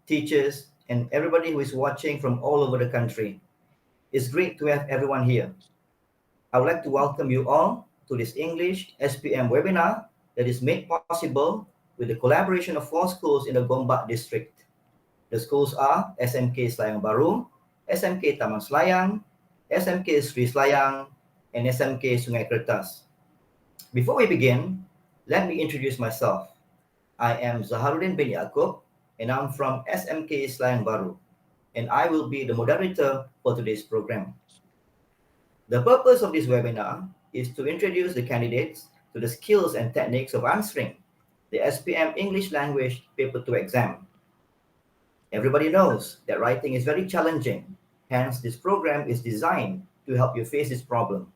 teachers, and everybody who is watching from all over the country. It's great to have everyone here. I would like to welcome you all to this English SPM webinar that is made possible with the collaboration of 4 schools in the Gombak district. The schools are SMK Selayang Baru, SMK Taman Selayang, SMK Sri Selayang, and SMK Sungai Kertas. Before we begin, let me introduce myself. I am Zaharuddin bin Yaakob, and I'm from SMK Selayang Baru, and I will be the moderator for today's program. The purpose of this webinar is to introduce the candidates to the skills and techniques of answering the SPM English Language Paper 2 exam. Everybody knows that writing is very challenging, hence this program is designed to help you face this problem.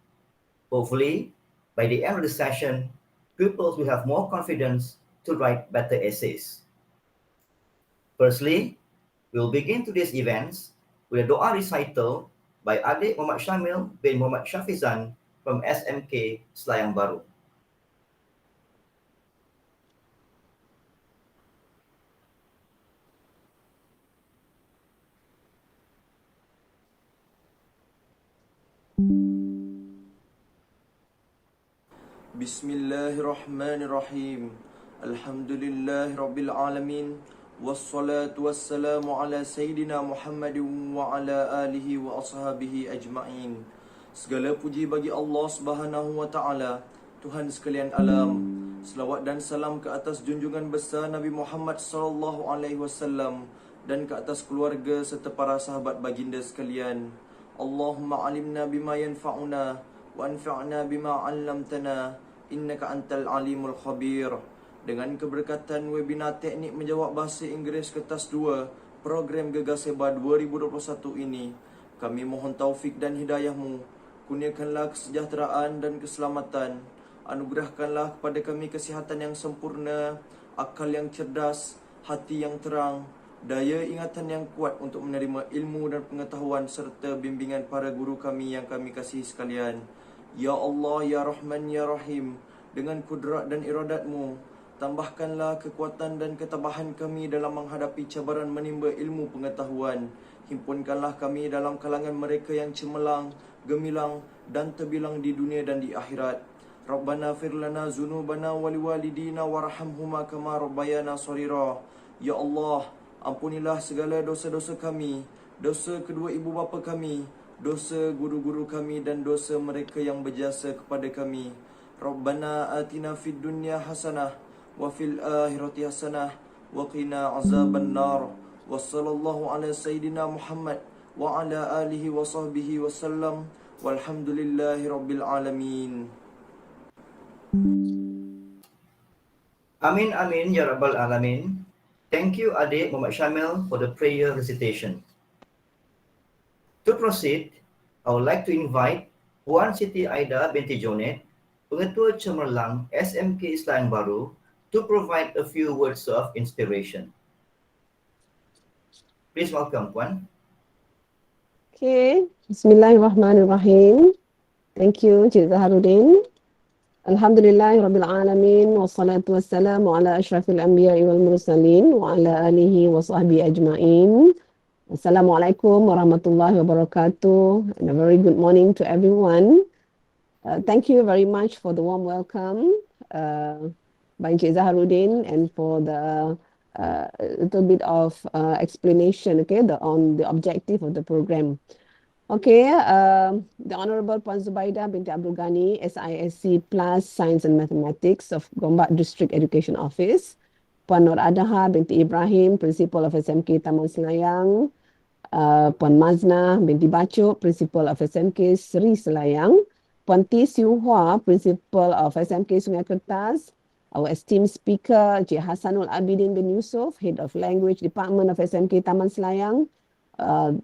Hopefully, by the end of the session, pupils will have more confidence to write better essays. Firstly, we'll begin today's events with a doa recital by Adik Muhammad Syamil bin Muhammad Syafizan from SMK Selayang Baru. Bismillahirrahmanirrahim. Alhamdulillahirrabbilalamin. Wassalatu wassalamu ala Sayyidina Muhammadin wa ala alihi wa ashabihi ajma'in. Segala puji bagi Allah Subhanahu wa ta'ala, Tuhan sekalian alam. Selawat dan salam ke atas junjungan besar Nabi Muhammad sallallahu alaihi wasallam dan ke atas keluarga serta para sahabat baginda sekalian. Allahumma alimna bima yanfa'una wa anfa'na bima 'allamtana innaka antal alimul khabir. Dengan keberkatan webinar teknik menjawab bahasa Inggeris kertas 2 program Gegar Sebar 2021 ini, kami mohon taufik dan hidayahmu. Kurniakanlah kesejahteraan dan keselamatan. Anugerahkanlah kepada kami kesihatan yang sempurna, akal yang cerdas, hati yang terang, daya ingatan yang kuat untuk menerima ilmu dan pengetahuan serta bimbingan para guru kami yang kami kasihi sekalian. Ya Allah, Ya Rahman, Ya Rahim, dengan kudrat dan iradatmu, tambahkanlah kekuatan dan ketabahan kami dalam menghadapi cabaran menimba ilmu pengetahuan. Himpunkanlah kami dalam kalangan mereka yang cemerlang, gemilang dan terbilang di dunia dan di akhirat. Rabbana firlana zunubana waliwalidina warhamhuma kama rabbayana shaghira. Ya Allah, ampunilah segala dosa-dosa kami, dosa kedua ibu bapa kami, dosa guru-guru kami dan dosa mereka yang berjasa kepada kami. Rabbana atina fid dunya hasanah wa fil akhirati hasanah wa qina azaban nar. Wa sallallahu ala sayyidina Muhammad wa ala alihi wa sahbihi wasallam. Walhamdulillahi rabbil alamin. Amin amin ya rabbal alamin. Thank you Adik Muhammad Syamil for the prayer recitation. To proceed, I would like to invite Puan Siti Aida binti Jonet, Pengetua Cemerlang SMK Selayang Baru, to provide a few words of inspiration. Please welcome, Puan. Okay, Bismillahirrahmanirrahim. Thank you, Cik Zaharuddin. Alhamdulillahirabbil alamin wassalatu wassalamu ala asyrafil anbiya'i wal mursalin wa ala alihi wa sahbihi ajma'in. Assalamualaikum warahmatullahi wabarakatuh, and a very good morning to everyone. Thank you very much for the warm welcome by Encik Zaharuddin and for the little bit of explanation, okay, on the objective of the program. Okay, the Honorable Puan Zubaida binti Abdul Ghani, SISC Plus Science and Mathematics of Gombak District Education Office, Puan Nur Adaha binti Ibrahim, Principal of SMK Taman Selayang, Puan Mazna binti Bacuk, Principal of SMK Sri Selayang, Puan T. Siu Hua, Principal of SMK Sungai Kertas, our esteemed speaker, Encik Hasanul Abidin bin Yusof, Head of Language Department of SMK Taman Selayang,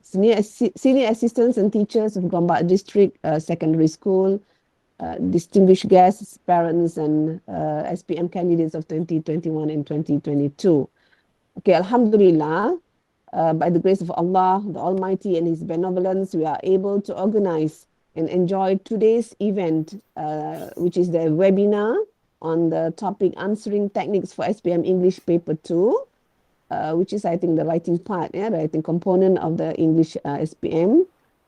senior assistants and teachers of Gombak District Secondary School, distinguished guests, parents, and SPM candidates of 2021 and 2022. Okay, Alhamdulillah, by the grace of Allah, the Almighty, and His benevolence, we are able to organize and enjoy today's event, which is the webinar on the topic Answering Techniques for SPM English Paper 2. which is, I think, the writing part, the writing component of the English SPM.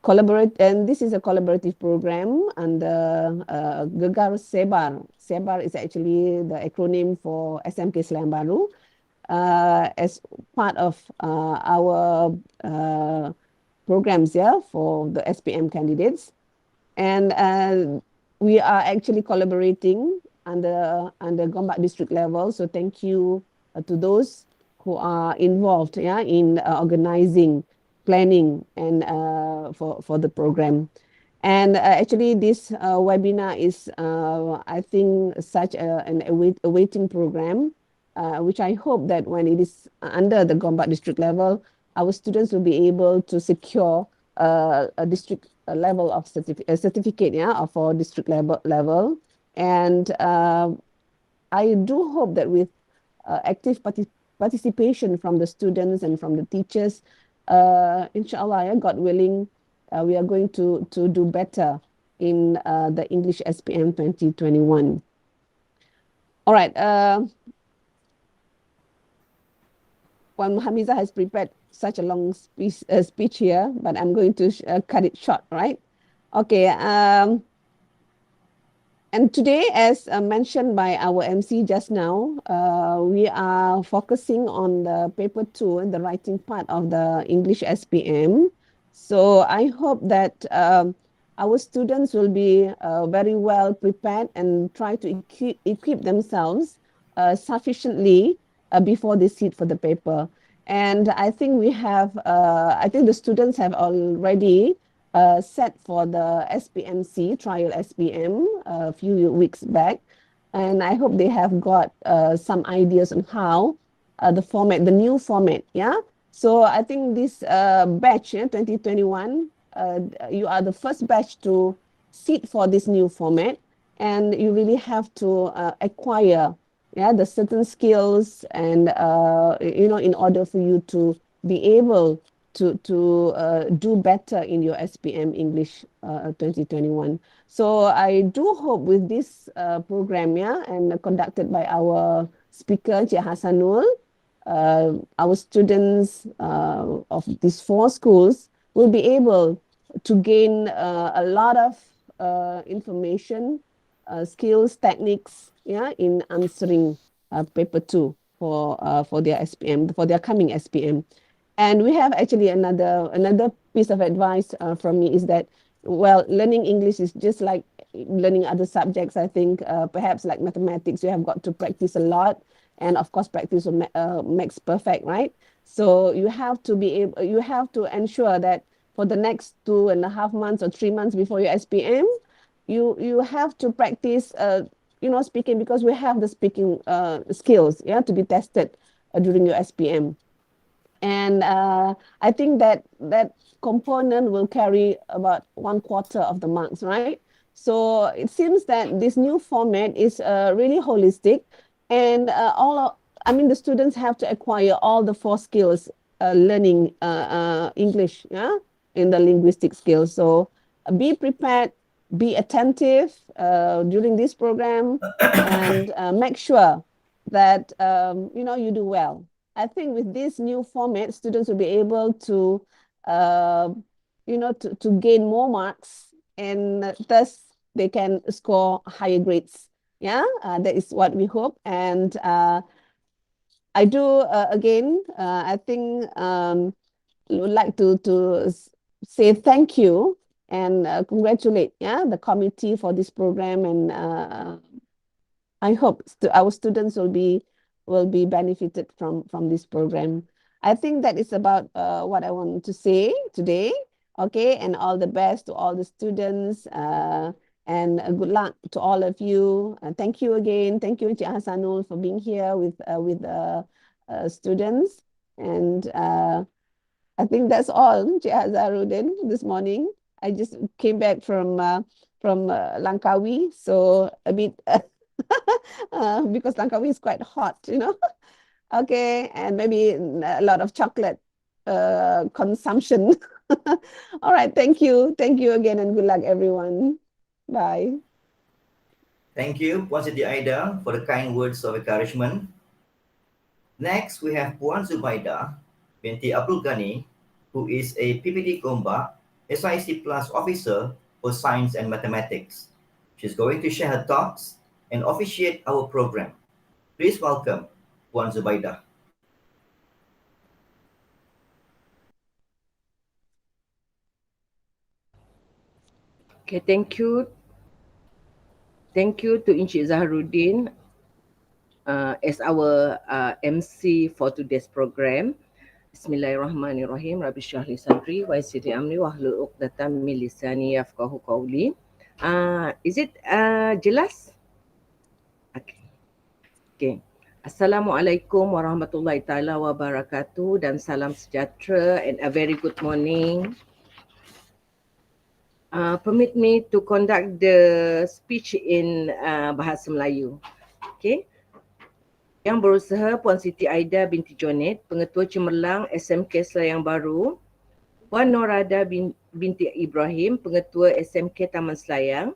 And this is a collaborative program under Gegar Sebar. Sebar is actually the acronym for SMK Selayang Baru, as part of our programs for the SPM candidates. And we are actually collaborating under Gombak district level. So thank you to those who are involved in organizing, planning, and for the program. And actually, this webinar is, I think, such an awaiting program, which I hope that when it is under the Gombak district level, our students will be able to secure a district level of certificate, for district level. And I do hope that with active participation from the students and from the teachers, inshallah, God willing, we are going to do better in the English SPM 2021. All right. Well, Hamiza has prepared such a long speech here, but I'm going to cut it short, right? Okay. And today, as mentioned by our MC just now, we are focusing on the paper 2 and the writing part of the English SPM. So I hope that our students will be very well prepared and try to equip themselves sufficiently before they sit for the paper. And I think I think the students have already set for the SPMC, trial SPM, a few weeks back. And I hope they have got some ideas on how the new format, So I think this batch, 2021, you are the first batch to sit for this new format, and you really have to acquire the certain skills and, in order for you to be able to do better in your SPM English 2021. So I do hope with this program, and conducted by our speaker, Cik Hasanul, our students of these 4 schools will be able to gain a lot of information, skills, techniques, in answering paper 2 for their SPM, for their coming SPM. And we have actually another piece of advice from me is that, well, learning English is just like learning other subjects. I think perhaps like mathematics, you have got to practice a lot, and of course, practice makes perfect, right? So you have to you have to ensure that for the next 2.5 months or 3 months before your SPM, you have to practice, speaking, because we have the speaking skills, to be tested during your SPM. And I think that component will carry about 1/4 of the marks, right? So it seems that this new format is really holistic, and the students have to acquire all the 4 skills, learning English, in the linguistic skills. So be prepared, be attentive during this program, and make sure that you do well. I think with this new format, students will be able to, to gain more marks, and thus they can score higher grades. That is what we hope. And I do, again, I think would like to say thank you and congratulate the committee for this program, and I hope our students will be benefited from this program. I think that is about what I want to say today. Okay, and all the best to all the students, and good luck to all of you. Thank you again. Thank you, Encik Hasanul, for being here with students. And I think that's all, Encik Hazaruddin, this morning. I just came back from Langkawi, so a bit because Langkawi is quite hot, Okay, and maybe a lot of chocolate consumption. All right, thank you. Thank you again, and good luck, everyone. Bye. Thank you, Puan Siti Aida, for the kind words of encouragement. Next, we have Puan Zubaida binti Abdul Ghani, who is a PPD Gombak SIC Plus officer for Science and Mathematics. She's going to share her thoughts and officiate our program. Please welcome Puan Zubaida. Okay, thank you. Thank you to Encik Zaharuddin as our MC for today's program. Bismillahirrahmanirrahim. Rabbi syrah li sadri wa yassir li amri wahlul 'uqdatam min lisani yafqahu qawli. Is it jelas? Okay. Okay. Assalamualaikum warahmatullahi taala wabarakatuh dan salam sejahtera and a very good morning. Permit me to conduct the speech in bahasa Melayu. Okay. Yang berusaha Puan Siti Aida binti Jonet, Pengetua Cemerlang SMK Selayang Baru, Puan Norada binti Ibrahim, Pengetua SMK Taman Selayang,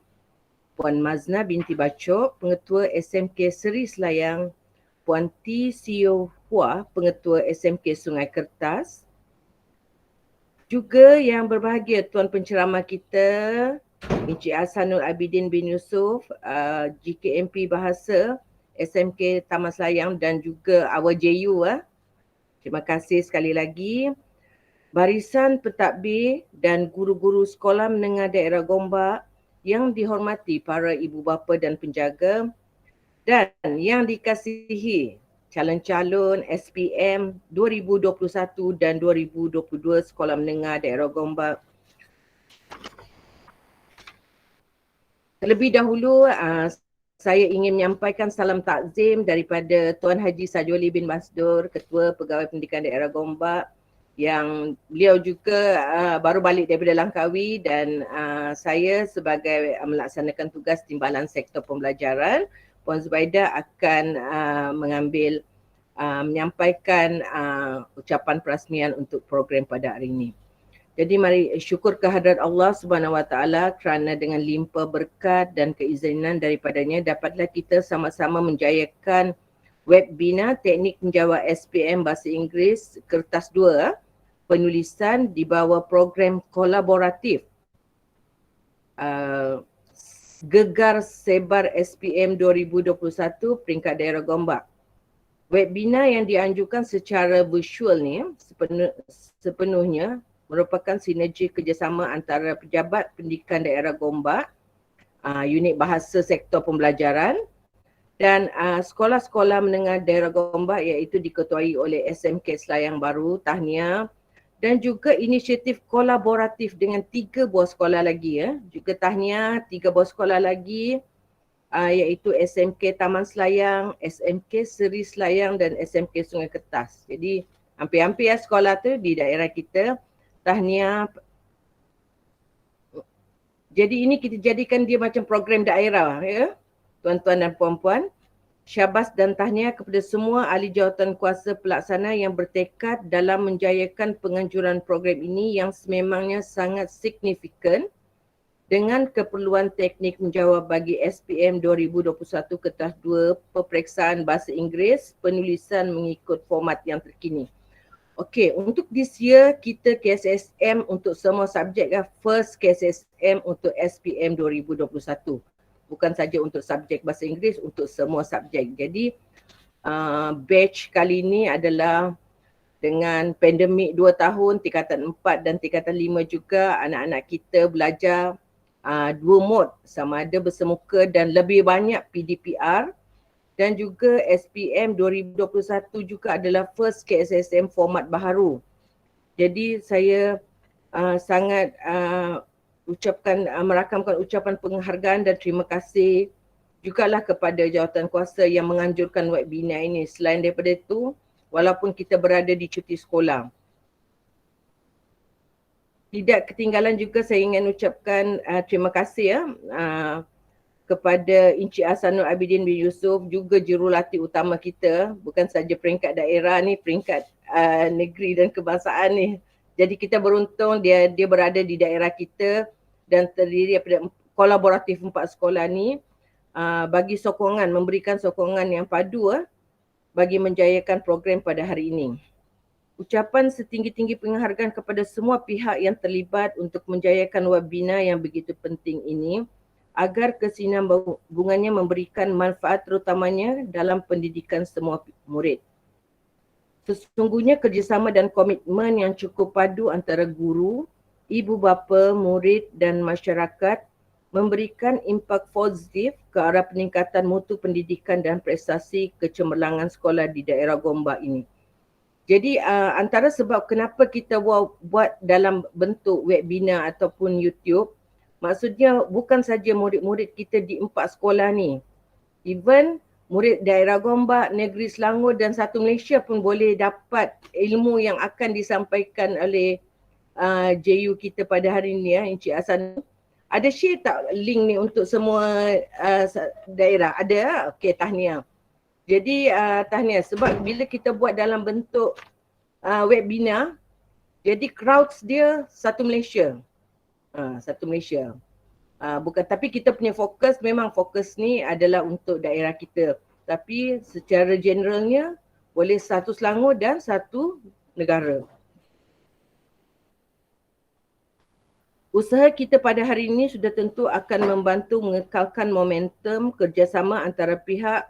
Puan Mazna binti Bacok, Pengetua SMK Seri Selayang, Puan T. Sio Hua, Pengetua SMK Sungai Kertas. Juga yang berbahagia Tuan Penceramah kita, Encik Hasanul Abidin bin Yusof, GKMP Bahasa, SMK Taman Selayang dan juga our JU. Terima kasih sekali lagi. Barisan pentadbir dan guru-guru sekolah menengah daerah Gombak yang dihormati para ibu bapa dan penjaga dan yang dikasihi calon-calon SPM 2021 dan 2022 Sekolah Menengah Daerah Gombak. Terlebih dahulu, saya ingin menyampaikan salam takzim daripada Tuan Haji Sajoli bin Masdur, Ketua Pegawai Pendidikan Daerah Gombak, yang beliau juga baru balik daripada Langkawi dan saya sebagai melaksanakan tugas Timbalan Sektor Pembelajaran, Puan Zubaida akan menyampaikan ucapan perasmian untuk program pada hari ini. Jadi mari syukur kehadrat Allah Subhanahu Wa Taala kerana dengan limpah berkat dan keizinan daripadanya dapatlah kita sama-sama menjayakan webinar teknik menjawab SPM Bahasa Inggeris kertas 2 penulisan di bawah program kolaboratif Gegar Sebar SPM 2021 peringkat daerah Gombak. Webinar yang dianjurkan secara virtual ni sepenuhnya merupakan sinergi kerjasama antara pejabat pendidikan daerah Gombak, unit bahasa sektor pembelajaran dan sekolah-sekolah menengah daerah Gombak iaitu diketuai oleh SMK Selayang Baru, Tahniah dan juga inisiatif kolaboratif dengan 3 buah sekolah lagi juga tahniah 3 buah sekolah lagi iaitu SMK Taman Selayang, SMK Seri Selayang dan SMK Sungai Kertas. Jadi hampir-hampir sekolah tu di daerah kita. Tahniah. Jadi ini kita jadikan dia macam program daerah tuan-tuan dan puan-puan. Syabas dan tahniah kepada semua ahli jawatan kuasa pelaksana yang bertekad dalam menjayakan penganjuran program ini yang sememangnya sangat signifikan dengan keperluan teknik menjawab bagi SPM 2021 kertas 2 peperiksaan bahasa Inggeris penulisan mengikut format yang terkini. Okey, untuk this year kita KSSM untuk semua subjek first KSSM untuk SPM 2021. Bukan saja untuk subjek bahasa Inggeris, untuk semua subjek. Jadi batch kali ini adalah dengan pandemik 2 tahun, tingkatan 4 dan tingkatan 5 juga anak-anak kita belajar 2 mode, sama ada bersemuka dan lebih banyak PDPR dan juga SPM 2021 juga adalah first KSSM format baharu. Jadi saya sangat merakamkan ucapan penghargaan dan terima kasih jugalah kepada jawatan kuasa yang menganjurkan webinar ini. Selain daripada itu, walaupun kita berada di cuti sekolah, tidak ketinggalan juga saya ingin ucapkan terima kasih kepada Encik Hasanul Abidin bin Yusof, juga jurulatih utama kita, bukan saja peringkat daerah ni, peringkat negeri dan kebangsaan ni. Jadi kita beruntung dia berada di daerah kita dan terdiri daripada kolaboratif 4 sekolah ni bagi sokongan, memberikan sokongan yang padu bagi menjayakan program pada hari ini. Ucapan setinggi-tinggi penghargaan kepada semua pihak yang terlibat untuk menjayakan webinar yang begitu penting ini agar kesinambungannya memberikan manfaat terutamanya dalam pendidikan semua murid. Sesungguhnya kerjasama dan komitmen yang cukup padu antara guru, ibu bapa, murid dan masyarakat memberikan impak positif ke arah peningkatan mutu pendidikan dan prestasi kecemerlangan sekolah di daerah Gombak ini. Jadi antara sebab kenapa kita buat dalam bentuk webinar ataupun YouTube, maksudnya bukan saja murid-murid kita di 4 sekolah ni. Even murid daerah Gombak, Negeri Selangor dan satu Malaysia pun boleh dapat ilmu yang akan disampaikan oleh JU kita pada hari ini ya, Encik Hasan. Ada share tak link ni untuk semua daerah? Ada? Okey, tahniah. Jadi tahniah sebab bila kita buat dalam bentuk webinar, jadi crowds dia satu Malaysia. Satu Malaysia. Bukan, tapi kita punya fokus, memang fokus ni adalah untuk daerah kita. Tapi secara generalnya boleh satu Selangor dan satu negara. Usaha kita pada hari ini sudah tentu akan membantu mengekalkan momentum kerjasama antara pihak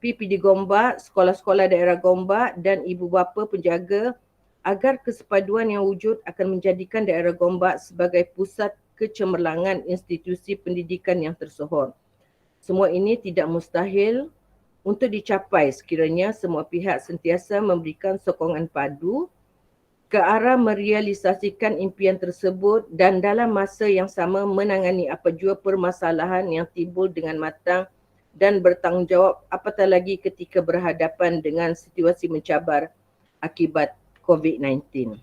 PPD Gombak, sekolah-sekolah daerah Gombak dan ibu bapa penjaga agar kesepaduan yang wujud akan menjadikan daerah Gombak sebagai pusat kecemerlangan institusi pendidikan yang tersohor. Semua ini tidak mustahil untuk dicapai sekiranya semua pihak sentiasa memberikan sokongan padu ke arah merealisasikan impian tersebut dan dalam masa yang sama menangani apa jua permasalahan yang timbul dengan matang dan bertanggungjawab, apatah lagi ketika berhadapan dengan situasi mencabar akibat COVID-19.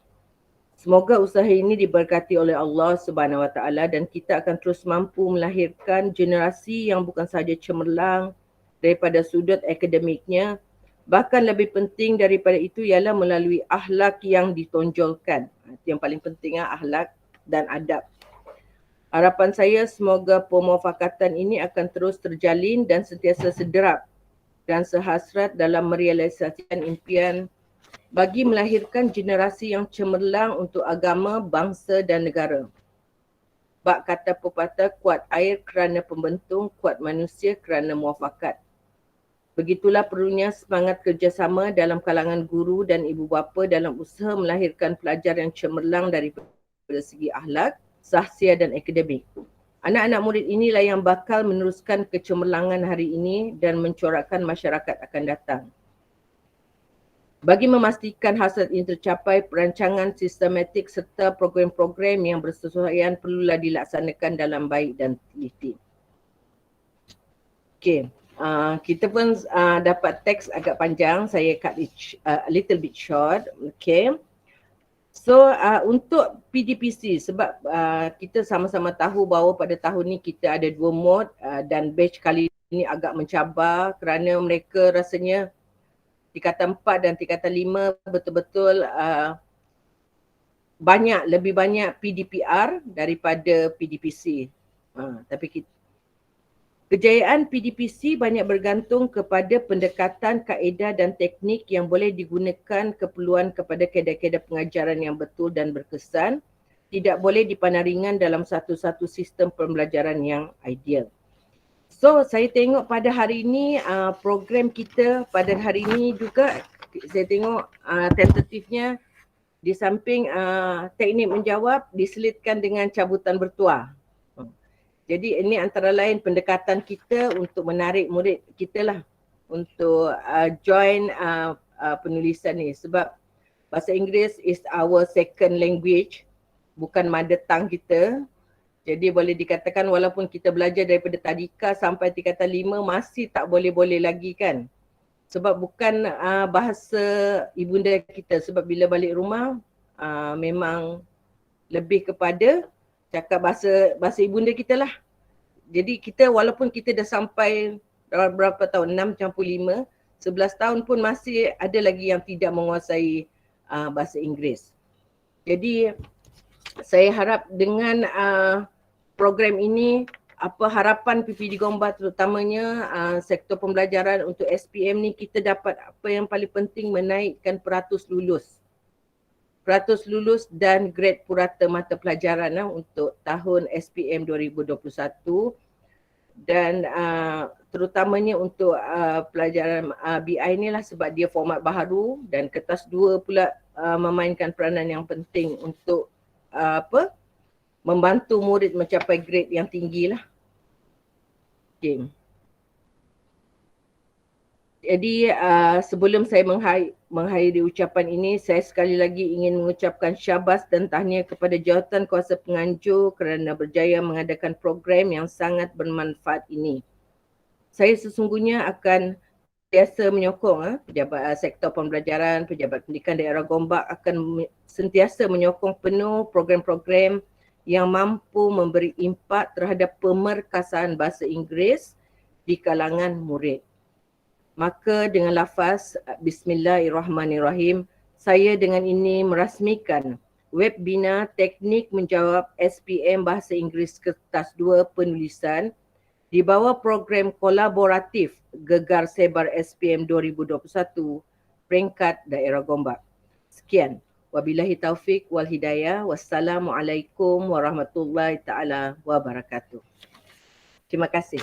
Semoga usaha ini diberkati oleh Allah Subhanahu Wa Taala dan kita akan terus mampu melahirkan generasi yang bukan sahaja cemerlang daripada sudut akademiknya, bahkan lebih penting daripada itu ialah melalui akhlak yang ditonjolkan. Itu yang paling penting, akhlak dan adab. Harapan saya semoga pemufakatan ini akan terus terjalin dan sentiasa sederap dan sehasrat dalam merealisasikan impian bagi melahirkan generasi yang cemerlang untuk agama, bangsa dan negara. Bak kata pepatah, kuat air kerana pembentung, kuat manusia kerana muafakat. Begitulah perlunya semangat kerjasama dalam kalangan guru dan ibu bapa dalam usaha melahirkan pelajar yang cemerlang daripada segi akhlak, sahsia dan akademik. Anak-anak murid inilah yang bakal meneruskan kecemerlangan hari ini dan mencorakkan masyarakat akan datang. Bagi memastikan hasrat ini tercapai, perancangan sistematik serta program-program yang bersesuaian perlulah dilaksanakan dalam baik dan teliti. Okey. Kita pun dapat teks agak panjang, saya cut it a little bit short. Okay. So untuk PDPC, sebab kita sama-sama tahu bahawa pada tahun ni kita ada 2 mod dan batch kali ini agak mencabar kerana mereka rasanya tingkatan 4 dan tingkatan 5 betul-betul lebih banyak PDPR daripada PDPC. Tapi kejayaan PDPC banyak bergantung kepada pendekatan, kaedah dan teknik yang boleh digunakan keperluan kepada kaedah-kaedah pengajaran yang betul dan berkesan, tidak boleh dipandang ringan dalam satu-satu sistem pembelajaran yang ideal. So, saya tengok pada hari ini, program kita pada hari ini juga, saya tengok tentatifnya di samping teknik menjawab diselitkan dengan cabutan bertuah. Jadi ini antara lain pendekatan kita untuk menarik murid kita lah untuk join penulisan ni, sebab bahasa Inggeris is our second language, bukan mother tongue kita. Jadi boleh dikatakan walaupun kita belajar daripada tadika sampai tingkatan 5 masih tak boleh-boleh lagi kan. Sebab bukan bahasa ibunda kita, sebab bila balik rumah memang lebih kepada cakap bahasa ibunda kita lah. Jadi kita walaupun kita dah sampai berapa tahun, 6 campur 5, 11 tahun pun masih ada lagi yang tidak menguasai bahasa Inggeris. Jadi saya harap dengan program ini apa harapan PPD Gombak terutamanya sektor pembelajaran untuk SPM ni, kita dapat apa yang paling penting, menaikkan peratus lulus. Peratus lulus dan grade purata mata pelajaran untuk tahun SPM 2021, dan terutamanya untuk pelajaran BI ni lah, sebab dia format baharu dan kertas 2 pula memainkan peranan yang penting untuk membantu murid mencapai grade yang tinggi lah. Okay. Jadi sebelum saya mengakhiri ucapan ini, saya sekali lagi ingin mengucapkan syabas dan tahniah kepada jawatan kuasa penganjur kerana berjaya mengadakan program yang sangat bermanfaat ini. Saya sesungguhnya akan sentiasa menyokong pejabat sektor pembelajaran, pejabat pendidikan daerah Gombak akan sentiasa menyokong penuh program-program yang mampu memberi impak terhadap pemerkasaan bahasa Inggeris di kalangan murid. Maka dengan lafaz Bismillahirrahmanirrahim, saya dengan ini merasmikan webinar teknik menjawab SPM Bahasa Inggeris Kertas 2 penulisan di bawah program kolaboratif Gegar Sebar SPM 2021 peringkat Daerah Gombak. Sekian. Wabillahi taufik wal hidayah. Wassalamualaikum warahmatullahi taala wabarakatuh. Terima kasih.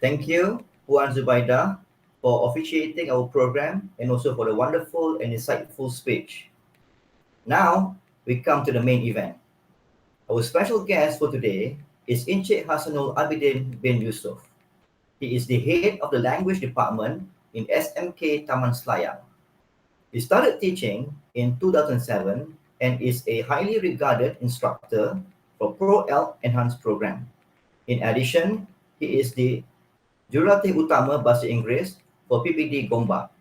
Thank you, Puan Zubaida, for officiating our program and also for the wonderful and insightful speech. Now, we come to the main event. Our special guest for today is Encik Hasanul Abidin bin Yusuf. He is the head of the language department in SMK Taman Selayang. He started teaching in 2007 and is a highly regarded instructor for Pro-L Enhanced program. In addition, he is the Jurulatih Utama Bahasa Inggeris for PPD Gombak.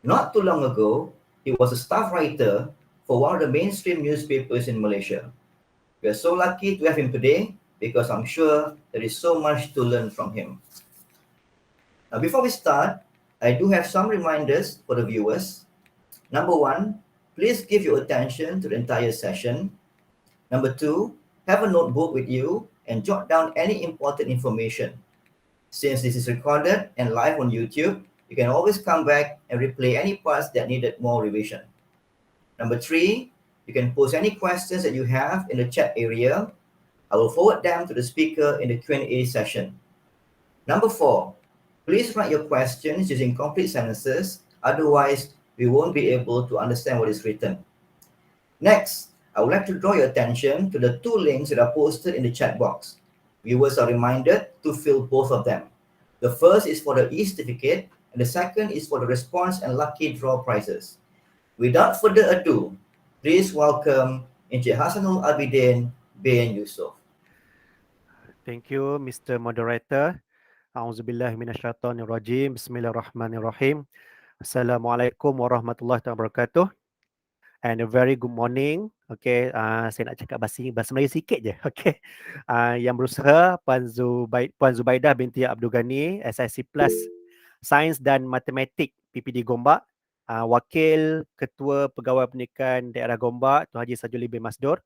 Not too long ago, he was a staff writer for one of the mainstream newspapers in Malaysia. We are so lucky to have him today because I'm sure there is so much to learn from him. Now, before we start, I do have some reminders for the viewers. Number 1, please give your attention to the entire session. Number 2, have a notebook with you and jot down any important information. Since this is recorded and live on YouTube, you can always come back and replay any parts that needed more revision. Number 3, you can post any questions that you have in the chat area. I will forward them to the speaker in the Q&A session. Number 4, please write your questions using complete sentences, otherwise we won't be able to understand what is written. Next, I would like to draw your attention to the 2 links that are posted in the chat box. Viewers are reminded to fill both of them. The first is for the e-certificate and the second is for the response and lucky draw prizes. Without further ado, please welcome Encik Hasanul Abidin bin Yusuf. Thank you, Mr. Moderator. A'udzubillahi minasyaitonirrajim. Bismillahirrahmanirrahim. Assalamualaikum warahmatullahi wabarakatuh. And a very good morning. Okay, saya nak cakap bahasa Melayu sikit je. Okay, yang berusaha Puan Zubaidah binti Abdul Ghani, SIC Plus Sains dan Matematik PPD Gombak, Wakil Ketua Pegawai Pendidikan Daerah Gombak Tuan Haji Sajuli bin Masdur.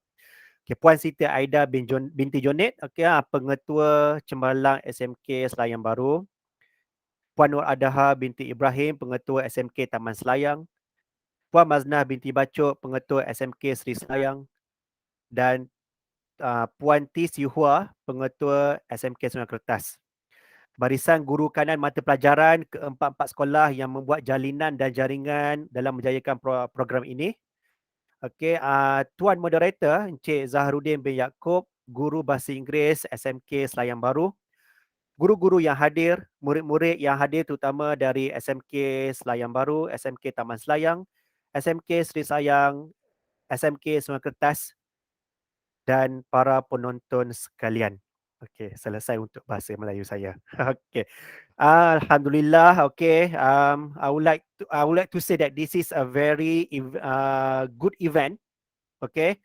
Okay, Puan Siti Aida binti Jonet, okay, Pengetua Cembalang SMK Selayang Baru. Puan Nur Adaha binti Ibrahim, Pengetua SMK Taman Selayang. Puan Maznah binti Bacok, Pengetua SMK Seri Selayang. Dan Puan T. Sihua, Pengetua SMK Sungai Kertas. Barisan guru kanan mata pelajaran ke-4 sekolah yang membuat jalinan dan jaringan dalam menjayakan program ini. Okey, Tuan Moderator Encik Zaharuddin bin Yaakob, Guru Bahasa Inggeris SMK Selayang Baru. Guru-guru yang hadir, murid-murid yang hadir terutama dari SMK Selayang Baru, SMK Taman Selayang, SMK Seri Selayang, SMK Sungai Kertas dan para penonton sekalian. Okey, selesai untuk bahasa Melayu saya. Okey. Alhamdulillah. Okay. I would like to say that this is a very good event. Okay,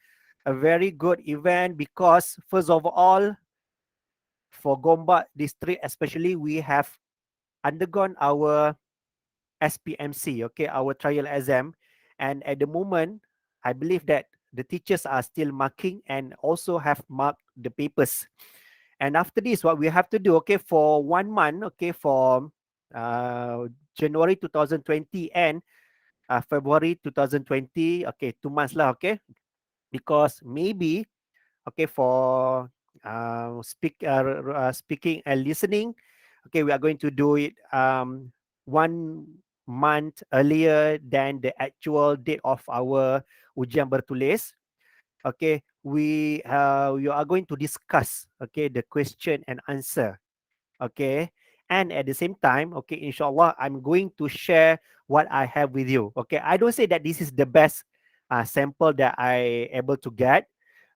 a very good event because first of all, for Gombak district especially, we have undergone our SPMC. Okay, our trial exam, and at the moment, I believe that the teachers are still marking and also have marked the papers. And after this, what we have to do, okay, for 1 month, okay, for January 2020 and February 2020, okay, 2 months lah, okay, because maybe, okay, for speaking and listening, okay, we are going to do it 1 month earlier than the actual date of our ujian bertulis. Okay, we are going to discuss, okay, the question and answer. Okay, and at the same time, okay, inshallah, I'm going to share what I have with you. Okay, I don't say that this is the best sample that I able to get.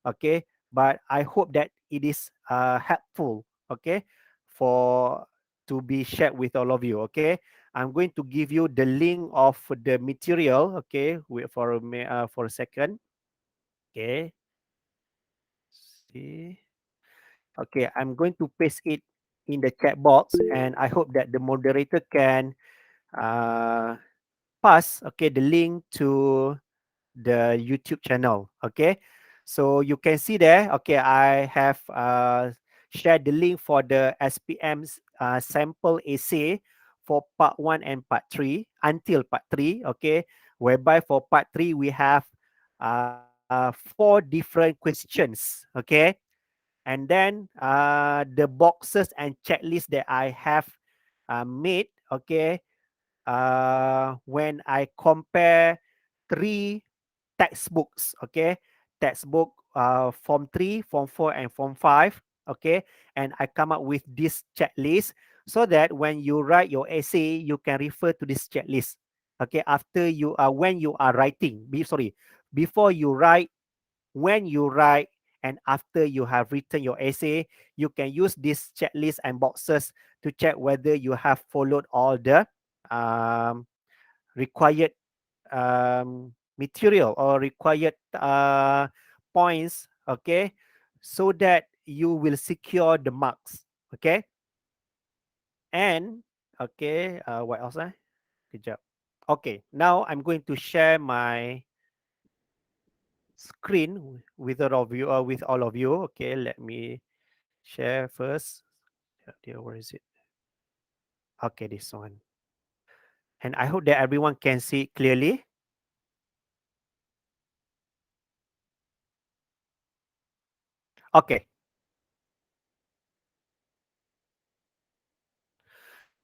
Okay, but I hope that it is helpful, okay, for to be shared with all of you. Okay, I'm going to give you the link of the material. Okay, wait for a second. Okay, see. Okay, I'm going to paste it in the chat box, and I hope that the moderator can uh, pass, okay, the link to the YouTube channel. Okay, so you can see there. Okay, I have shared the link for the SPM's sample essay for part 1 and part 3 until part 3. Okay, whereby for part 3 we have 4 different questions. Okay, and then the boxes and checklist that I have made, okay, when I compare 3 textbooks, okay, textbook form 3, form 4, and form 5, okay, and I come up with this checklist so that when you write your essay you can refer to this checklist. Okay, after you when you are writing, before you write, when you write, and after you have written your essay, you can use this checklist and boxes to check whether you have followed all the um, required material or required points, okay, so that you will secure the marks. Okay, and okay, what else? Good job. Okay, now I'm going to share my screen with all of you. Okay, let me share first. Dear, where is it? Okay, this one. And I hope that everyone can see it clearly. Okay.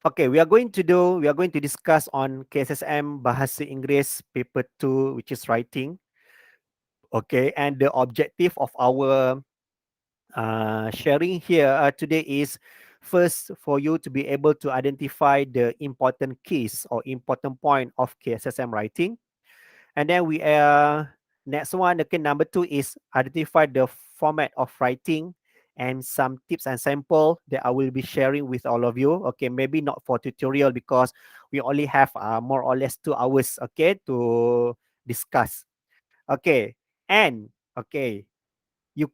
Okay, we are going to discuss on KSSM Bahasa Inggeris paper 2, which is writing. Okay, and the objective of our sharing here today is first for you to be able to identify the important keys or important point of KSSM writing. And then we next one, okay, number 2 is identify the format of writing and some tips and sample that I will be sharing with all of you. Okay, maybe not for tutorial because we only have more or less 2 hours, okay, to discuss. Okay, and okay,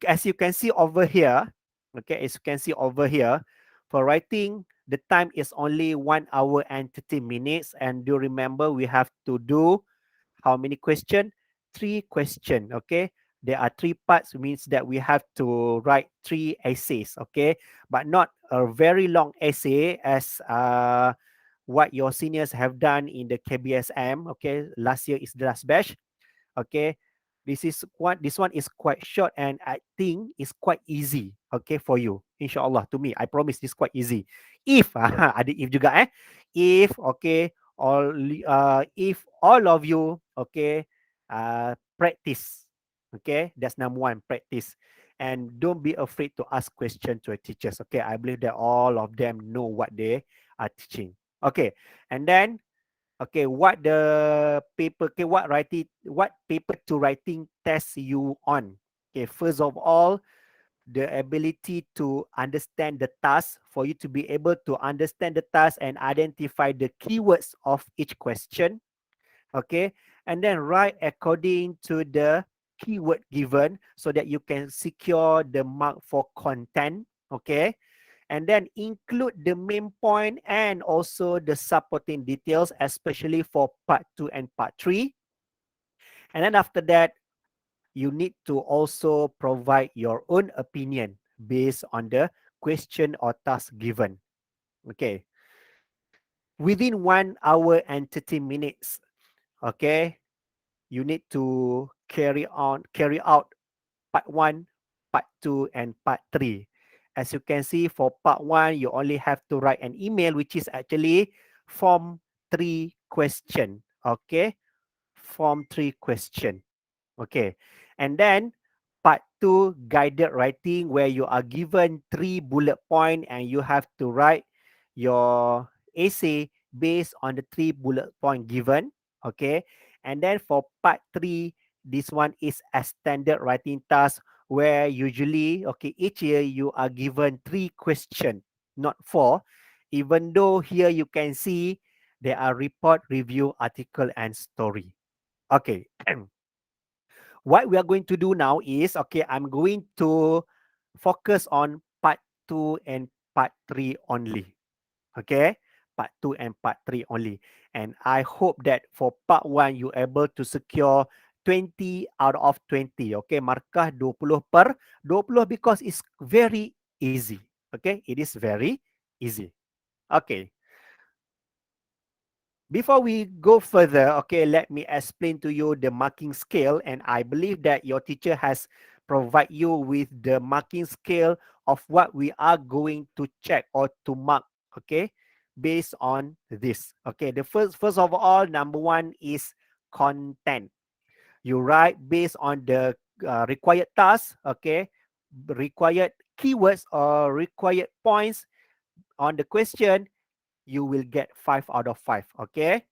as you can see over here, okay, as you can see over here, for writing, the time is only 1 hour and 30 minutes. And do remember, we have to do how many question? 3 question. Okay, there are 3 parts, means that we have to write 3 essays. Okay, but not a very long essay as what your seniors have done in the KBSM. Okay, last year is the last batch. Okay, this one is quite short, and I think it's quite easy, okay, for you, inshallah. To me, I promise this quite easy. If ada if juga if, okay, if all of you, okay, practice. Okay, that's number 1, practice. And don't be afraid to ask question to your teachers. Okay, I believe that all of them know what they are teaching. Okay, and then okay, what the paper, okay, what paper to writing test you on? Okay, first of all, the ability to understand the task, for you to be able to understand the task and identify the keywords of each question. Okay, and then write according to the keyword given so that you can secure the mark for content. Okay, and then include the main point and also the supporting details, especially for part 2 and part 3. And then after that, you need to also provide your own opinion based on the question or task given. Okay. Within 1 hour and 30 minutes, okay, you need to carry out part 1, part 2, and part 3. As you can see, for part 1, you only have to write an email, which is actually form 3 question. Okay, form 3 question. Okay, and then part 2, guided writing, where you are given 3 bullet point and you have to write your essay based on the 3 bullet point given. Okay, and then for part 3, this one is a standard writing task, where usually, okay, each year you are given 3 question, not 4, even though here you can see there are report, review, article, and story. Okay. What we are going to do now is, okay, I'm going to focus on part 2 and part 3 only. Okay, part 2 and part 3 only. And I hope that for part 1, you able to secure 20 out of 20. Okay, markah 20/20 because it's very easy. Okay, it is very easy. Okay, before we go further, okay, let me explain to you the marking scale. And I believe that your teacher has provide you with the marking scale of what we are going to check or to mark, okay, based on this. Okay, the first of all, number 1 is content. You write based on the required task, okay, required keywords or required points on the question, you will get 5 out of 5, okay.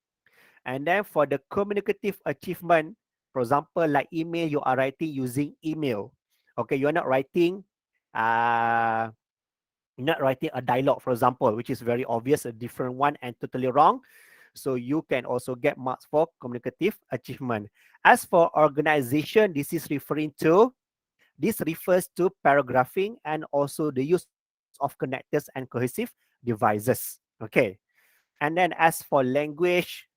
And then for the communicative achievement, for example, like email, you are writing using email. Okay, you're uh, not writing a dialogue, for example, which is very obvious, a different one and totally wrong. So you can also get marks for communicative achievement. As for organization, this refers to paragraphing and also the use of connectors and cohesive devices. Okay. And then as for language,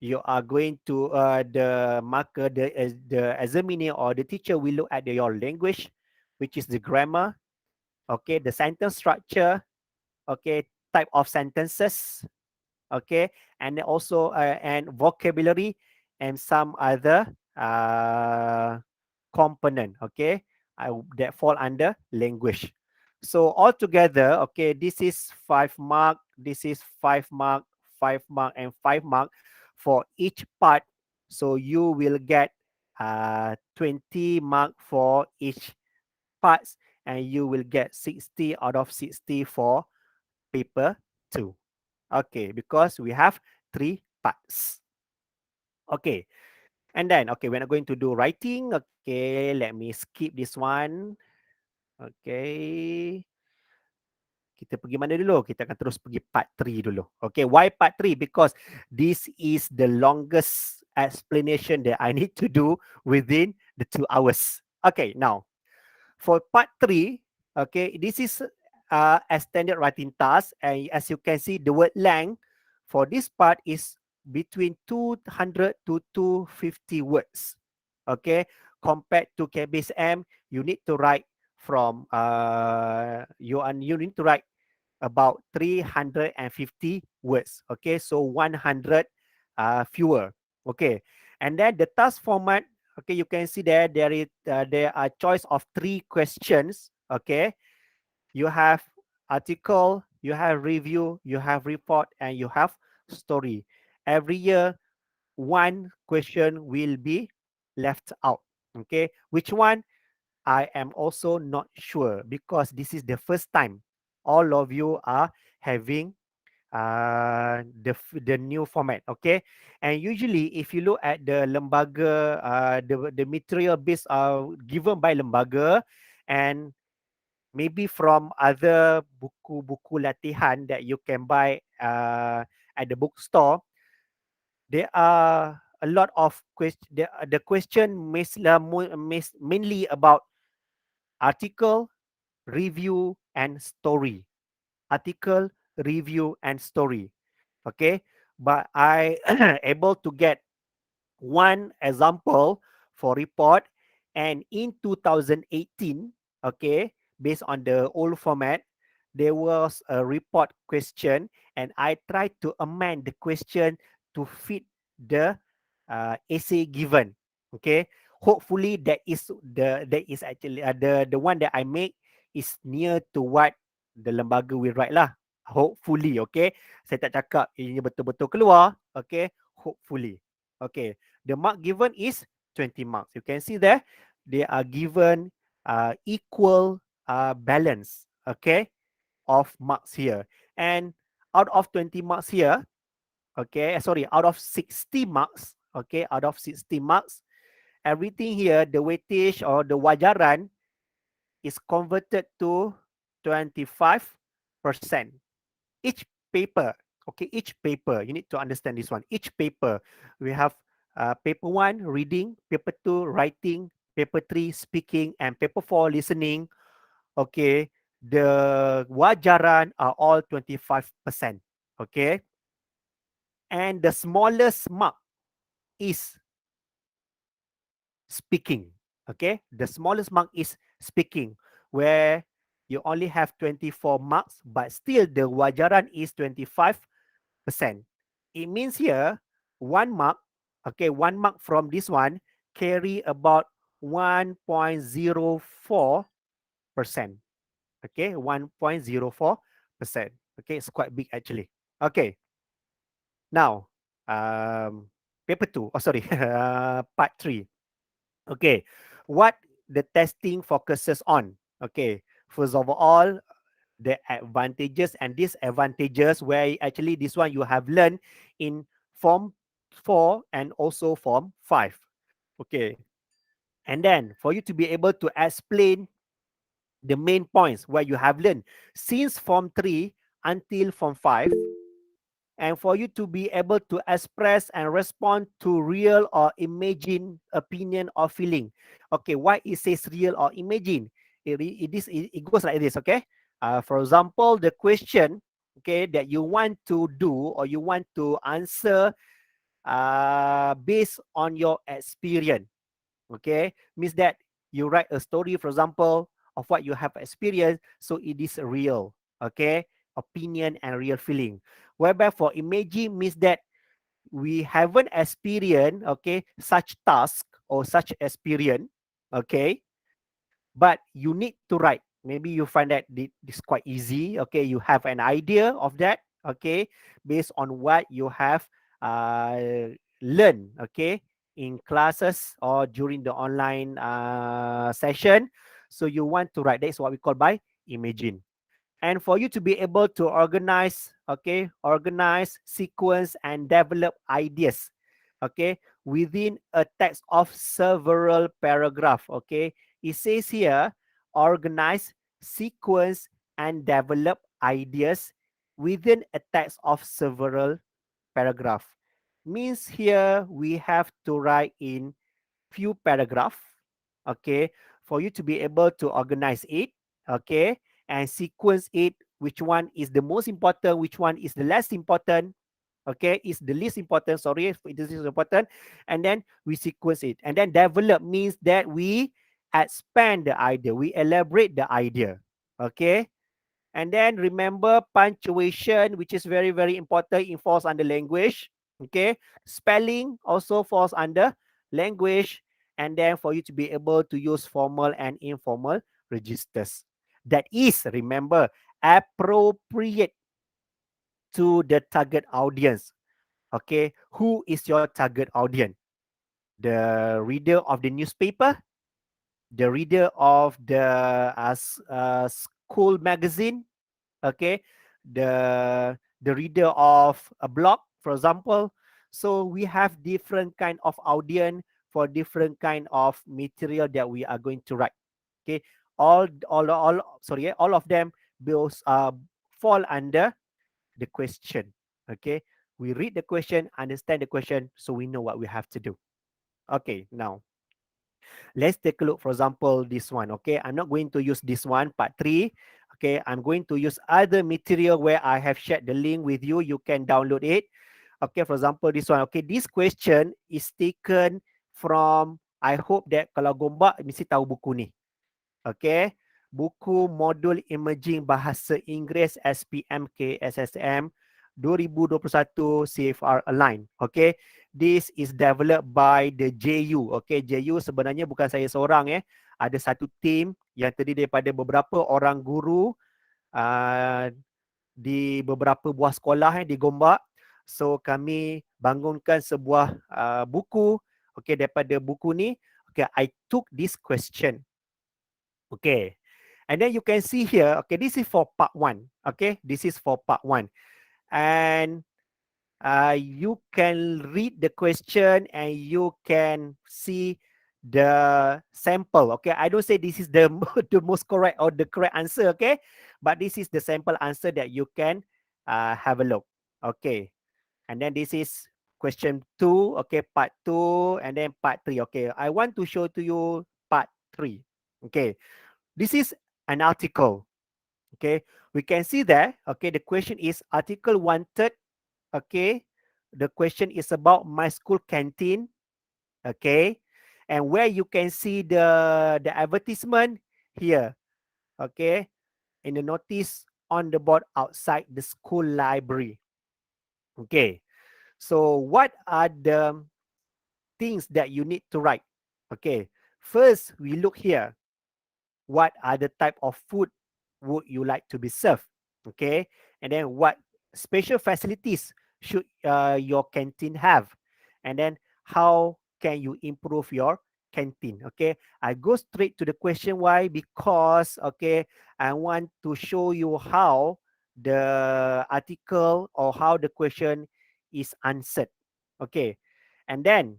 you are going to the marker, the examiner or the teacher will look at your language, which is the grammar, okay, the sentence structure, okay, type of sentences, okay, and then also and vocabulary and some other component, okay, that fall under language. So altogether, okay, this is 5 mark, this is 5 mark, 5 mark, and 5 mark for each part. So you will get 20 mark for each parts, and you will get 60 out of 60 for paper 2. Okay, because we have 3 parts. Okay, and then, okay, we're not going to do writing. Okay, let me skip this one. Okay. Kita pergi mana dulu? Kita akan terus pergi part 3 dulu. Okay, why part 3? Because this is the longest explanation that I need to do within the 2 hours. Okay, now, for part 3, okay, this is a standard writing task. And as you can see, the word length for this part is between 200 to 250 words. Okay, compared to KBSM, you need to write from you need to write about 350 words. Okay, so 100 fewer. Okay, and then the task format. Okay, you can see there are choice of 3 questions. Okay, you have article, you have review, you have report, and you have story. Every year, 1 question will be left out. Okay, which one? I am also not sure because this is the first time all of you are having the new format. Okay, and usually if you look at the lembaga, the material base given by lembaga, and maybe from other buku-buku latihan that you can buy at the bookstore, there are a lot of question. The question mainly about article, review, and story. Article, review, and story. Okay, but I able to get one example for report. And in 2018, okay, based on the old format, there was a report question, and I tried to amend the question to fit the essay given. Okay, hopefully that is actually the one that I make is near to what the lembaga will write lah. Hopefully, okay. Saya tak cakap ini betul-betul keluar, okay. Hopefully, okay. The mark given is 20 marks. You can see there, they are given equal balance, okay, of marks here. And out of 20 marks here, okay, sorry, out of 60 marks, okay, out of 60 marks, everything here, the weightage or the wajaran is converted to 25%. Each paper, okay, each paper, you need to understand this one. Each paper, we have paper 1, reading, paper 2, writing, paper 3, speaking, and paper 4, listening. Okay, the wajaran are all 25%. Okay, and the smallest mark is speaking. Okay, the smallest mark is speaking, where you only have 24 marks, but still the wajaran is 25%. It means here, 1 mark, okay, 1 mark from this one carry about 1.04%. Okay, 1.04%. Okay, it's quite big actually. Okay, now, paper 2, oh sorry, part 3. Okay, what the testing focuses on? Okay, first of all, the advantages and disadvantages, where actually this one you have learned in form 4 and also form 5. Okay, and then for you to be able to explain the main points where you have learned since form 3 until form 5, and for you to be able to express and respond to real or imagined opinion or feeling. Okay, why it says real or imagine? It goes like this, okay? For example, the question, okay, that you want to do or you want to answer based on your experience, okay, means that you write a story, for example, of what you have experienced, so it is real, okay, opinion and real feeling. Whereby for imaging means that we haven't experienced, okay, such task or such experience, okay, but you need to write. Maybe you find that this quite easy, okay, you have an idea of that, okay, based on what you have learned, okay, in classes or during the online session. So you want to write. That's what we call by imagine. And for you to be able to organize, okay, organize, sequence, and develop ideas, okay, within a text of several paragraph, okay. It says here, organize, sequence, and develop ideas within a text of several paragraph. Means here we have to write in few paragraph, okay, for you to be able to organize it, okay, and sequence it, which one is the most important, which one is the less important, okay, is the least important, sorry, it is important, and then we sequence it. And then develop means that we expand the idea, we elaborate the idea, okay. And then remember punctuation, which is very, very important. It falls under language. Okay. Spelling also falls under language. And then for you to be able to use formal and informal registers. That is, remember, appropriate to the target audience. Okay. Who is your target audience? The reader of the newspaper, the reader of the school magazine, okay, the reader of a blog, for example. So we have different kind of audience for different kind of material that we are going to write, okay. All of them bills fall under the question, okay. We read the question, understand the question, so we know what we have to do. Okay, now let's take a look, for example, this one, okay. I'm not going to use this one, part 3. Okay, I'm going to use other material where I have shared the link with you. You can download it. Okay, for example, this one. Okay, this question is taken from I hope that kalau Gombak mesti tahu buku ni. Okay. Buku Modul Emerging Bahasa Inggeris SPMK SSM 2021 CFR Align. Okay. This is developed by the JU. Okay. JU sebenarnya bukan saya seorang. Ada satu tim yang terdiri daripada beberapa orang guru di beberapa buah sekolah di Gombak. So kami bangunkan sebuah buku. Okay. Daripada buku ni, okay, I took this question. Okay. And then you can see here, okay, this is for part 1. Okay, this is for part 1. And you can read the question and you can see the sample. Okay, I don't say this is the, the most correct or the correct answer, okay? But this is the sample answer that you can have a look. Okay. And then this is question 2, okay, part 2, and then part 3. Okay, I want to show to you part 3. Okay, this is an article. Okay, we can see that. Okay, the question is article wanted. Okay, the question is about my school canteen. Okay, and where you can see the advertisement here. Okay, in the notice on the board outside the school library. Okay, so what are the things that you need to write? Okay, first we look here. What are the type of food would you like to be served? Okay, and then what special facilities should your canteen have? And then how can you improve your canteen? Okay, I go straight to the question. Why? Because, okay, I want to show you how the article or how the question is answered. Okay, and then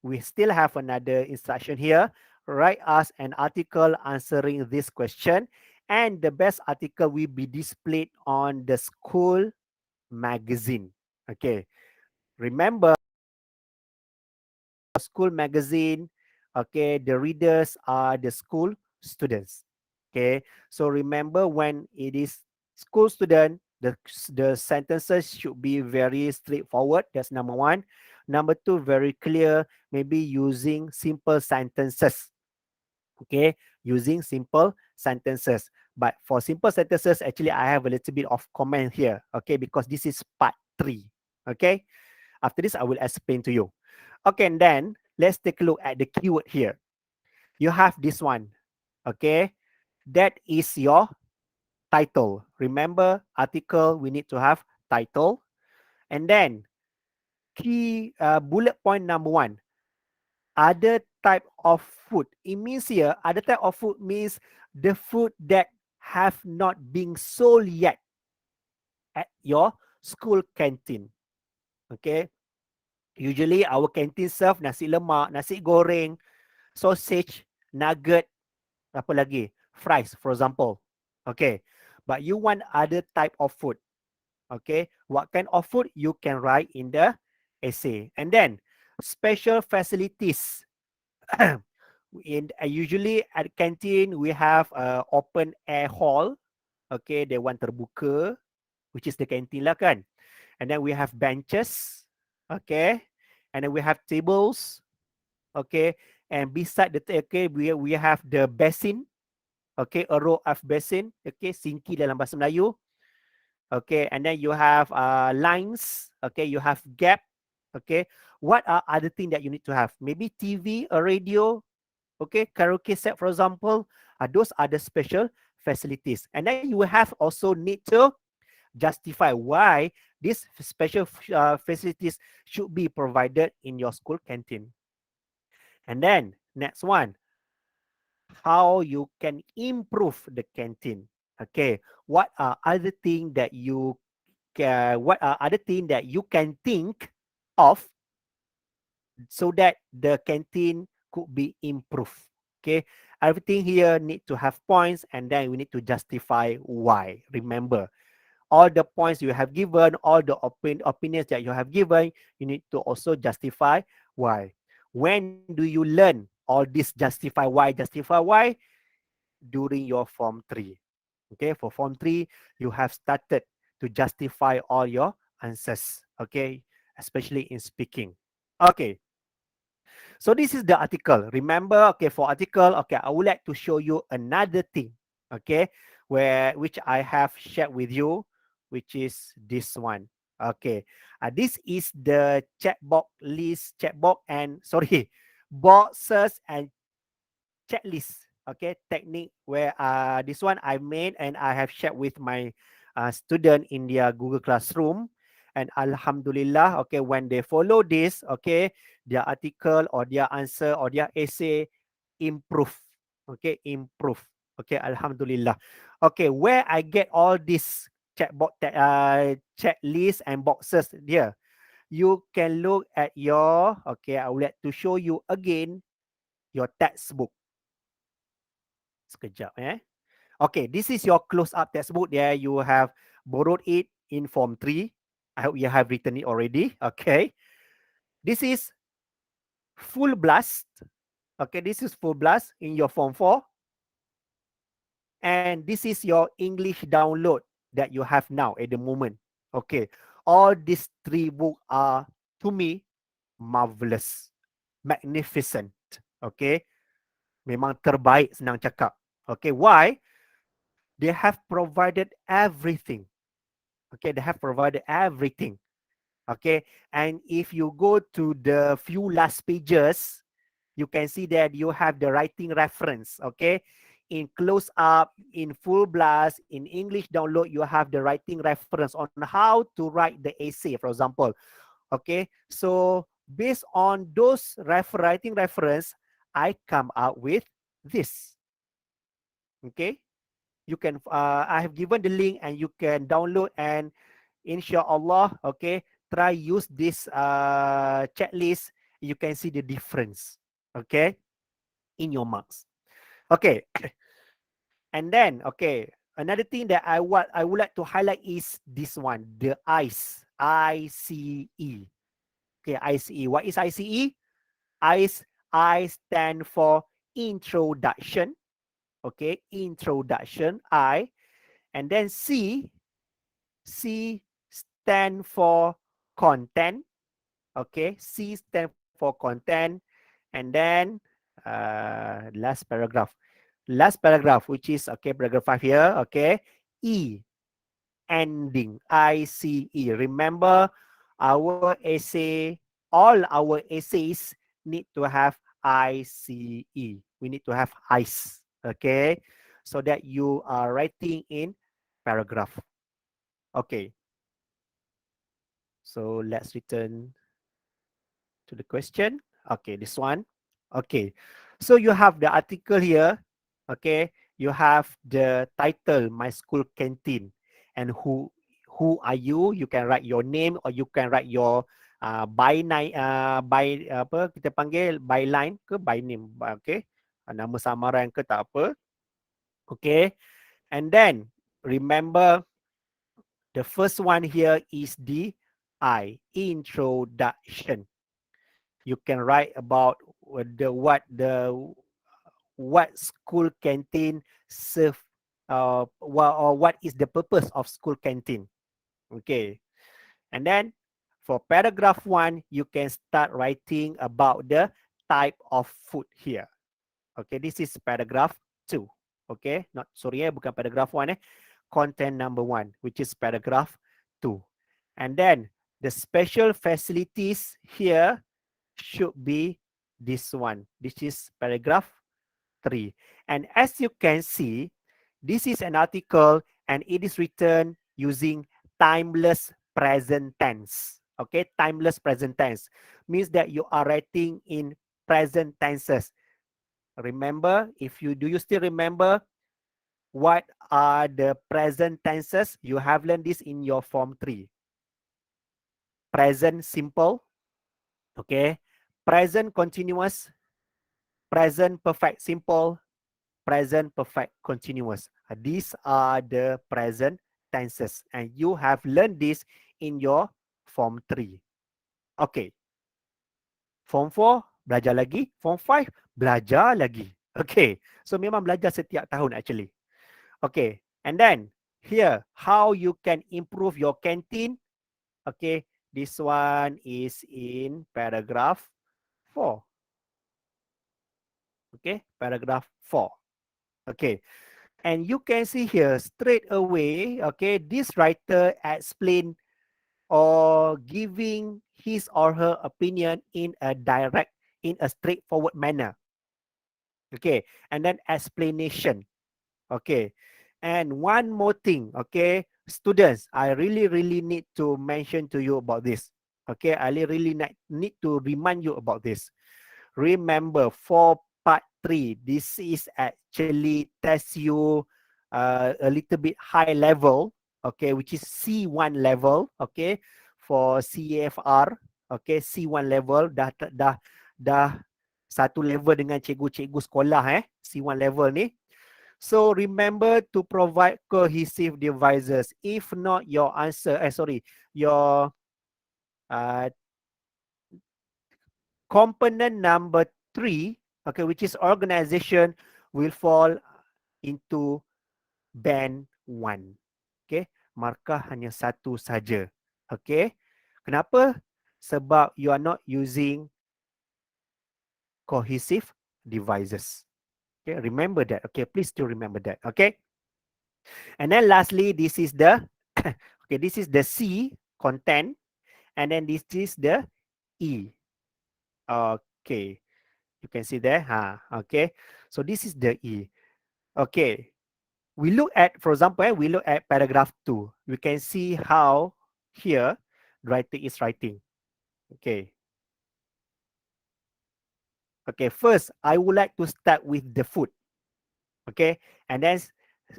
we still have another instruction here. Write us an article answering this question, and the best article will be displayed on the school magazine. Okay, remember, school magazine, okay, the readers are the school students. Okay, so remember, when it is school student, the sentences should be very straightforward. That's number 1. Number 2, very clear, maybe using simple sentences. Okay, using simple sentences. But for simple sentences, actually I have a little bit of comment here. Okay, because this is part 3. Okay, after this I will explain to you. Okay, and then let's take a look at the keyword here. You have this one. Okay, that is your title. Remember, article, we need to have title. And then key bullet point number 1, other type of food. It means here, other type of food means the food that have not been sold yet at your school canteen. Okay, usually our canteen serve nasi lemak, nasi goreng, sausage, nugget, apa lagi? Fries, for example. Okay, but you want other type of food. Okay, what kind of food you can write in the essay. And then special facilities. Usually at canteen we have open air hall. Okay, dewan terbuka, which is the canteen lah kan. And then we have benches. Okay, and then we have tables. Okay, and beside the okay, we have the basin. Okay, a row of basin. Okay, sinki dalam bahasa Melayu. Okay, and then you have lines. Okay, you have gap. Okay, what are other things that you need to have? Maybe TV, a radio. Okay, karaoke set, for example. Those are the special facilities. And then you have also need to justify why these special facilities should be provided in your school canteen. And then next one, how you can improve the canteen. Okay, what are other things that you can think of so that the canteen could be improved. Okay, everything here need to have points, and then we need to justify why. Remember, all the points you have given, all the opinions that you have given, you need to also justify why. When do you learn all this justify why? During your form 3. Okay, for form 3, you have started to justify all your answers. Okay, especially in speaking. Okay, So this is the article. Remember, okay, for article, okay, I would like to show you another thing, okay, which I have shared with you, which is this one. Okay, this is the checkbox list, checkbox and sorry, boxes and checklist. Okay, technique where this one I made and I have shared with my student in their Google Classroom. And Alhamdulillah, okay, when they follow this, okay, their article or their answer or their essay improve. Okay, improve. Okay, Alhamdulillah. Okay, where I get all this checklist and boxes here, you can look at your, okay, I would like to show you again your textbook. Sekejap Okay, this is your close-up textbook. There you have borrowed it in Form 3. I hope you have written it already. Okay. This is full blast. Okay, this is full blast in your Form 4. And this is your English download that you have now at the moment. Okay. All these three books are, to me, marvelous. Magnificent. Okay. Memang terbaik, senang cakap. Okay, why? They have provided everything. Okay, they have provided everything. Okay, and if you go to the few last pages, you can see that you have the writing reference. Okay, in close up, in full blast, in English download, you have the writing reference on how to write the essay, for example. Okay, so based on those writing reference, I come out with this. Okay, you can I have given the link and you can download, and inshallah, okay, try use this checklist. You can see the difference, okay, in your marks. Okay. And then, okay, another thing that I would like to highlight is this one, the ICE. ICE. Okay, ICE. What is ICE? ICE, I stand for introduction. Okay, introduction, I. And then C stand for content. Okay, C stand for content. And then last paragraph. Last paragraph, which is, okay, paragraph 5 here. Okay, E, ending. ICE. Remember, our essay, all our essays need to have ICE. We need to have ICE. Okay, so that you are writing in paragraph. Okay, so let's return to the question. Okay, this one. Okay, so you have the article here. Okay, you have the title, My School Canteen, and who are you? You can write your name or you can write your by apa kita panggil byline ke by name. Okay, nama samaran ke tak apa. Okay, and then remember the first one here is the I, introduction. You can write about what school canteen serve, what is the purpose of school canteen. Okay, and then for paragraph 1, you can start writing about the type of food here. Okay, this is paragraph 2. Okay, not sorry, bukan paragraph 1 content number 1, which is paragraph 2. And then the special facilities here should be this one. This is paragraph 3. And as you can see, this is an article and it is written using timeless present tense. Okay, timeless present tense means that you are writing in present tenses. Remember, do you still remember what are the present tenses? You have learned this in your Form 3. Present simple, okay, present continuous, present perfect simple, present perfect continuous. These are the present tenses, and you have learned this in your Form 3. Okay. Form 4, belajar lagi. Form 5, belajar lagi. Okay. So, memang belajar setiap tahun actually. Okay. And then, here, how you can improve your canteen. Okay. This one is in paragraph 4. Okay, paragraph 4. Okay, and you can see here straight away, okay, this writer explain or giving his or her opinion in a direct, in a straightforward manner. Okay, and then explanation. Okay, and one more thing, okay, students, I really need to mention to you about this. Okay, I really need to remind you about this. Remember, for part 3, this is actually test you a little bit high level, okay, which is C1 level, okay, for CFR, okay, C1 level, dah satu level dengan cikgu-cikgu sekolah, C1 level ni. So remember to provide cohesive devices. If not, your answer, your uh, component number 3, okay, which is organization, will fall into band 1. Okay, markah hanya satu saja. Okay, kenapa? Sebab you are not using cohesive devices. Okay, remember that. Okay, please do remember that. Okay, and then lastly, this is the okay, this is the C content, and then this is the E. Okay, you can see there. Okay, so this is the E. Okay, we look at, for example, we look at paragraph 2. We can see how here writer is writing. Okay. Okay, first, I would like to start with the food. Okay, and then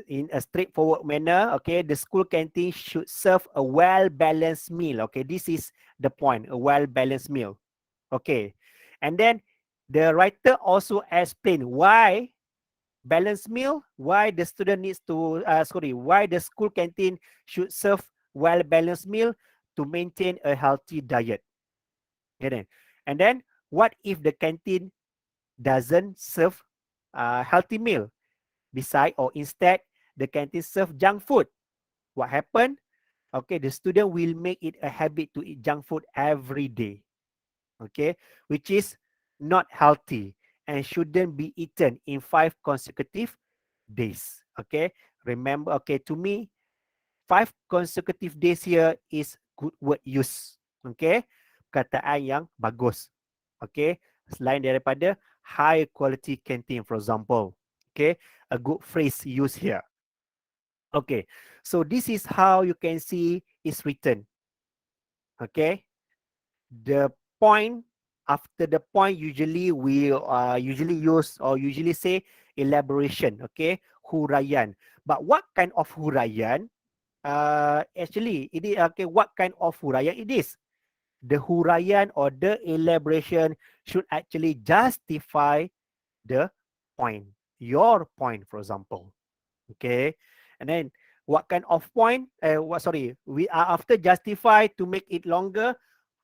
in a straightforward manner, okay, the school canteen should serve a well-balanced meal. Okay, this is the point, a well-balanced meal. Okay, and then the writer also explain why balanced meal, why the student needs to, why the school canteen should serve well-balanced meal to maintain a healthy diet. Okay, and then what if the canteen doesn't serve a healthy meal? Beside or instead, the canteen serve junk food. What happened? Okay, the student will make it a habit to eat junk food every day. Okay, which is not healthy and shouldn't be eaten in 5 consecutive days. Okay, remember, okay, to me, 5 consecutive days here is good word use. Okay, perkataan yang bagus. Okay, selain daripada high quality canteen, for example. Okay, a good phrase used here. Okay, so this is how you can see is written. Okay, the point, after the point, usually we usually use or usually say elaboration. Okay, huraian. But what kind of huraian? Actually, it is okay. What kind of huraian it is? The huraian or the elaboration should actually justify the point, your point, for example. Okay, and then what kind of point? We are after justify to make it longer.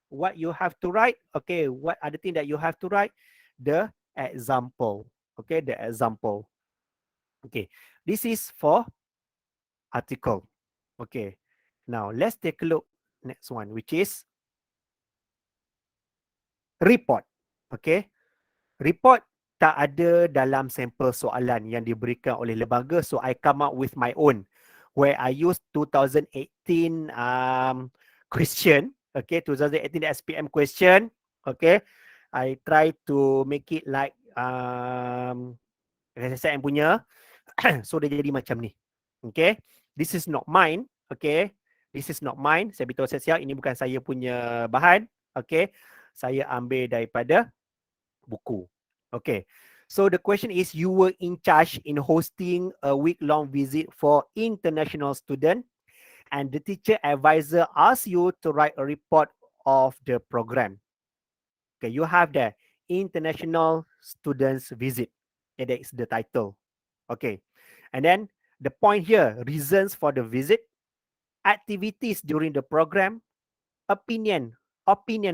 What you have to write? Okay, what are the thing that you have to write? The example. Okay, the example. Okay, this is for article. Okay, now let's take a look next one, which is report. Okay, report tak ada dalam sampel soalan yang diberikan oleh lembaga, so I come up with my own where I use 2018 question. Okay, 2018 SPM question. Okay, I try to make it like SSM punya. So dia jadi macam ni. Okay, this is not mine. Okay, this is not mine. Saya beritahu siap-siap, ini bukan saya punya bahan. Okay, saya ambil daripada buku. Okay, so the question is, you were in charge in hosting a week-long visit for international student, and the teacher advisor asked you to write a report of the program. Okay, you have the international students visit. Okay, that is the title. Okay, and then the point here, reasons for the visit, activities during the program, opinion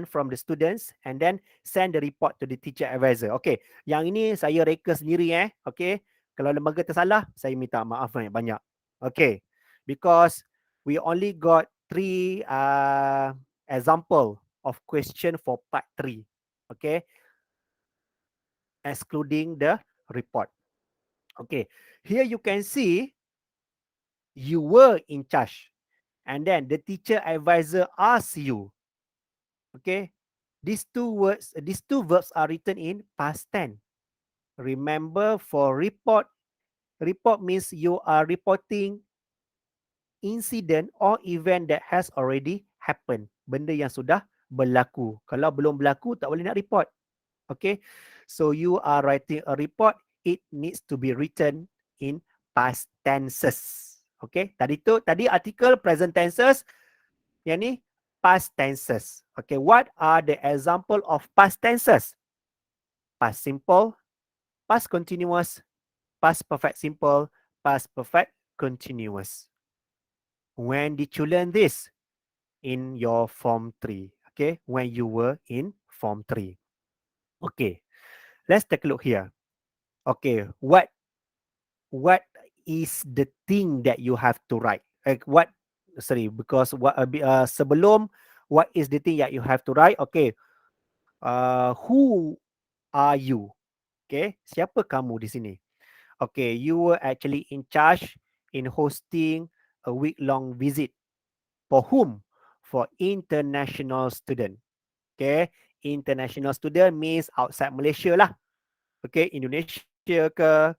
from the students, and then send the report to the teacher advisor. Okay, yang ini saya reka sendiri Okay, kalau lembaga tersalah, saya minta maaf banyak-banyak. Okay, because we only got 3 example of question for part 3. Okay, excluding the report. Okay, here you can see you were in charge, and then the teacher advisor asks you. Okay, these two verbs are written in past tense. Remember, for report means you are reporting incident or event that has already happened. Benda yang sudah berlaku. Kalau belum berlaku, tak boleh nak report. Okay, so you are writing a report, it needs to be written in past tenses. Okay, tadi artikel present tenses, yang ni past tenses. Okay, what are the example of past tenses? Past simple, past continuous, past perfect simple, past perfect continuous. When did you learn this? In your form 3. Okay, when you were in form 3. Okay, let's take a look here. Okay, what is the thing that you have to write? Because sebelum what is the thing that you have to write? Okay, who are you? Okay, siapa kamu di sini? Okay, you were actually in charge in hosting a week-long visit. For whom? For international student. Okay, international student means outside Malaysia lah. Okay, Indonesia ke,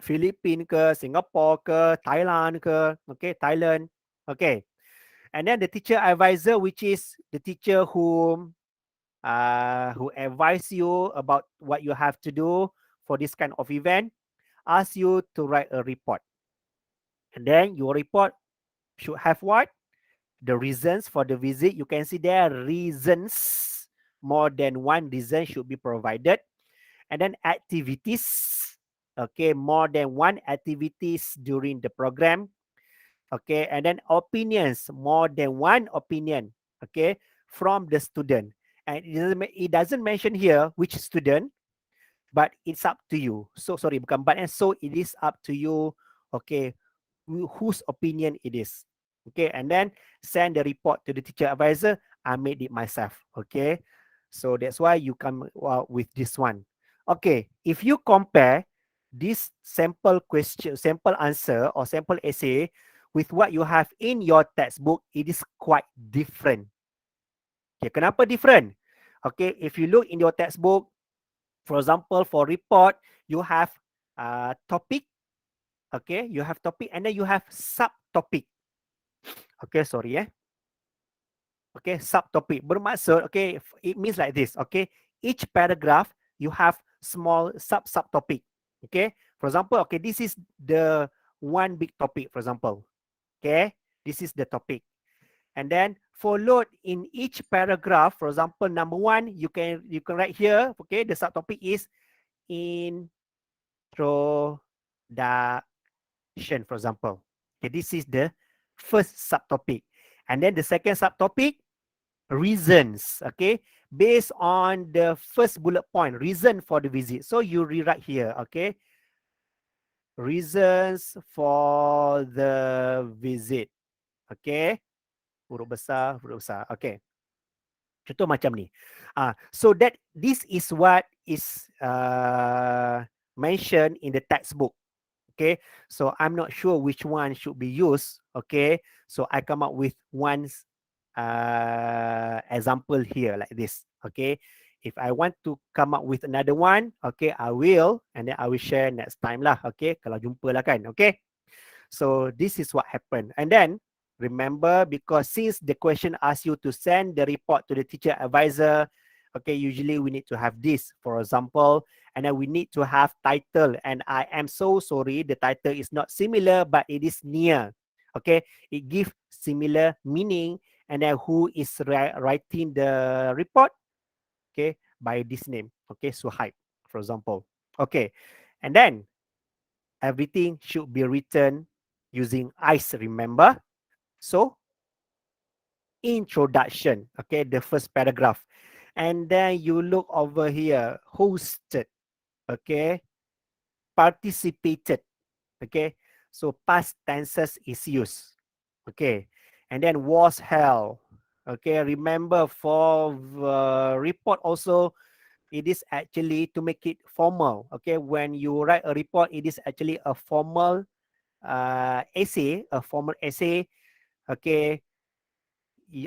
Philippines ke, Singapore ke, Thailand ke, okay, Thailand. Okay, and then the teacher advisor, which is the teacher who advise you about what you have to do for this kind of event, ask you to write a report. And then your report should have what? The reasons for the visit. You can see there are reasons. More than one reason should be provided. And then activities. Okay, more than one activities during the program. Okay, and then opinions, more than one opinion. Okay, from the student. And it doesn't mention here which student, but it's up to you. So sorry, bukan but, and so it is up to you. Okay, whose opinion it is. Okay, and then send the report to the teacher advisor. I made it myself. Okay, so that's why you come out with this one. Okay, if you compare this sample question, sample answer or sample essay with what you have in your textbook, it is quite different. Okay, kenapa different? Okay, if you look in your textbook, for example, for report, you have topic. Okay, you have topic and then you have subtopic. Okay, sorry. Okay, subtopic. Bermaksud, okay, it means like this. Okay, each paragraph you have small subtopic. Okay, for example, okay, this is the one big topic. For example, okay, this is the topic, and then followed in each paragraph. For example, number 1, you can write here. Okay, the subtopic is introduction. For example, okay, this is the first subtopic, and then the second subtopic, reasons. Okay, based on the first bullet point, reason for the visit. So you rewrite here. Okay, reasons for the visit. Okay, huruf besar, huruf besar. Okay, contoh macam ni. So that this is what is mentioned in the textbook. Okay, so I'm not sure which one should be used. Okay, so I come up with one example here like this. Okay, if I want to come up with another one, okay, I will, and then I will share next time lah. Okay, kalau jumpa lah kan. Okay, so this is what happened. And then remember, because since the question asks you to send the report to the teacher advisor, okay, usually we need to have this, for example, and then we need to have title. And I am so sorry, the title is not similar, but it is near. Okay, it gives similar meaning. And then who is writing the report? Okay, by this name. Okay, Suhaib, for example. Okay, and then everything should be written using ICE, remember? So, introduction, okay, the first paragraph. And then you look over here, hosted, okay, participated, okay. So past tenses is used, okay. And then was held, okay. Remember, for report also, it is actually to make it formal. Okay, when you write a report, it is actually a formal essay, a formal essay. Okay,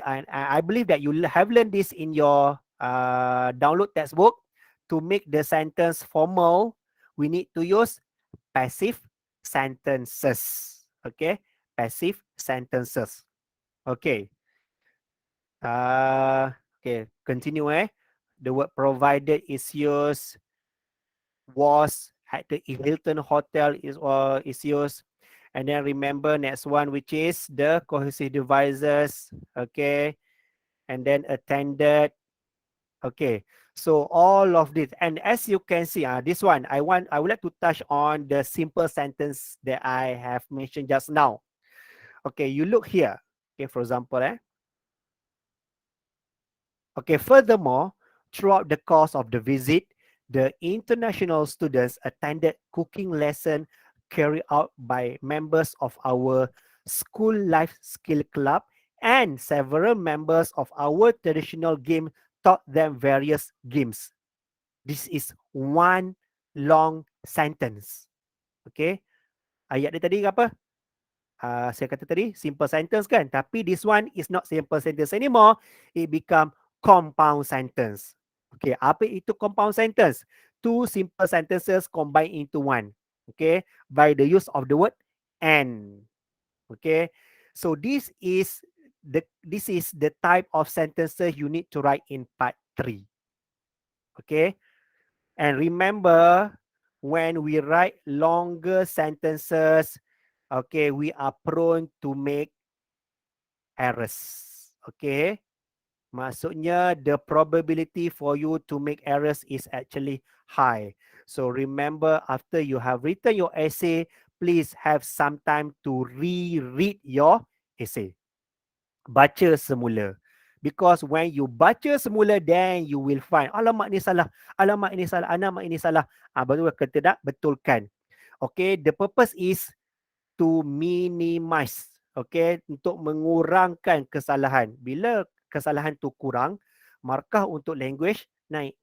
and I believe that you have learned this in your download textbook. To make the sentence formal, we need to use passive sentences. Okay, passive sentences. Okay. Okay, continue. The word provided is used. Was at the Hilton Hotel is used. And then remember next one, which is the cohesive devices. Okay, and then attended. Okay, so all of this, and as you can see, this one I would like to touch on the simple sentence that I have mentioned just now. Okay, you look here. Okay, for example, okay, furthermore, throughout the course of the visit, the international students attended cooking lesson carried out by members of our school life skill club, and several members of our traditional game taught them various games. This is one long sentence. Okay. Ayat dia tadi apa? Saya kata tadi simple sentence kan, tapi this one is not simple sentence anymore. It become compound sentence. Okay, apa itu compound sentence? Two simple sentences combined into one. Okay, by the use of the word and. Okay, so this is the type of sentences you need to write in part 3. Okay, and remember, when we write longer sentences, okay, we are prone to make errors. Okay, maksudnya the probability for you to make errors is actually high. So remember, after you have written your essay, please have some time to reread your essay. Baca semula. Because when you baca semula, then you will find, alamak ni salah, alamak ini salah, alamak ini salah. Baru kata tak betulkan. Okay, the purpose is to minimize, okay, untuk mengurangkan kesalahan. Bila kesalahan tu kurang, markah untuk language naik.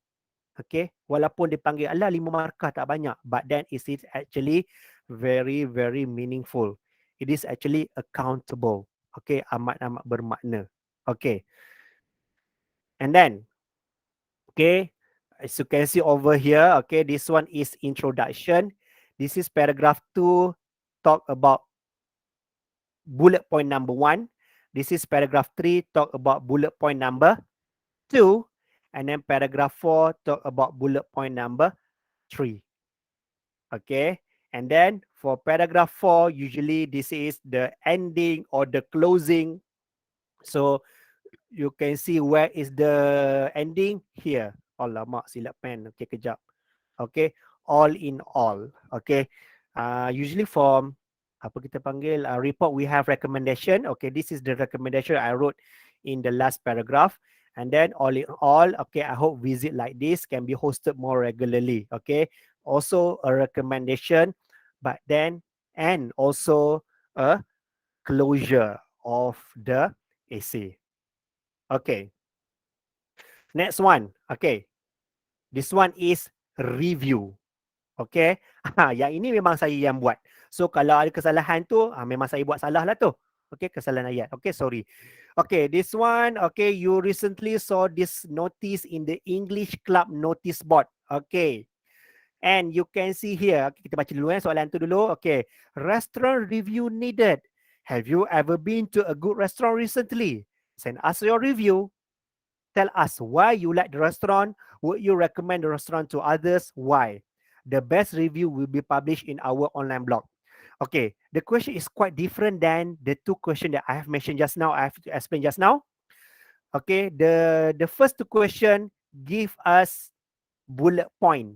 Okay, walaupun dipanggil alah 5 markah tak banyak, but then it is actually very very meaningful. It is actually accountable. Okay, amat-amat bermakna. Okay, and then okay, as you can see over here, okay, this one is introduction. This is paragraph 2, talk about bullet point number 1. This is paragraph 3, talk about bullet point number 2. And then paragraph 4, talk about bullet point number 3. Okay. And then for paragraph 4, usually this is the ending or the closing. So you can see where is the ending here. Alamak, silap pen. Okay, kejap. Okay, all in all. Okay, usually for apa kita panggil report, we have recommendation. Okay, this is the recommendation I wrote in the last paragraph. And then all in all, okay, I hope visit like this can be hosted more regularly. Okay, also a recommendation, but then and also a closure of the essay. Okay, next one. Okay, this one is review. Okay, yang ini memang saya yang buat. So kalau ada kesalahan tu, memang saya buat salah lah tu. Okay, kesalahan ayat. Okay, sorry. Okay, this one, okay, you recently saw this notice in the English Club notice board. Okay, and you can see here, okay, kita baca dulu soalan tu dulu. Okay, restaurant review needed. Have you ever been to a good restaurant recently? Send us your review. Tell us why you like the restaurant. Would you recommend the restaurant to others? Why? The best review will be published in our online blog. Okay, the question is quite different than the two questions that I have mentioned just now. I have to explain just now. Okay, the first two question give us bullet point.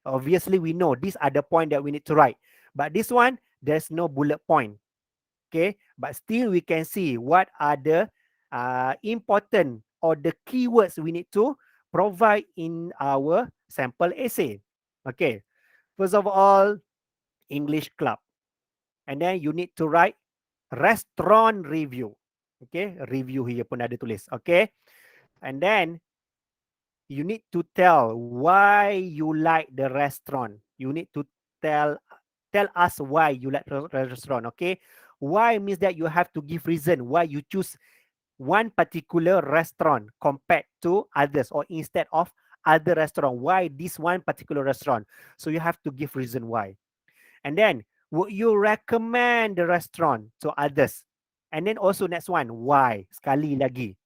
Obviously, we know these are the point that we need to write. But this one, there's no bullet point. Okay, but still we can see what are the important or the keywords we need to provide in our sample essay. Okay, first of all, English Club. And then you need to write restaurant review. Okay, review here pun ada tulis. Okay, and then you need to tell why you like the restaurant. You need to tell us why you like the restaurant. Okay, why means that you have to give reason why you choose one particular restaurant compared to others, or instead of other restaurant. Why this one particular restaurant? So you have to give reason why. And then, would you recommend the restaurant to others? And then also next one, why? Sekali lagi.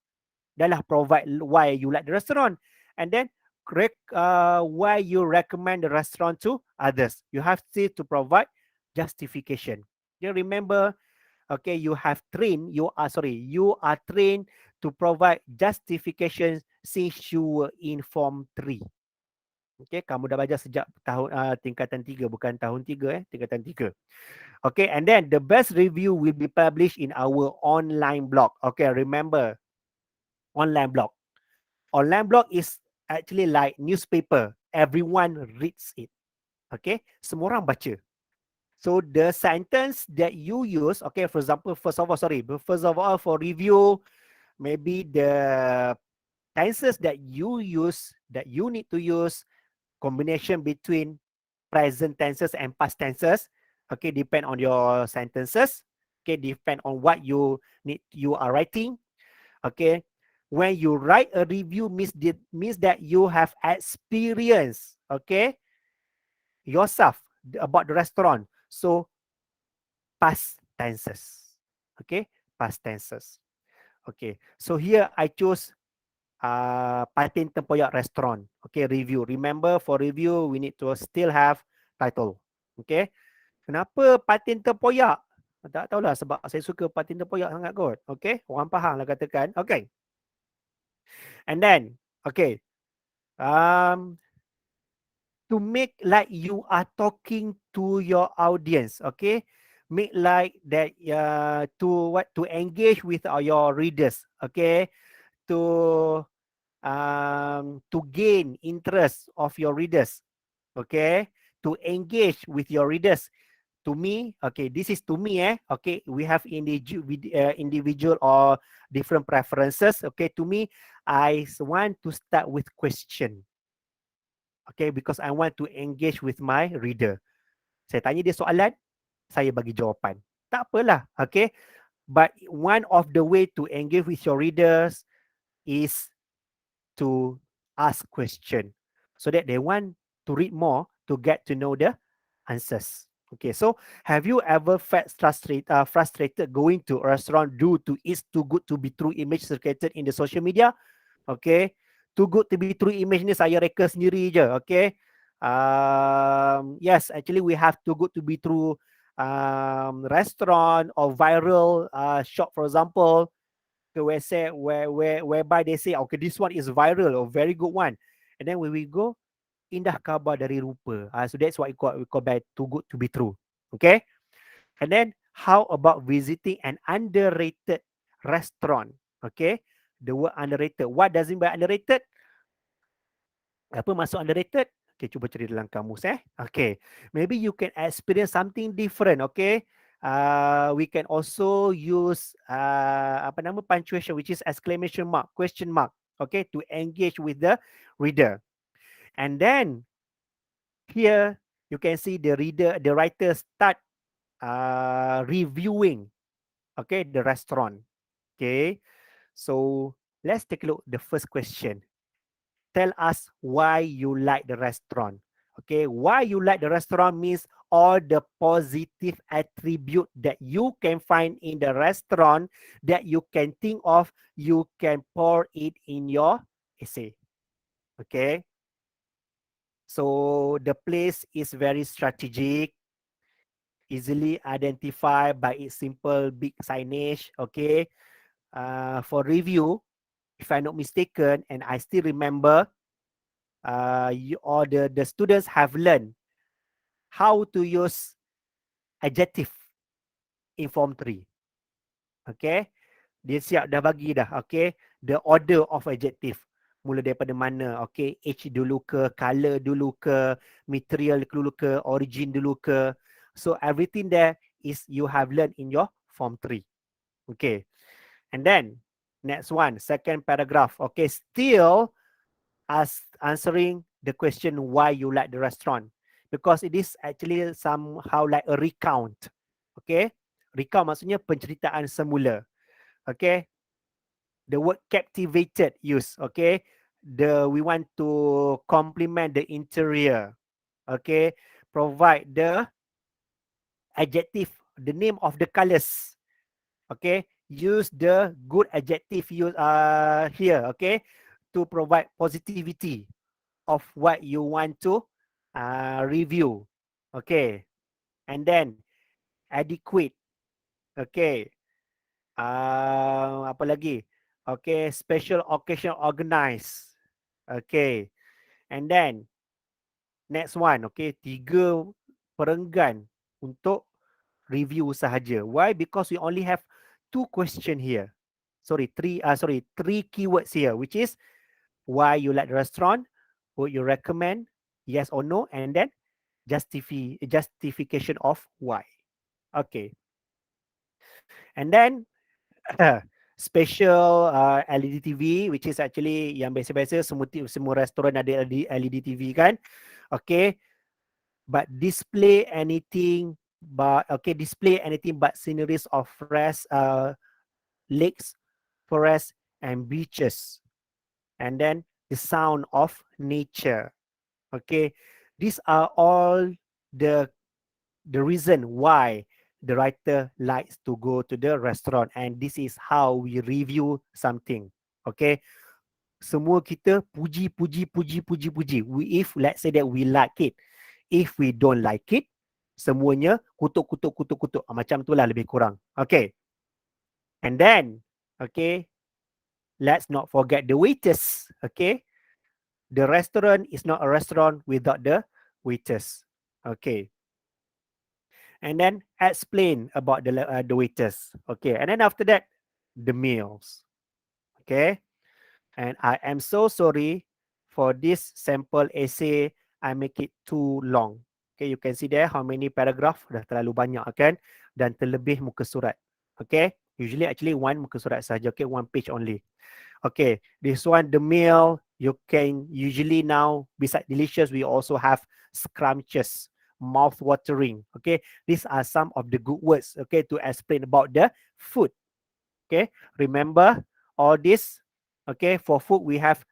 Dah lah provide why you like the restaurant. And then why you recommend the restaurant to others. You have to provide justification. You remember, okay, you you are trained to provide justification since you were in form 3. Okay, kamu dah belajar sejak tahun tingkatan 3, bukan tahun 3 tingkatan 3. Okay, and then the best review will be published in our online blog. Okay, remember, online blog. Online blog is actually like newspaper. Everyone reads it. Okay, semua orang baca. So the sentence that you use, okay, for example, first of all, for review, maybe the tenses that you use, that you need to use, combination between present tenses and past tenses, okay, depend on your sentences, okay, depend on what you are writing, okay. When you write a review, means that you have experience, okay, yourself about the restaurant. So past tenses, okay, past tenses. Okay, so here I chose Patin Tempoyak restaurant. Okay, review. Remember, for review we need to still have title. Okay, kenapa Patin Tempoyak? Tak tahulah, sebab saya suka Patin Tempoyak sangat kot. Okay, orang faham lah katakan. Okay, and then okay, to make like you are talking to your audience. Okay, make like that to engage with your readers. Okay, to gain interest of your readers. Okay, to engage with your readers. To me, okay, this is to me, okay, we have individual or different preferences. Okay, to me, I want to start with question. Okay, because I want to engage with my reader. Saya tanya dia soalan, saya bagi jawapan. Tak apalah, okay. But one of the way to engage with your readers is to ask question, so that they want to read more to get to know the answers. Okay, so have you ever felt frustrated going to a restaurant due to its too good to be true image circulated in the social media? Okay, too good to be true image ni saya reka sendiri je. Okay, yes, actually we have too good to be true restaurant or viral shop, for example, whereby they say, okay, this one is viral or very good one, and then when we go, indah khabar dari rupa. So that's what we call by too good to be true. Okay, and then how about visiting an underrated restaurant? Okay, the word underrated, what does it mean by underrated? Apa maksud underrated? Okay, cuba cari dalam kamus. Okay, maybe you can experience something different. Okay, we can also use apa nama punctuation, which is exclamation mark, question mark. Okay, to engage with the reader. And then here you can see the writer start reviewing, okay, the restaurant. Okay, so let's take a look the first question. Tell us why you like the restaurant. Okay, why you like the restaurant means all the positive attribute that you can find in the restaurant that you can think of, you can pour it in your essay. Okay, so the place is very strategic, easily identified by its simple big signage. Okay, for review, if I'm not mistaken, and I still remember, the students have learned how to use adjective in form 3. Okay, dia siap dah bagi dah. Okay, the order of adjective, mula daripada mana? Okay, age dulu ke, color dulu ke, material dulu ke, origin dulu ke. So everything there is you have learned in your form 3. Okay, and then next one, second paragraph. Okay, still answering the question why you like the restaurant, because it is actually somehow like a recount. Okay, recount maksudnya penceritaan semula. Okay, the word captivated use. Okay, we want to complement the interior. Okay, provide the adjective, the name of the colors. Okay, use the good adjective use here. Okay, to provide positivity of what you want to review. Okay, and then adequate. Okay, apa lagi? Okay, special occasion organized. Okay, and then next one. Okay, 3 perenggan untuk review sahaja. Why? Because we only have 2 question here. Sorry, 3 keywords here, which is why you like the restaurant, would you recommend, yes or no, and then justification of why. Okay, and then special LED TV, which is actually yang biasa-biasa semua restoran ada LED TV kan. Okay, but display anything but sceneries of lakes, forests, and beaches, and then the sound of nature. Okay, these are all the reason why the writer likes to go to the restaurant, and this is how we review something. Okay, semua kita puji. If let's say that we like it, if we don't like it, semuanya kutuk. Macam itulah lebih kurang. Okay, and then okay, let's not forget the waiters. Okay, the restaurant is not a restaurant without the waiters. Okay, and then explain about the waiters. Okay, and then after that, the meals. Okay, and I am so sorry for this sample essay. I make it too long. Okay, you can see there how many paragraph, dah terlalu banyak kan, dan terlebih muka surat. Okay, usually actually one muka surat saja. Okay, one page only. Okay, this one, the meal, you can usually now, beside delicious, we also have scrumptious, mouth-watering. Okay, these are some of the good words, okay, to explain about the food. Okay, remember all this. Okay, for food, we have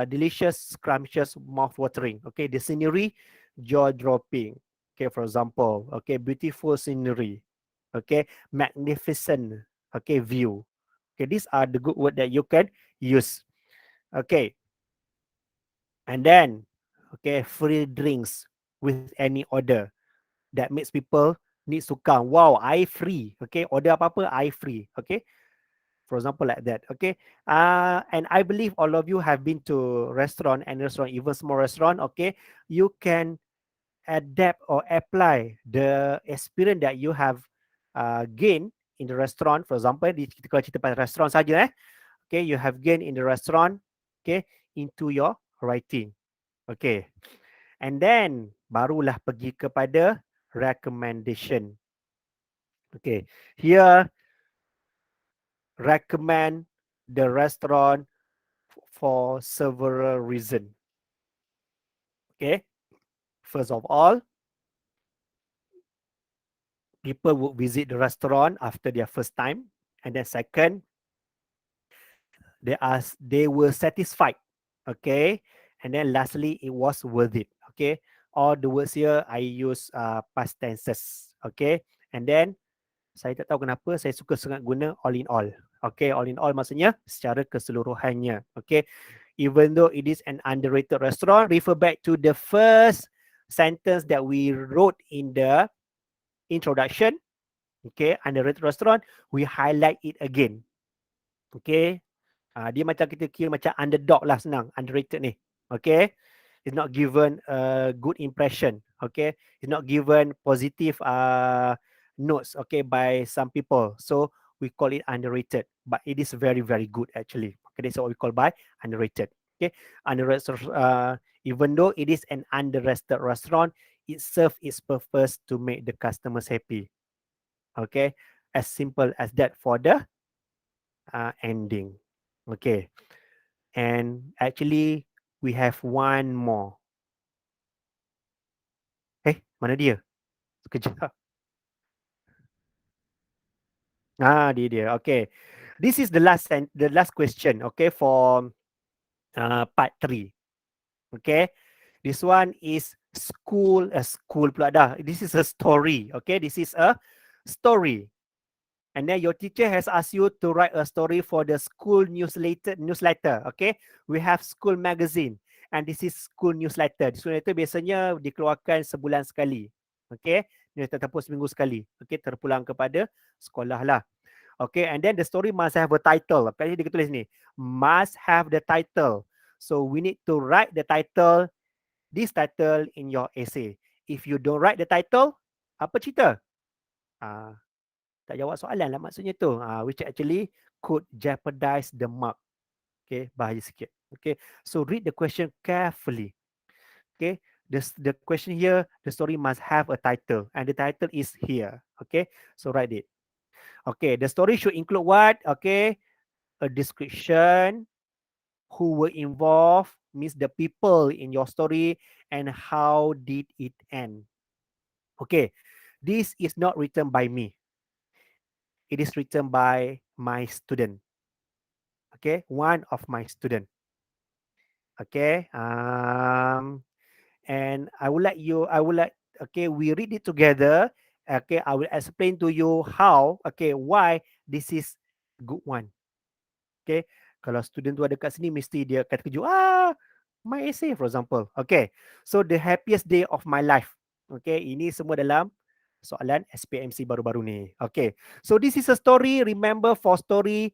delicious, scrumptious, mouth-watering. Okay, the scenery, jaw-dropping. Okay, for example, okay, beautiful scenery. Okay, magnificent, okay, view. Okay, these are the good words that you can use. Okay, and then okay, free drinks with any order. That makes people need to come. Wow, I free. Okay, order apa-apa, I free. Okay, for example, like that. Okay, and I believe all of you have been to restaurant, even small restaurant. Okay, you can adapt or apply the experience that you have gained in the restaurant. For example, kalau cerita pasal restaurant saja, okay, you have gained in the restaurant, okay, into your writing. Okay, and then barulah pergi kepada recommendation. Okay, here recommend the restaurant for several reasons. Okay, first of all, people would visit the restaurant after their first time, and then second, they were satisfied. Okay, and then lastly, it was worth it. Okay, all the words here I use past tenses. Okay, and then saya tak tahu kenapa saya suka sangat guna all in all. Okay, all in all maksudnya secara keseluruhannya. Okay, even though it is an underrated restaurant, refer back to the first sentence that we wrote in the introduction. Okay, underrated restaurant, we highlight it again. Okay, dia macam kita kira macam underdog lah, senang, underrated ni. Okay, it's not given a good impression. Okay, it's not given positive notes, okay, by some people. So we call it underrated, but it is very, very good actually. Okay, that's what we call by underrated. Okay, underrated, even though it is an underrated restaurant, it serves its purpose to make the customers happy. Okay, as simple as that for the ending. Okay, And actually, we have one more. Mana dia? Sekejap. Dia. Okay. This is the last question, okay, for part 3. Okay. This one is school pula dah. This is a story. Okay. This is a story. And then your teacher has asked you to write a story for the school newsletter. Okay. We have school magazine. And this is school newsletter. Newsletter biasanya dikeluarkan sebulan sekali. Okay. Newsletter ataupun seminggu sekali. Okay. Terpulang kepada sekolah lah. Okay, and then the story must have a title. Kali dia tulis ni, must have the title. So we need to write the title, this title in your essay. If you don't write the title, apa cerita? Tak jawab soalan lah maksudnya tu. Which actually could jeopardize the mark. Okay, bahaya sikit. Okay, so read the question carefully. Okay, the question here, the story must have a title, and the title is here. Okay, so write it. Okay, the story should include what? Okay, a description, who were involved, means the people in your story, and how did it end. Okay, this is not written by me. It is written by my student. Okay, one of my student. Okay, and I would like, okay, we read it together. Okay, I will explain to you how, okay, why this is good one. Okay, kalau student tu ada kat sini, mesti dia akan terkejut. My essay, for example. Okay, so the happiest day of my life. Okay, ini semua dalam soalan SPMC baru-baru ni. Okay, so this is a story. Remember, for story,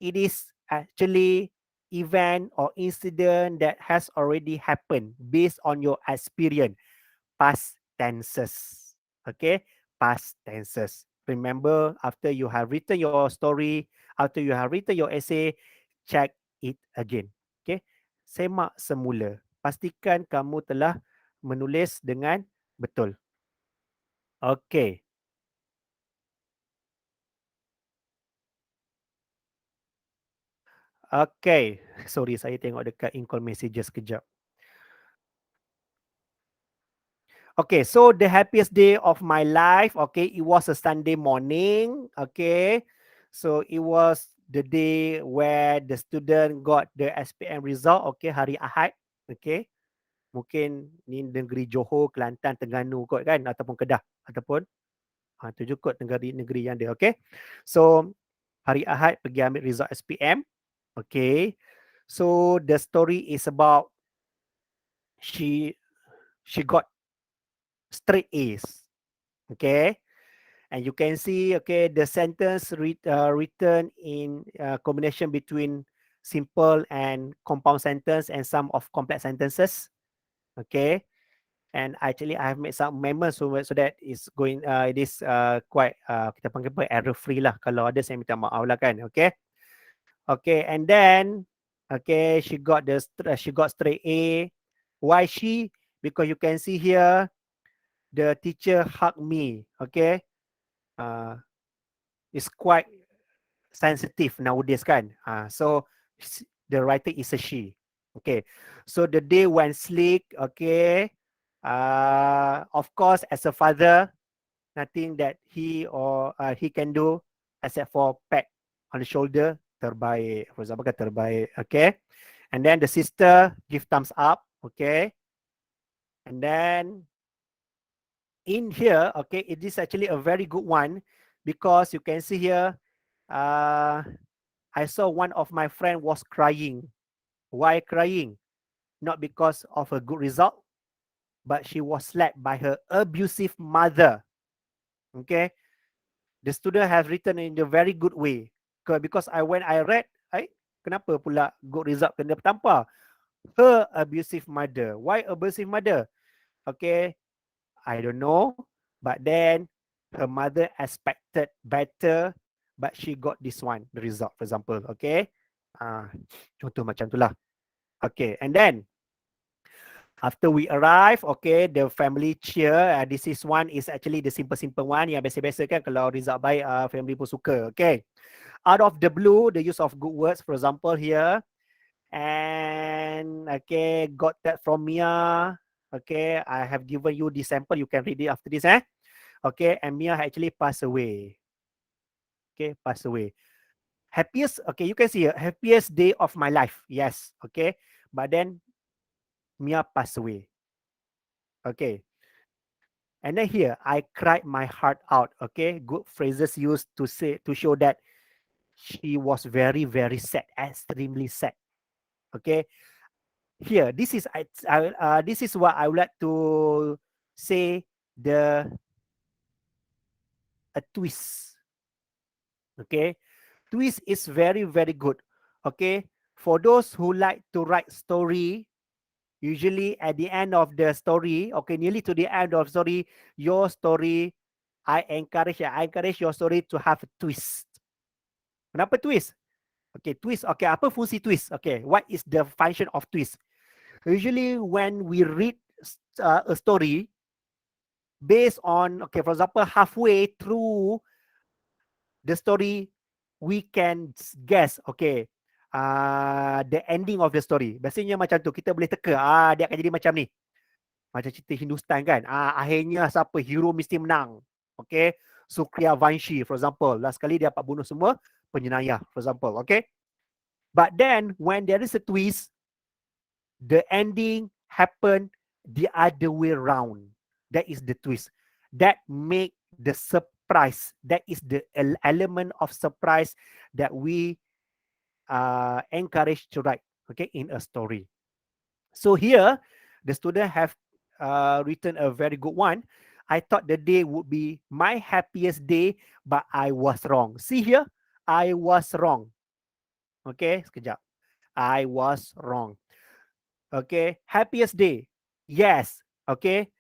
it is actually event or incident that has already happened based on your experience. Past tenses. Okay, past tenses. Remember, after you have written your story, after you have written your essay, check it again. Okay, semak semula. Pastikan kamu telah menulis dengan betul. Okay. Okay. Sorry, saya tengok dekat in-call messages sekejap. Okay, so the happiest day of my life, okay, it was a Sunday morning, okay. So it was the day where the student got the SPM result, okay, hari Ahad, okay. Mungkin ni negeri Johor, Kelantan, Terengganu kot kan, ataupun Kedah, ataupun tujuh kot negeri yang dia, okay. So hari Ahad pergi ambil result SPM, okay. So the story is about she got straight A's, okay. And you can see, okay, the sentence written in combination between simple and compound sentence and some of complex sentences, okay. And actually I have made some amendments so that it's going it is quite kita panggil apa, error free lah. Kalau ada saya minta maaf lah kan, okay. Okay, and then okay, she got straight A. Why she? Because you can see here the teacher hugged me, okay. It's quite sensitive nowadays kan. So the writer is a she. Okay. So the day went sleek, okay. Of course, as a father, nothing that he can do except for pat on the shoulder. Terbaik. For example, terbaik. Okay. And then the sister give thumbs up. Okay. And then in here, okay, it is actually a very good one because you can see here, I saw one of my friend was crying. Why crying? Not because of a good result, but she was slapped by her abusive mother. Okay, the student has written in a very good way because when I read, kenapa pula good result kena tampar? Her abusive mother. Why abusive mother? Okay, I don't know, but then her mother expected better, but she got this one, the result, for example. Okay, contoh macam tu lah. Okay, and then after we arrive, okay, the family cheer. This is one is actually the simple one yang biasa-biasa kan, kalau result baik, family pun suka. Okay, out of the blue, the use of good words, for example here, And okay, got that from Mia. Okay, I have given you the sample. You can read it after this, eh? Okay, and Mia actually passed away. Okay, passed away. Happiest, okay, you can see here, happiest day of my life. Yes, okay. But then Mia passed away. Okay. And then here, I cried my heart out. Okay, good phrases used to say to show that she was very, very sad, extremely sad. Okay, here, this is what I would like to say the a twist. Okay, twist is very, very good. Okay, for those who like to write story, usually at the end of the story, okay, nearly to the end of story, your story, I encourage your story to have a twist. Kenapa twist? Okay, twist. Okay, apa fungsi twist? Okay, what is the function of twist? Usually when we read a story based on, okay, for example, halfway through the story, we can guess, okay, the ending of the story. Biasanya macam tu, kita boleh teka, dia akan jadi macam ni. Macam cerita Hindustan kan, akhirnya siapa hero mesti menang. Okay, Sukriya Vanshi for example, last kali dia dapat bunuh semua penjenayah for example, okay. But then when there is a twist, the ending happen the other way around. That is the twist. That make the surprise. That is the element of surprise that we encourage to write, okay, in a story. So here, the student have written a very good one. I thought the day would be my happiest day, but I was wrong. See here, I was wrong. Okay, sekejap. I was wrong. Okay, happiest day. Yes. Okay.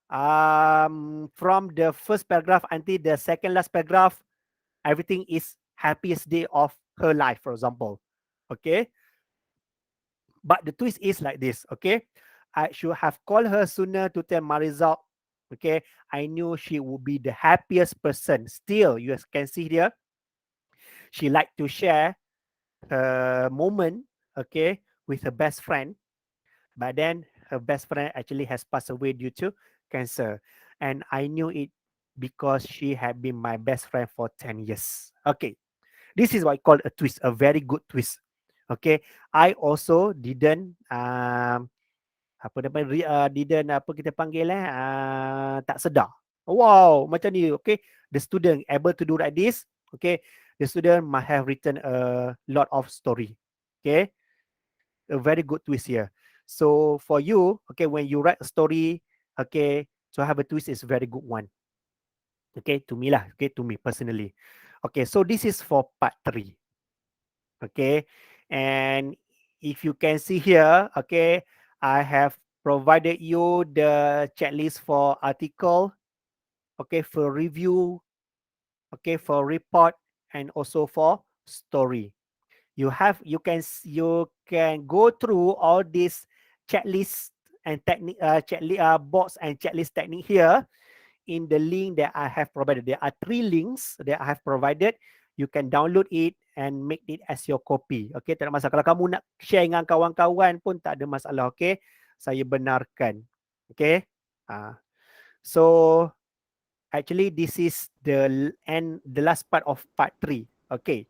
From the first paragraph until the second last paragraph, everything is happiest day of her life, for example. Okay. But the twist is like this. Okay. I should have called her sooner to tell my result. Okay. I knew she would be the happiest person. Still, you can see here, she liked to share her moment, okay, with her best friend. But then her best friend actually has passed away due to cancer. And I knew it because she had been my best friend for 10 years. Okay. This is what I call a twist, a very good twist. Okay. I also didn't didn't apa kita panggil tak sedar. Wow, macam ni. Okay. The student able to do like this. Okay. The student might have written a lot of story. Okay. A very good twist here. So for you, okay, when you write a story, okay, to have a twist is very good one. Okay, to me lah, okay, to me personally. Okay, so this is for part 3. Okay, and if you can see here, okay, I have provided you the checklist for article, okay, for review, okay, for report, and also for story. You can go through all these checklists and technique box and checklist technique here in the link that I have provided. There are 3 links that I have provided. You can download it and make it as your copy. Okay, tak ada masalah. Kalau kamu nak share dengan kawan-kawan pun tak ada masalah. Okay, saya benarkan. Okay, so actually this is the last part of part 3. Okay.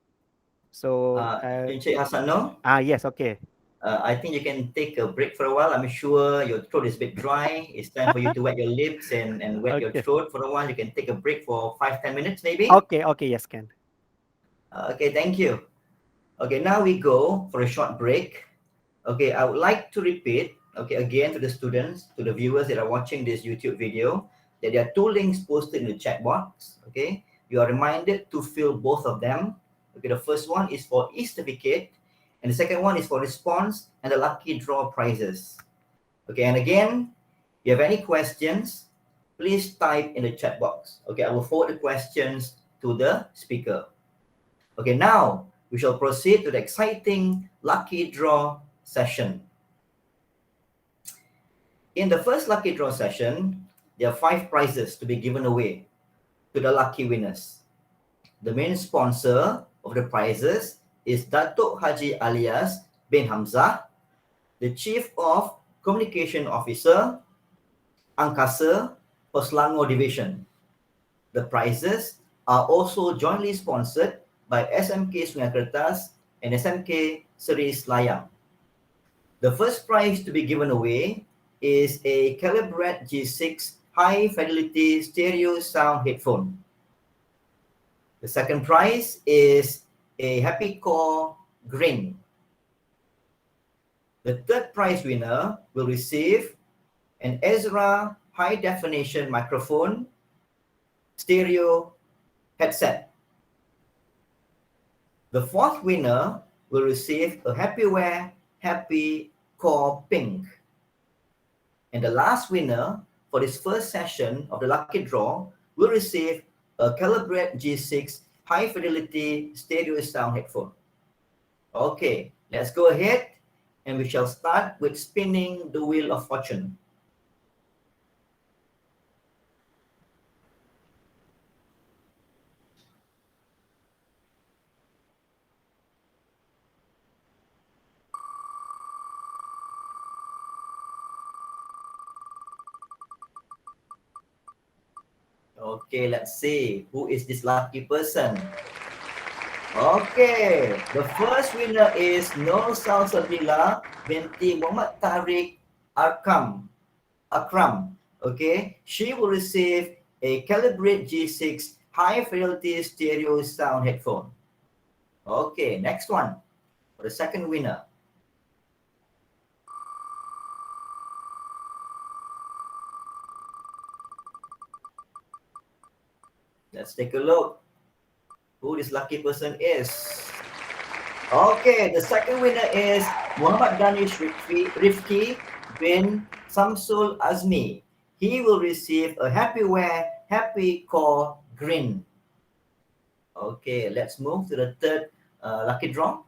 So Encik Hassan, no? Yes, okay. I think you can take a break for a while. I'm sure your throat is a bit dry. It's time for you to wet your lips and wet your Okay. throat for a while. You can take a break for 5-10 minutes maybe. Okay, yes, can. Okay, thank you. Okay, now we go for a short break. Okay, I would like to repeat, okay, again to the students, to the viewers that are watching this YouTube video, that there are 2 links posted in the chat box. Okay, you are reminded to fill both of them. Okay, the first one is for e-certificate, and the second one is for response and the lucky draw prizes. Okay, and again, if you have any questions, please type in the chat box. Okay, I will forward the questions to the speaker. Okay, now we shall proceed to the exciting lucky draw session. In the first lucky draw session, there are 5 prizes to be given away to the lucky winners. The main sponsor of the prizes is Datuk Haji alias bin Hamzah, the Chief of Communication Officer, Angkasa for Selangor Division. The prizes are also jointly sponsored by SMK Sungai Kertas and SMK Seri Selayang. The first prize to be given away is a Calibrate G6 high fidelity stereo sound headphone. The second prize is a Happy Core Green. The third prize winner will receive an Ezra high definition microphone stereo headset. The fourth winner will receive a Happyware Happy Core Pink. And the last winner for this first session of the lucky draw will receive a Calibrate G6 high fidelity stereo sound headphone. Okay, let's go ahead and we shall start with spinning the wheel of fortune. Okay, let's see who is this lucky person. Okay, the first winner is Nur Salsabila binti Muhammad Tarikh Akram. Okay, she will receive a Calibrate G6 high fidelity stereo sound headphone. Okay, next one for the second winner. Let's take a look who this lucky person is. Okay, the second winner is Muhammad Danish Rifki bin Samsul Azmi. He will receive a Happyware Happy Core Green. Okay, let's move to the third lucky draw.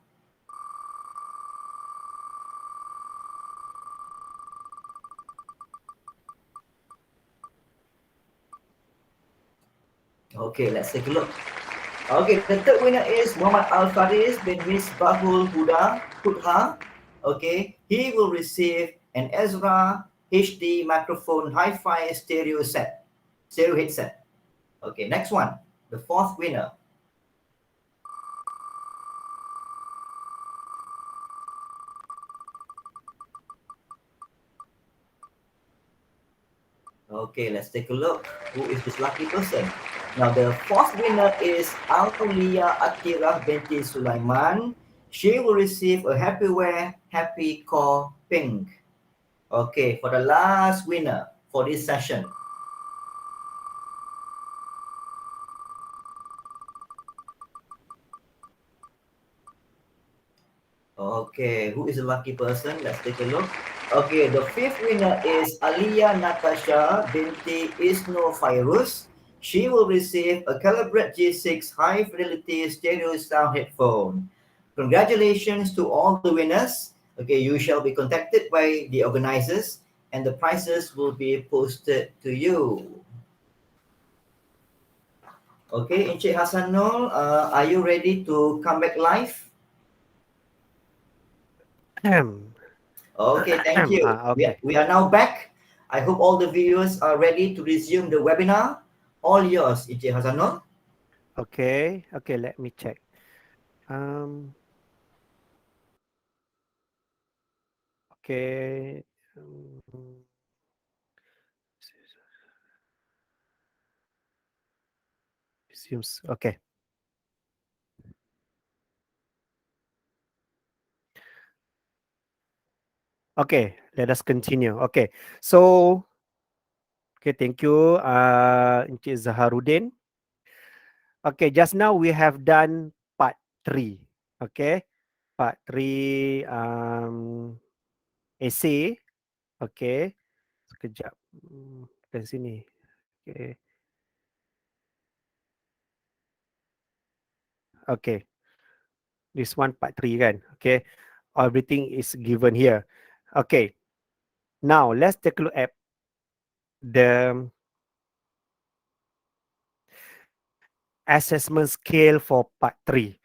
Okay, let's take a look. Okay, the third winner is Muhammad Al Faris bin Misbahul Hudha. Okay, he will receive an Ezra HD microphone hi-fi stereo headset. Okay, next one, the fourth winner. Okay, let's take a look. Who is this lucky person? Now, the fourth winner is Aulia Atirah binti Sulaiman. She will receive a Happyware Happy Core Pink. Okay, for the last winner for this session. Okay, who is the lucky person? Let's take a look. Okay, the fifth winner is Alia Natasha binti Isno Fairuz. She will receive a Calibrate G6 high fidelity stereo sound headphone. Congratulations to all the winners. Okay, you shall be contacted by the organizers and the prizes will be posted to you. Okay, Encik Hasanul, are you ready to come back live? Okay, thank you. Okay. We are now back. I hope all the viewers are ready to resume the webinar. All yours, Encik Hasanul. Okay, let me check. Okay. Resumes. Okay. Okay, let us continue. Okay, so thank you, Encik Zaharuddin. Okay, just now we have done part 3. Okay, part 3 essay. Okay, sekejap. Dari sini. Okay. Okay. This one part 3 kan. Okay. Everything is given here. Okay. Now let's take a look at the assessment scale for part 3.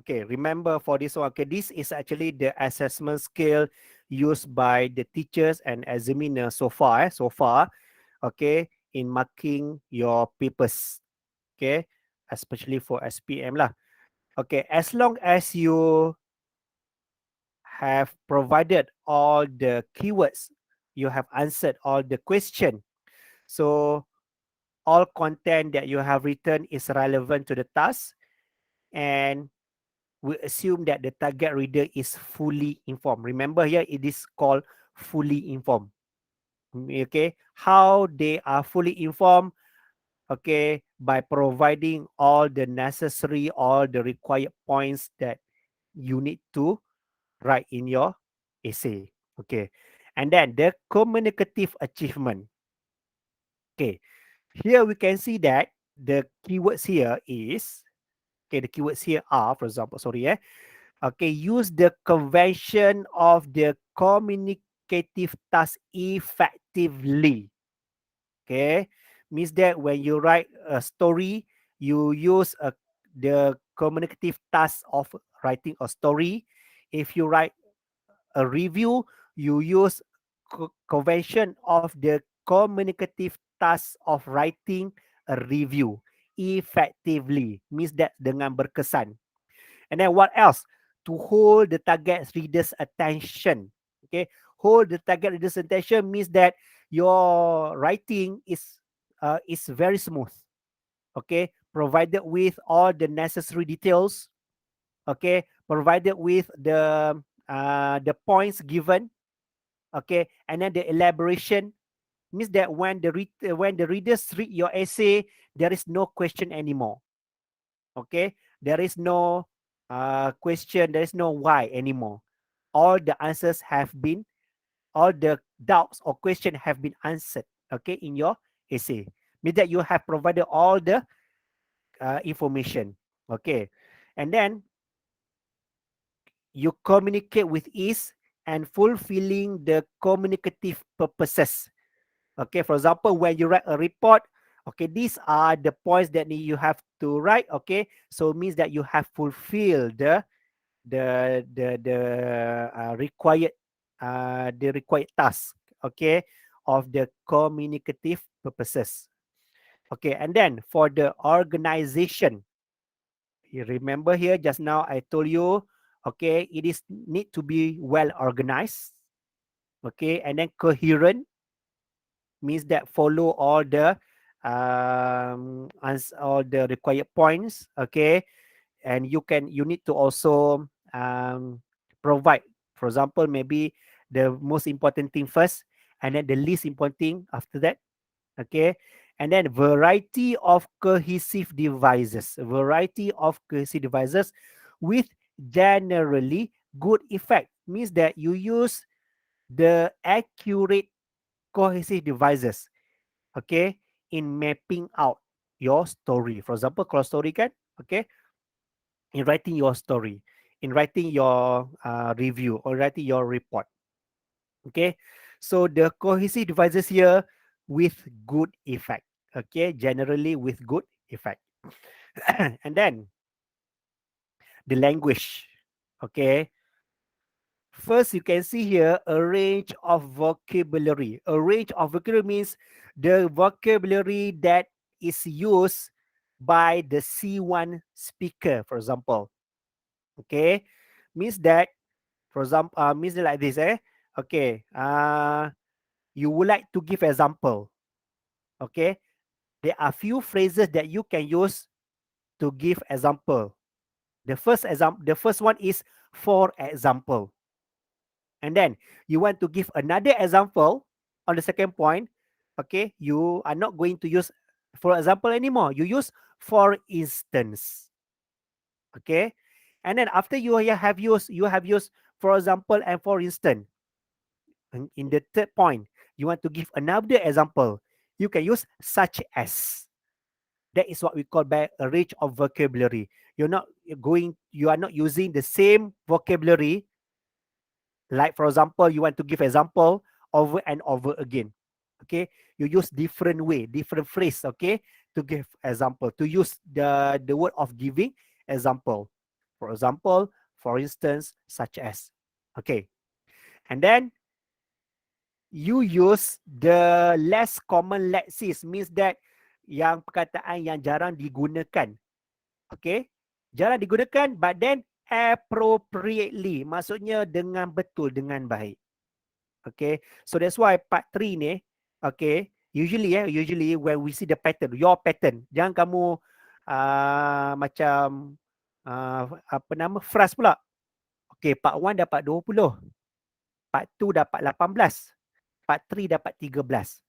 Okay, remember for this one, okay, this is actually the assessment scale used by the teachers and examiners so far, okay, in marking your papers, okay, especially for SPM lah. Okay, as long as you have provided all the keywords, you have answered all the question, so all content that you have written is relevant to the task, and we assume that the target reader is fully informed. Remember here, it is called fully informed. Okay, how they are fully informed? Okay, by providing all the necessary, all the required points that you need to write in your essay. Okay, and then the communicative achievement. Okay, here we can see that the keywords here is, okay, the keywords here are, for example, okay, use the convention of the communicative task effectively. Okay, means that when you write a story, you use the communicative task of writing a story. If you write a review, you use convention of the communicative task of writing a review effectively. Means that dengan berkesan. And then what else? To hold the target reader's attention. Okay, hold the target reader's attention means that your writing is very smooth. Okay, provided with all the necessary details. Okay, provided with the points given. Okay, and then the elaboration means that when the readers read your essay, there is no question anymore. Okay, there is no question, there is no why anymore. All the answers have been, all the doubts or question have been answered, okay, in your essay. Means that you have provided all the information. Okay, and then you communicate with ease and fulfilling the communicative purposes. Okay, for example, when you write a report, okay, these are the points that you have to write. Okay, so it means that you have fulfilled the required task. Okay, of the communicative purposes. Okay, and then for the organization, you remember here just now I told you, okay, it is need to be well organized. Okay, and then coherent means that follow all the required points. Okay, and you need to also provide, for example, maybe the most important thing first, and then the least important thing after that. Okay, and then variety of cohesive devices with generally good effect means that you use the accurate cohesive devices, okay, in mapping out your story. For example, kalau story kan, okay, in writing your story, in writing your review or writing your report. Okay, so the cohesive devices here with good effect. Okay, generally with good effect. And then the language. Okay, first you can see here a range of vocabulary. A range of vocabulary means the vocabulary that is used by the C1 speaker, for example. Okay, means that, for example, means like this, okay, you would like to give example. Okay, there are few phrases that you can use to give example. The first one is for example. And then you want to give another example on the second point. Okay, you are not going to use for example anymore. You use for instance. Okay, and then after you have used for example and for instance. In the third point, you want to give another example. You can use such as. That is what we call by a range of vocabulary. You are not using the same vocabulary. Like for example, you want to give example over and over again. Okay, you use different way, different phrase. Okay, to give example, to use the word of giving example. For example, for instance, such as. Okay. And then you use the less common lexis, means that yang perkataan yang jarang digunakan. Okay. Jarang digunakan, but then appropriately. Maksudnya dengan betul, dengan baik. Okay. So that's why part 3 ni, okay, usually when we see the pattern, your pattern, jangan kamu macam apa nama, phrase pula. Okay, part 1 dapat 20, part 2 dapat 18, part 3 dapat 13.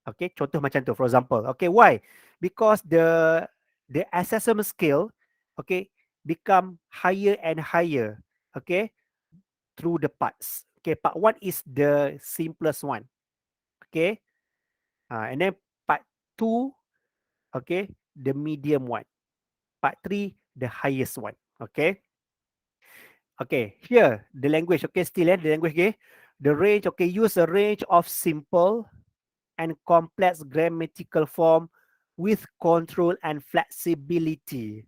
Okay, contoh macam tu, for example. Okay, why? Because the assessment scale, okay, become higher and higher, okay, through the parts. Okay, part 1 is the simplest one. Okay, and then part 2, okay, the medium one. Part 3, the highest one. Okay. Okay, here the language. Okay, still the language. Okay, the range. Okay, use a range of simple and complex grammatical form with control and flexibility.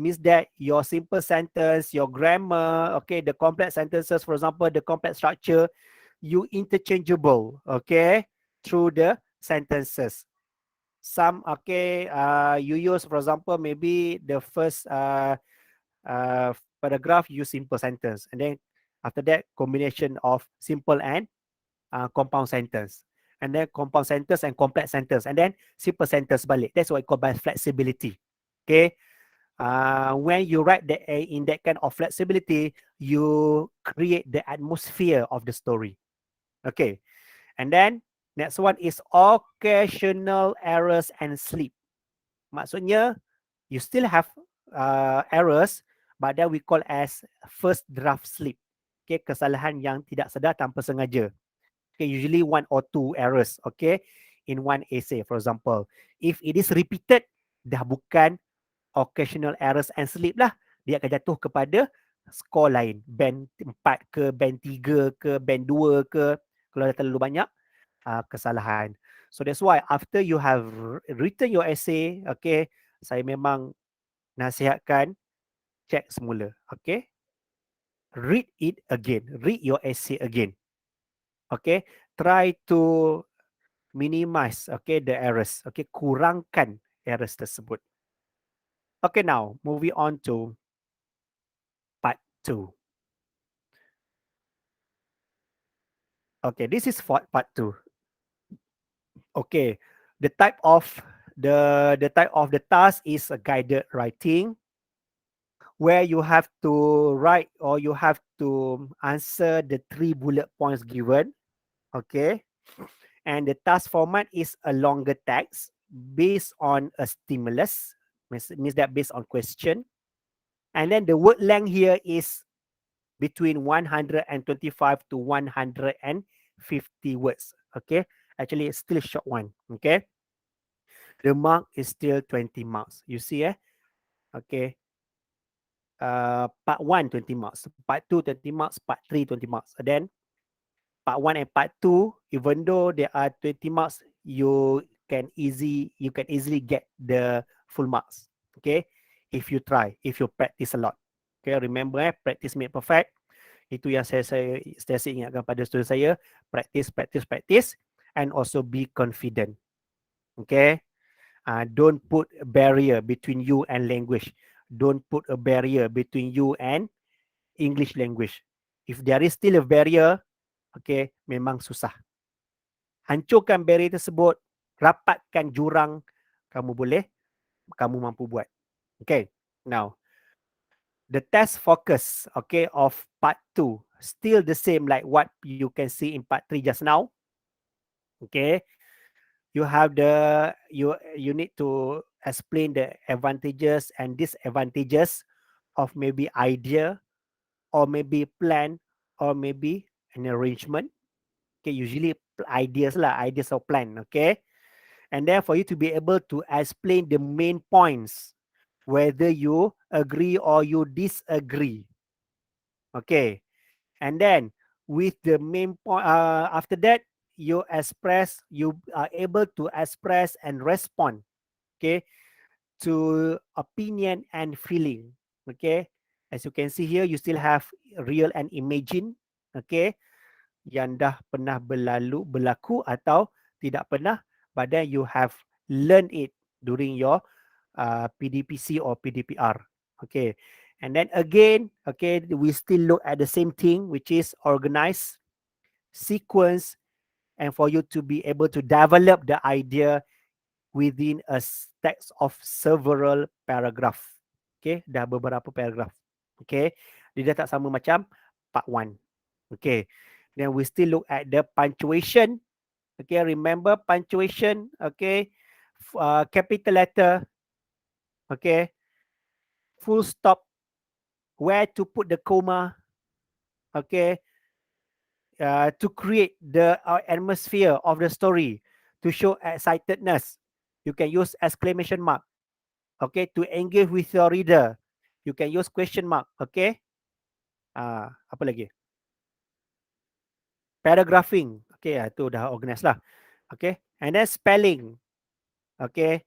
Means that your simple sentence, your grammar, okay, the complex sentences, for example, the complex structure, you interchangeable, okay, through the sentences. Some, okay, you use, for example, maybe the first paragraph, use simple sentence, and then after that, combination of simple and compound sentence, and then compound sentence and complex sentence, and then simple sentence balik. That's what I call by flexibility. Okay. When you write in that kind of flexibility, you create the atmosphere of the story. Okay. And then next one is occasional errors and slip. Maksudnya, you still have errors, but that we call as first draft slip. Okay, kesalahan yang tidak sedar tanpa sengaja. Okay, usually 1 or 2 errors, okay, in one essay, for example. If it is repeated, dah bukan occasional errors and slip lah. Dia akan jatuh kepada skor lain. Band 4 ke, band 3 ke, band 2 ke. Kalau dah terlalu banyak kesalahan. So that's why after you have written your essay, okay, saya memang nasihatkan check semula, okay. Read it again. Read your essay again. Okay. Try to minimize, okay, the errors. Okay, kurangkan errors tersebut. Okay, now moving on to part 2. Okay, this is for part 2. Okay, the type of the task is a guided writing, where you have to write or you have to answer the 3 bullet points given. Okay, and the task format is a longer text based on a stimulus, means that based on question, and then the word length here is between 125 to 150 words. Okay, actually it's still a short one. Okay, the mark is still 20 marks. You see, okay. Part 1 20 marks, part 2 20 marks, part 3 20 marks. And then part 1 and part 2, even though there are 20 marks, you can easily get the full marks. Okay, if you try, if you practice a lot. Okay, remember, practice make perfect. Itu yang saya ingatkan pada student saya. Practice, and also be confident. Okay, don't put a barrier between you and language. Don't put a barrier between you and English language. If there is still a barrier, okay, memang susah. Hancurkan barrier tersebut, rapatkan jurang, kamu mampu buat. Okay, now the test focus, okay, of part 2 still the same like what you can see in part 3 just now. Okay, you have you need to explain the advantages and disadvantages of maybe idea, or maybe plan, or maybe an arrangement. Okay, usually ideas or plan. Okay, and then for you to be able to explain the main points, whether you agree or you disagree. Okay, and then with the main point, after that, you are able to express and respond, okay, to opinion and feeling. Okay, As you can see here, you still have real and imagine. Okay, yang dah pernah berlaku atau tidak pernah, but then you have learned it during your PDPC or PDPR. Okay, and then again, okay, we still look at the same thing, which is organize, sequence, and for you to be able to develop the idea within a text of several paragraph. Okay, dah beberapa paragraph. Okay, dia dah tak sama macam part 1. Okay, then we still look at the punctuation. Okay, remember punctuation. Okay, capital letter. Okay, full stop, where to put the comma. Okay, to create the atmosphere of the story, to show excitedness, you can use exclamation mark. Okay, to engage with your reader, you can use question mark. Okay, apa lagi? Paragraphing. Okay, tu dah organize lah. Okay, and then spelling. Okay,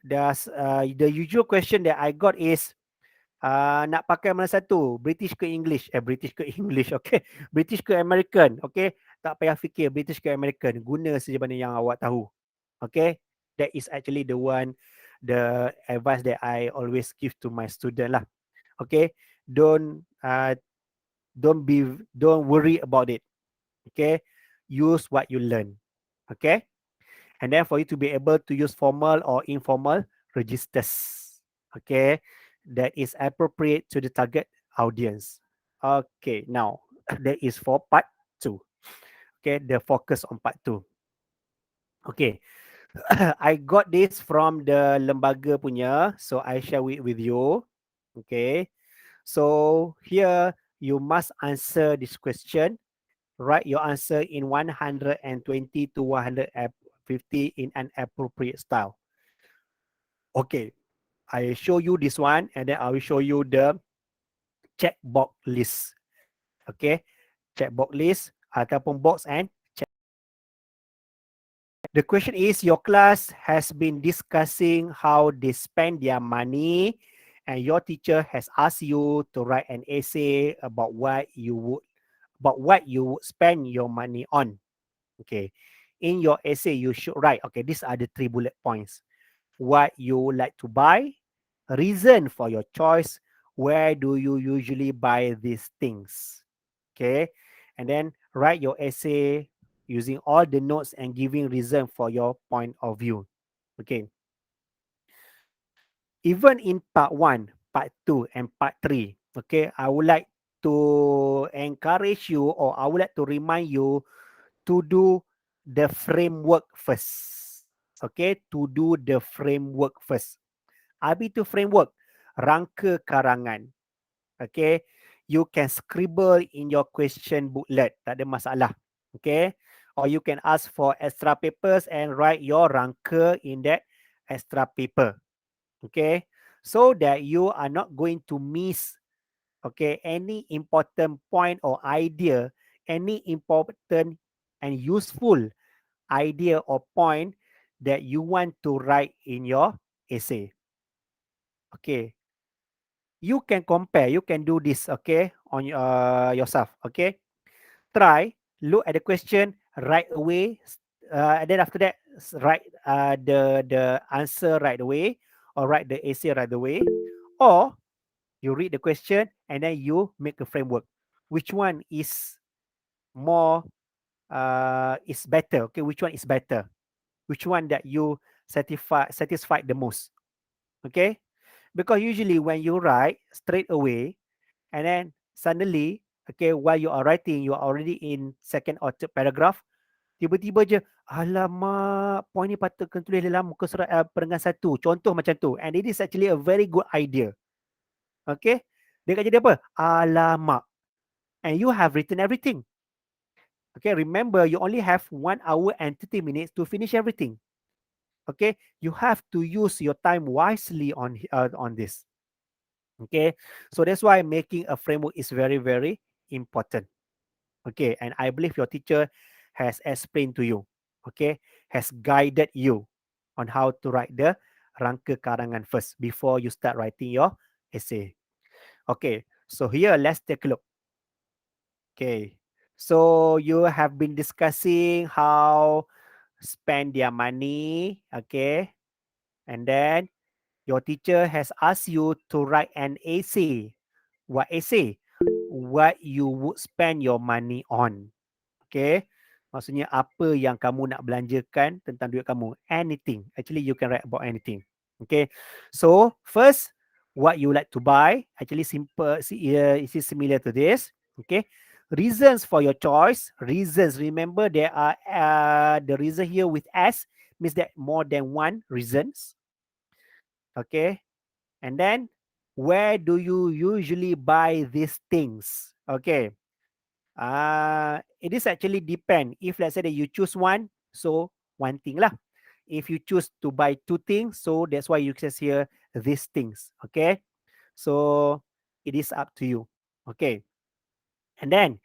the usual question that I got is nak pakai mana satu? British ke English? British ke English, okay. British ke American, okay. Tak payah fikir British ke American. Guna saja mana yang awak tahu. Okay. That is actually the advice that I always give to my student lah. Okay. Don't worry about it. Okay. Use what you learn. Okay. And then for you to be able to use formal or informal registers. Okay. That is appropriate to the target audience. Okay, now that is for part 2. Okay, the focus on part 2. Okay, I got this from the lembaga punya, so I share it with you. Okay, so here you must answer this question. Write your answer in 120 to 150 in an appropriate style. Okay, I show you this one, and then I will show you the checkbox list. Okay, checkbox list ataupun box and check. The question is, your class has been discussing how they spend their money, and your teacher has asked you to write an essay about what you would spend your money on. Okay, in your essay you should write, okay, these are the 3 bullet points. What you would like to buy, reason for your choice, where do you usually buy these things. Okay, and then write your essay using all the notes and giving reason for your point of view. Okay, even in part 1, part 2, and part 3, okay, I would like to encourage you, or I would like to remind you to do the framework first. Okay, to do the framework first. Apa itu framework? Rangka karangan. Okay, you can scribble in your question booklet, tak ada masalah. Okay, or you can ask for extra papers and write your rangka in that extra paper. Okay, so that you are not going to miss, okay, any important point or idea, any important and useful idea or point that you want to write in your essay. Okay, you can compare, you can do this, okay, on yourself. Okay, try, look at the question right away, and then after that write the answer right away, or write the essay right away, or you read the question and then you make a framework. Which one is more is better? Okay, which one is better? Which one that you satisfied the most? Okay, because usually when you write straight away and then suddenly, okay, while you are writing, you are already in second or third paragraph, tiba-tiba je, alamak, point ni patutkan tulis dalam muka surat perengan 1. Contoh macam tu. And it is actually a very good idea. Okay, dia kat jadi apa? Alamak. And you have written everything. Okay, remember you only have 1 hour and 30 minutes to finish everything. Okay, you have to use your time wisely on this. Okay, so that's why making a framework is very, very important. Okay, and I believe your teacher has explained to you, okay, has guided you on how to write the rangka karangan first before you start writing your essay. Okay, so here let's take a look. Okay, so you have been discussing how spend their money. Okay, and then your teacher has asked you to write an essay. What essay? What you would spend your money on. Okay. Maksudnya apa yang kamu nak belanjakan tentang duit kamu. Anything. Actually, you can write about anything. Okay. So, first, what you like to buy. Actually, simple. It is similar to this. Okay. Reasons for your choice. Reasons. Remember, there are the reason here with S means that more than one reasons. Okay. And then, where do you usually buy these things? Okay. It is actually depend. If let's say that you choose one, so one thing lah. If you choose to buy two things, so that's why you says here these things. Okay. So it is up to you. Okay. And then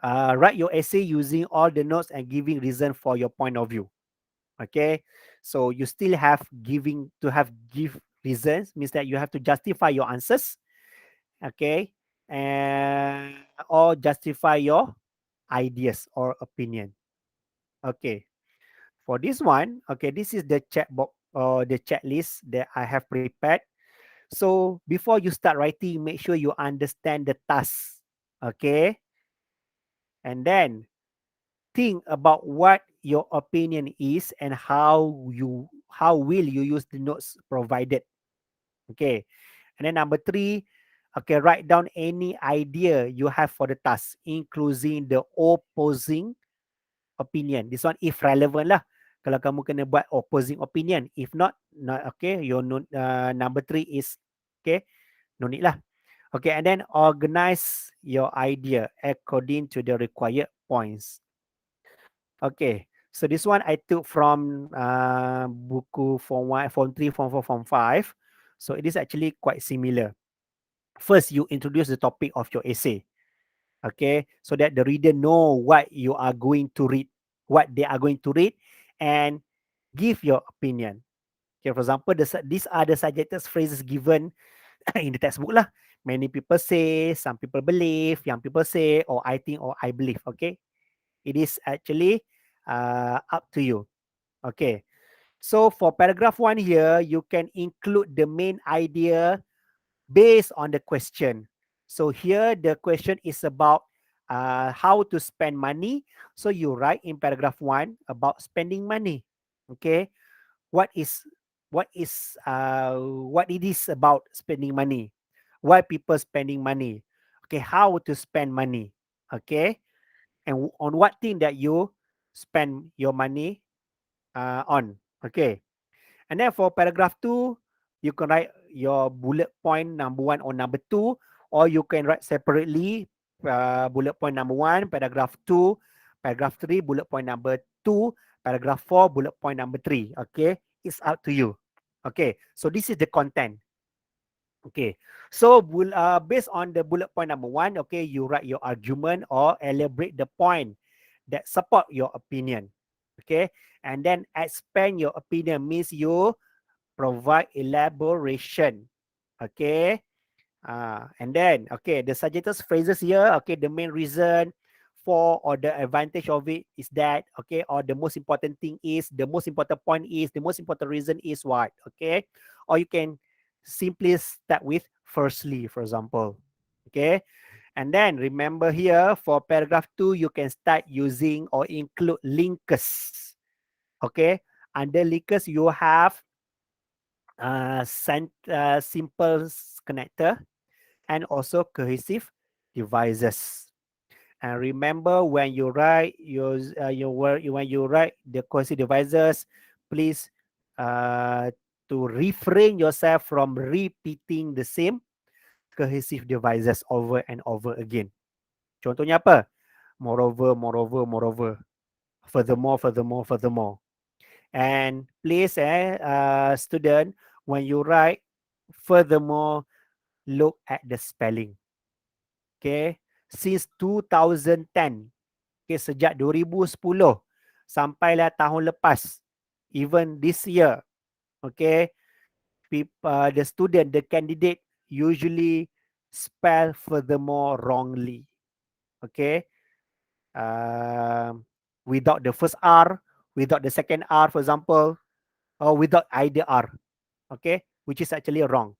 write your essay using all the notes and giving reason for your point of view. Okay. So you still have give reasons means that you have to justify your answers. Okay. And or justify your ideas or opinion. Okay. For this one, okay, this is the chat box or the chat list that I have prepared. So before you start writing, make sure you understand the task. Okay. And then think about what your opinion is and how will you use the notes provided. Okay. And then number 3, okay, write down any idea you have for the task, including the opposing opinion. This one if relevant lah. Kalau kamu kena buat opposing opinion. If not, okay, your number 3 is okay, no need lah. Okay, and then organize your idea according to the required points. Okay, so this one I took from buku Form 1, Form 3, Form 4, Form 5. So it is actually quite similar. First, you introduce the topic of your essay. Okay, so that the reader know what you are going to read, what they are going to read, and give your opinion. Okay, for example, these are the suggested phrases given in the textbook lah. Many people say, some people believe, young people say, or I think, or I believe. Okay, it is actually up to you. Okay, so for paragraph 1 here, you can include the main idea based on the question. So here the question is about how to spend money. So you write in paragraph 1 about spending money. Okay, what it is about spending money, why people spending money, okay, how to spend money, okay, and on what thing that you spend your money on. Okay. And then for paragraph 2, you can write your bullet point number 1 or number 2, or you can write separately bullet point number 1, paragraph 2, paragraph 3, bullet point number 2, paragraph 4, bullet point number 3. Okay, it's up to you. Okay, so this is the content. Okay, so based on the bullet point number 1, okay, you write your argument or elaborate the point that support your opinion. Okay, and then expand your opinion means you provide elaboration. Okay. And then, okay, the suggested phrases here, okay, the main reason for or the advantage of it is that, okay, or the most important thing is, the most important point is, the most important reason is what, okay? Or you can simply start with firstly, for example. Okay. And then remember here for paragraph 2, you can start using or include linkers. Okay. Under linkers, you have simple connector and also cohesive devices. And remember, when you write when you write the cohesive devices, please to refrain yourself from repeating the same cohesive devices over and over again. Contohnya apa? Moreover, moreover, moreover. Furthermore, furthermore, furthermore. And please, student, when you write, furthermore, look at the spelling. Okay, since 2010, okay, sejak 2010 sampailah tahun lepas, even this year, okay, the student, the candidate usually spell furthermore wrongly. Okay. Without the first R, without the second R, for example, or without either R. Okay. Which is actually wrong.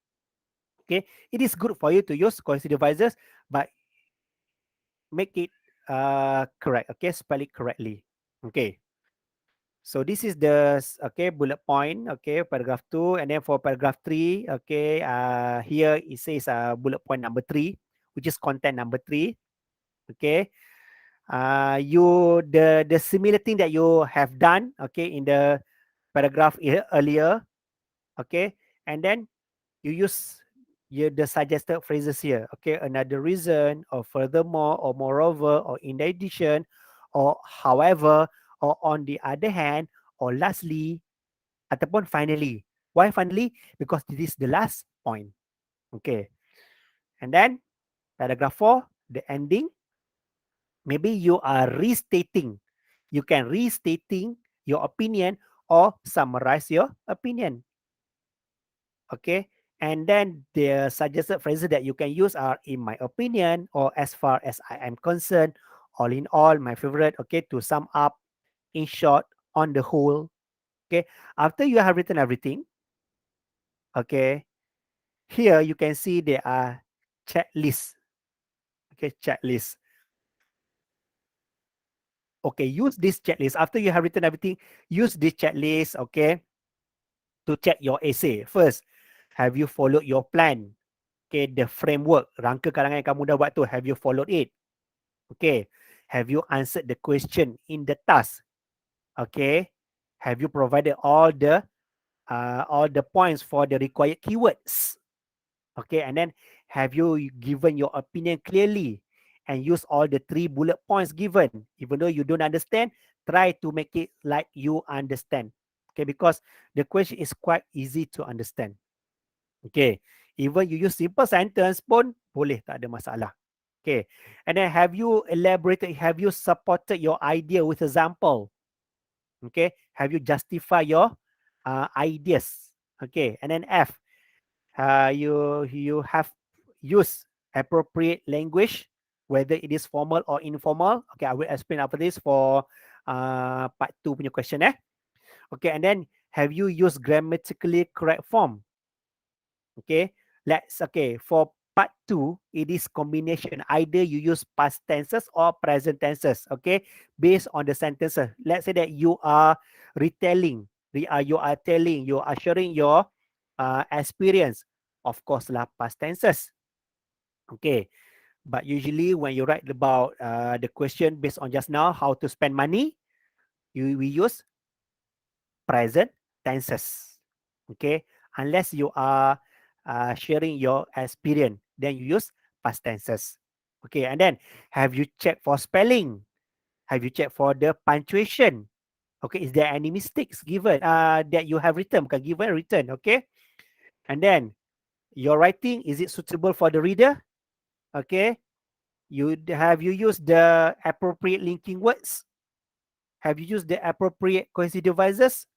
Okay. It is good for you to use cohesive devices, but make it correct. Okay. Spell it correctly. Okay. So this is the okay bullet point, okay, paragraph 2, and then for paragraph 3, okay, here it says bullet point number 3, which is content number 3, okay. You the similar thing that you have done, okay, in the paragraph earlier, okay, and then you use the suggested phrases here, okay, another reason, or furthermore, or moreover, or in addition, or however, or on the other hand, or lastly, ataupun finally. Why finally? Because this is the last point. Okay. And then paragraph 4, the ending. Maybe you are restating. You can restating your opinion or summarize your opinion. Okay. And then the suggested phrases that you can use are in my opinion, or as far as I am concerned, all in all, my favorite. Okay. To sum up, in short, on the whole. Okay. After you have written everything, okay, here you can see there are checklist. Okay, checklist. Okay, use this checklist. After you have written everything, use this checklist, okay, to check your essay. First, have you followed your plan? Okay, the framework, rangka karangan yang kamu dah buat tu, have you followed it? Okay, have you answered the question in the task? Okay, have you provided all the points for the required keywords? Okay, and then have you given your opinion clearly and use all the 3 bullet points given? Even though you don't understand, try to make it like you understand. Okay, because the question is quite easy to understand. Okay, even you use simple sentence pun boleh, tak ada masalah. Okay, and then have you elaborated, have you supported your idea with example? Okay, have you justified your ideas? Okay, and then F, you have used appropriate language, whether it is formal or informal. Okay, I will explain after this for part 2 punya question. Okay, and then have you used grammatically correct form? Okay, okay, for part 2, it is combination. Either you use past tenses or present tenses, okay, based on the sentences. Let's say that you are retelling, you are telling, you are sharing your experience. Of course lah, past tenses. Okay, but usually when you write about the question based on just now, how to spend money, we use present tenses. Okay, unless you are sharing your experience, then you use past tenses. Okay, and then have you checked for spelling? Have you checked for the punctuation? Okay, is there any mistakes given that you have written? Bukan given, written. Okay, and then your writing, is it suitable for the reader? Okay, have you used the appropriate linking words? Have you used the appropriate cohesive devices?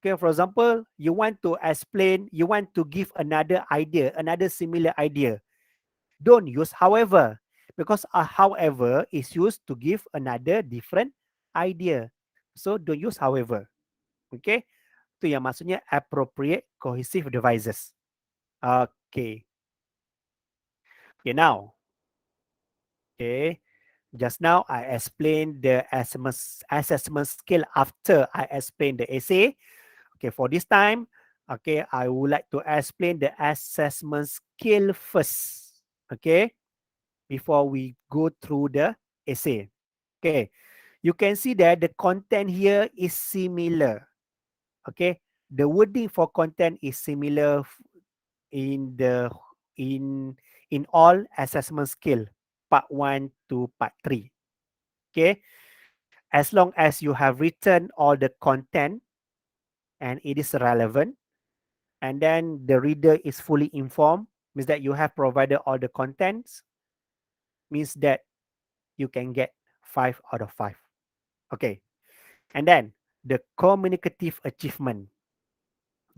Okay, for example, you want to explain, you want to give another idea, another similar idea. Don't use however, because a however is used to give another different idea. So don't use however. Okay, itu yang maksudnya appropriate cohesive devices. Okay. Okay, now. Okay. Just now I explained the assessment skill after I explained the essay. Okay, for this time, okay, I would like to explain the assessment skill first. Okay, before we go through the essay. Okay, you can see that the content here is similar. Okay, the wording for content is similar in the in all assessment skill, part 1 to part 3. Okay, as long as you have written all the content and it is relevant, and then the reader is fully informed, means that you have provided all the contents, means that you can get 5 out of 5. Okay, and then the communicative achievement.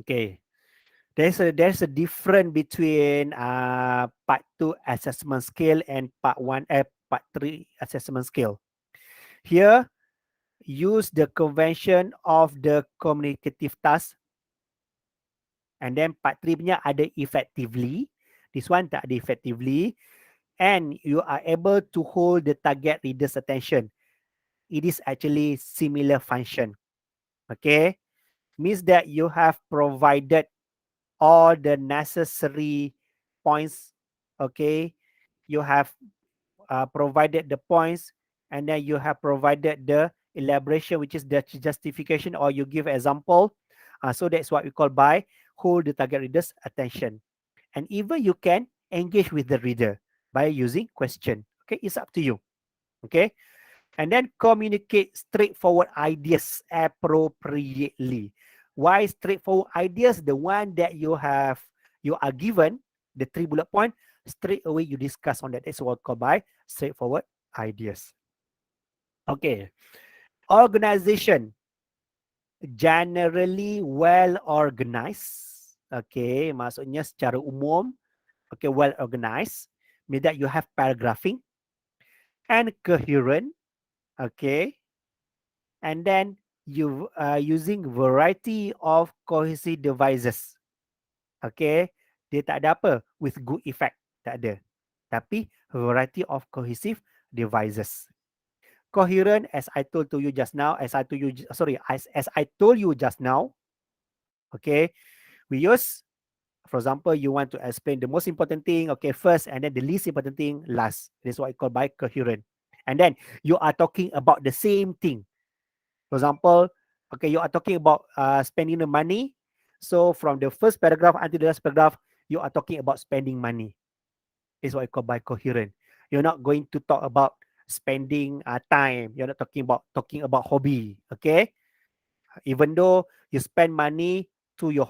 Okay, there's a difference between part 2 assessment scale and part 3 assessment scale. Here, use the convention of the communicative task, and then part 3 punya ada effectively. This one tak ada effectively, and you are able to hold the target reader's attention. It is actually similar function. Okay, means that you have provided all the necessary points. Okay, you have provided the points, and then you have provided the elaboration, which is the justification, or you give example. So that's what we call by hold the target reader's attention. And even you can engage with the reader by using question. Okay, it's up to you. Okay, and then communicate straightforward ideas appropriately. Why straightforward ideas? The one that you are given, the 3 bullet point, straight away you discuss on that. That's what called by straightforward ideas. Okay, organization generally well organized. Okay, maksudnya secara umum, okay, well organized means that you have paragraphing and coherent. Okay, and then you using variety of cohesive devices. Okay, dia tak ada apa with good effect, tak ada. Tapi variety of cohesive devices. Coherent, as I told to you just now, as I told you just now. Okay, we use, for example, you want to explain the most important thing, okay, first, and then the least important thing last. This is what I call by coherent. And then you are talking about the same thing. For example, okay, you are talking about spending the money. So from the first paragraph until the last paragraph, you are talking about spending money. This is what I call by coherent. You're not going to talk about spending time. You're not talking about hobby. Okay, even though you spend money to your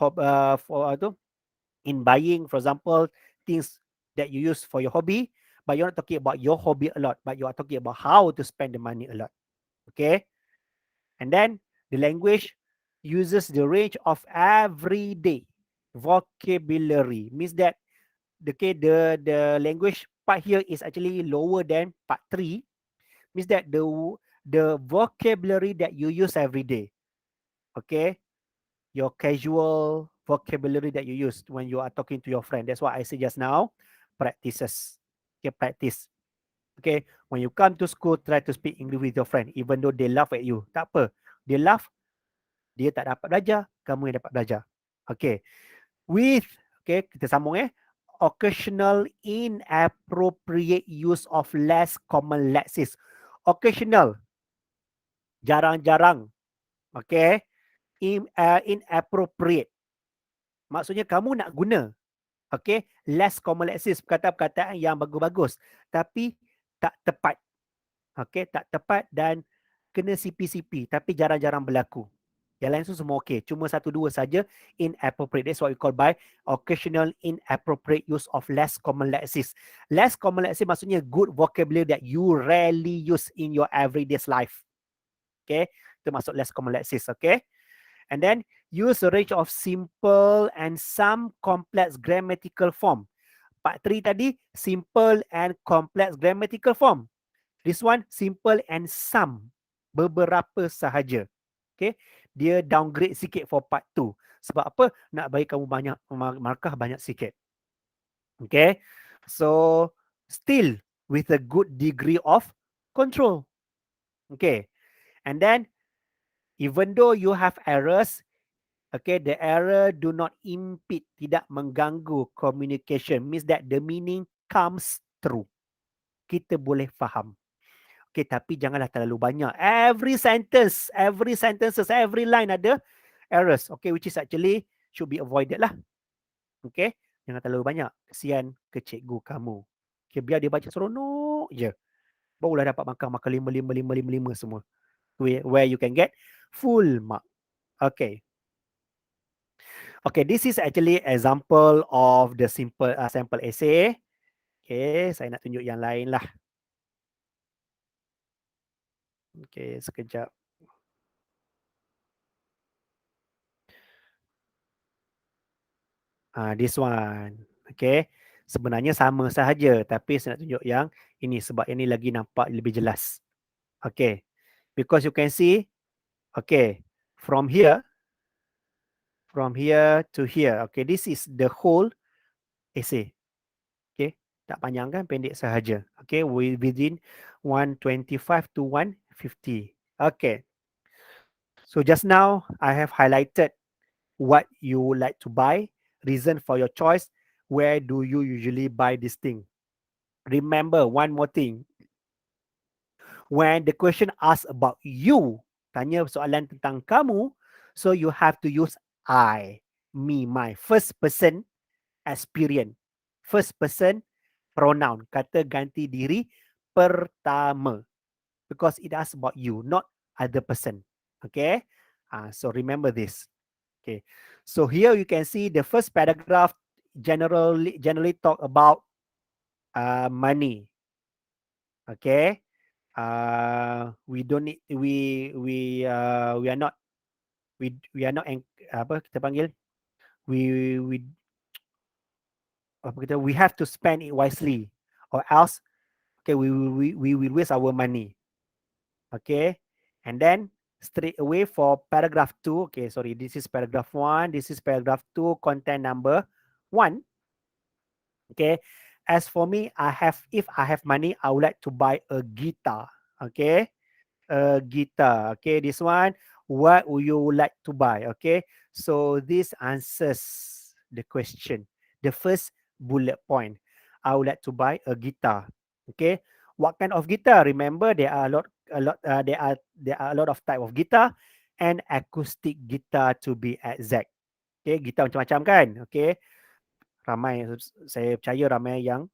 in buying, for example, things that you use for your hobby, but you're not talking about your hobby a lot, but you are talking about how to spend the money a lot. Okay, and then the language uses the range of everyday vocabulary. Means that the language part here is actually lower than part 3. Means that the vocabulary that you use every day. Okay, your casual vocabulary that you use when you are talking to your friend. That's what I said just now. Practices. Okay, practice. Okay, when you come to school, try to speak English with your friend, even though they laugh at you. Tak apa. They laugh, dia tak dapat belajar, kamu yang dapat belajar. Okay. With, okay, kita sambung occasional inappropriate use of less common lexis. Occasional, jarang-jarang. Okay. Inappropriate. Maksudnya kamu nak guna, okay, less common lexis, perkataan-perkataan yang bagus-bagus, tapi tak tepat. Okay, tak tepat dan kena CP-CP, tapi jarang-jarang berlaku. Yang lain tu semua okey. Cuma 1-2 saja inappropriate. That's what we call by occasional inappropriate use of less common lexis. Less common lexis maksudnya good vocabulary that you rarely use in your everyday life. Okay, itu maksud less common lexis. Okay, and then use a range of simple and some complex grammatical form. Part 3 tadi simple and complex grammatical form. This one simple and some, beberapa sahaja. Okay, dia downgrade sikit for part 2. Sebab apa? Nak bagi kamu banyak markah banyak sikit. Okay, so still with a good degree of control. Okay, and then even though you have errors, okay, the error do not impede, tidak mengganggu communication. Means that the meaning comes through. Kita boleh faham. Okay, tapi janganlah terlalu banyak. Every line ada errors. Okay, which is actually should be avoided lah. Okay, jangan terlalu banyak. Kesian ke cikgu kamu. Okay, biar dia baca seronok je. Barulah dapat markah 5 semua. Where you can get full mark. Okay. Okay, this is actually example of the simple sample essay. Okay, saya nak tunjuk yang lain lah. Okay, sekejap. This one. Okay. Sebenarnya sama sahaja. Tapi saya nak tunjuk yang ini. Sebab ini lagi nampak lebih jelas. Okay. Because you can see. Okay. From here to here. Okay. This is the whole essay. Okay. Tak panjang kan? Pendek sahaja. Okay. Within 125 to 150. Okay. So just now, I have highlighted what you would like to buy, reason for your choice, where do you usually buy this thing. Remember one more thing. When the question asks about you, tanya soalan tentang kamu, so you have to use I, me, my, first person experience, first person pronoun, kata ganti diri pertama, because it asks about you, not other person. Okay, so remember this. Okay, so here you can see the first paragraph generally talk about money. Okay, we don't need we are not apa kita panggil we apa kita we have to spend it wisely or else okay we will waste our money. Okay, and then straight away for paragraph 2. Okay, sorry, this is paragraph 1, this is paragraph 2, content number 1. Okay, as for me, if I have money, I would like to buy a guitar. Okay, a guitar. Okay, this one, what would you like to buy? Okay, so this answers the question. The first bullet point, I would like to buy a guitar. Okay, what kind of guitar? Remember, there are there are a lot of type of guitar, and acoustic guitar to be exact. Okay, gitar macam-macam kan? Okay, ramai, saya percaya ramai yang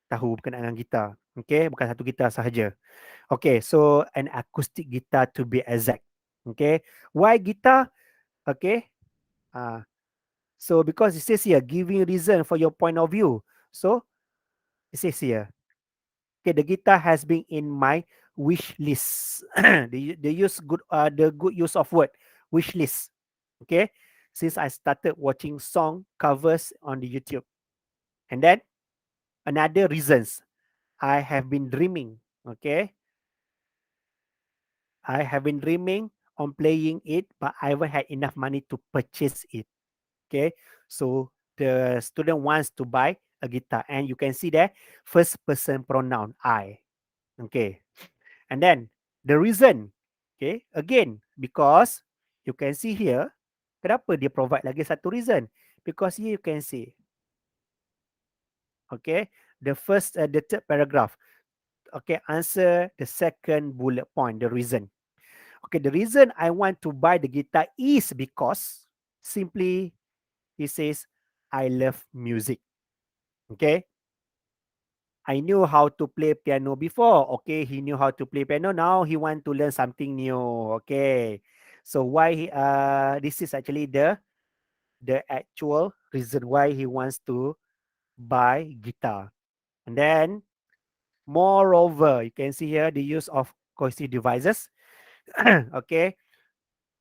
tahu berkenaan dengan gitar. Okay, bukan satu gitar sahaja. Okay, so an acoustic guitar to be exact. Okay, why guitar? Okay, so because it says here, giving reason for your point of view. So it says here, okay, the guitar has been in my wish list. They use the good use of word, wish list. Okay, since I started watching song covers on the YouTube, and then another reasons, I have been dreaming. Okay, I have been dreaming on playing it, but I haven't had enough money to purchase it. Okay, so the student wants to buy a guitar, and you can see there first person pronoun I. Okay, and then the reason. Okay, again because you can see here, kenapa dia provide lagi satu reason? Because here you can see. Okay, the third paragraph. Okay, answer the second bullet point, the reason. Okay, the reason I want to buy the guitar is because simply he says, I love music. Okay, I knew how to play piano before. Okay, he knew how to play piano. Now he want to learn something new. Okay, so why this is actually the actual reason why he wants to buy guitar. And then moreover, you can see here the use of cohesive devices. Okay,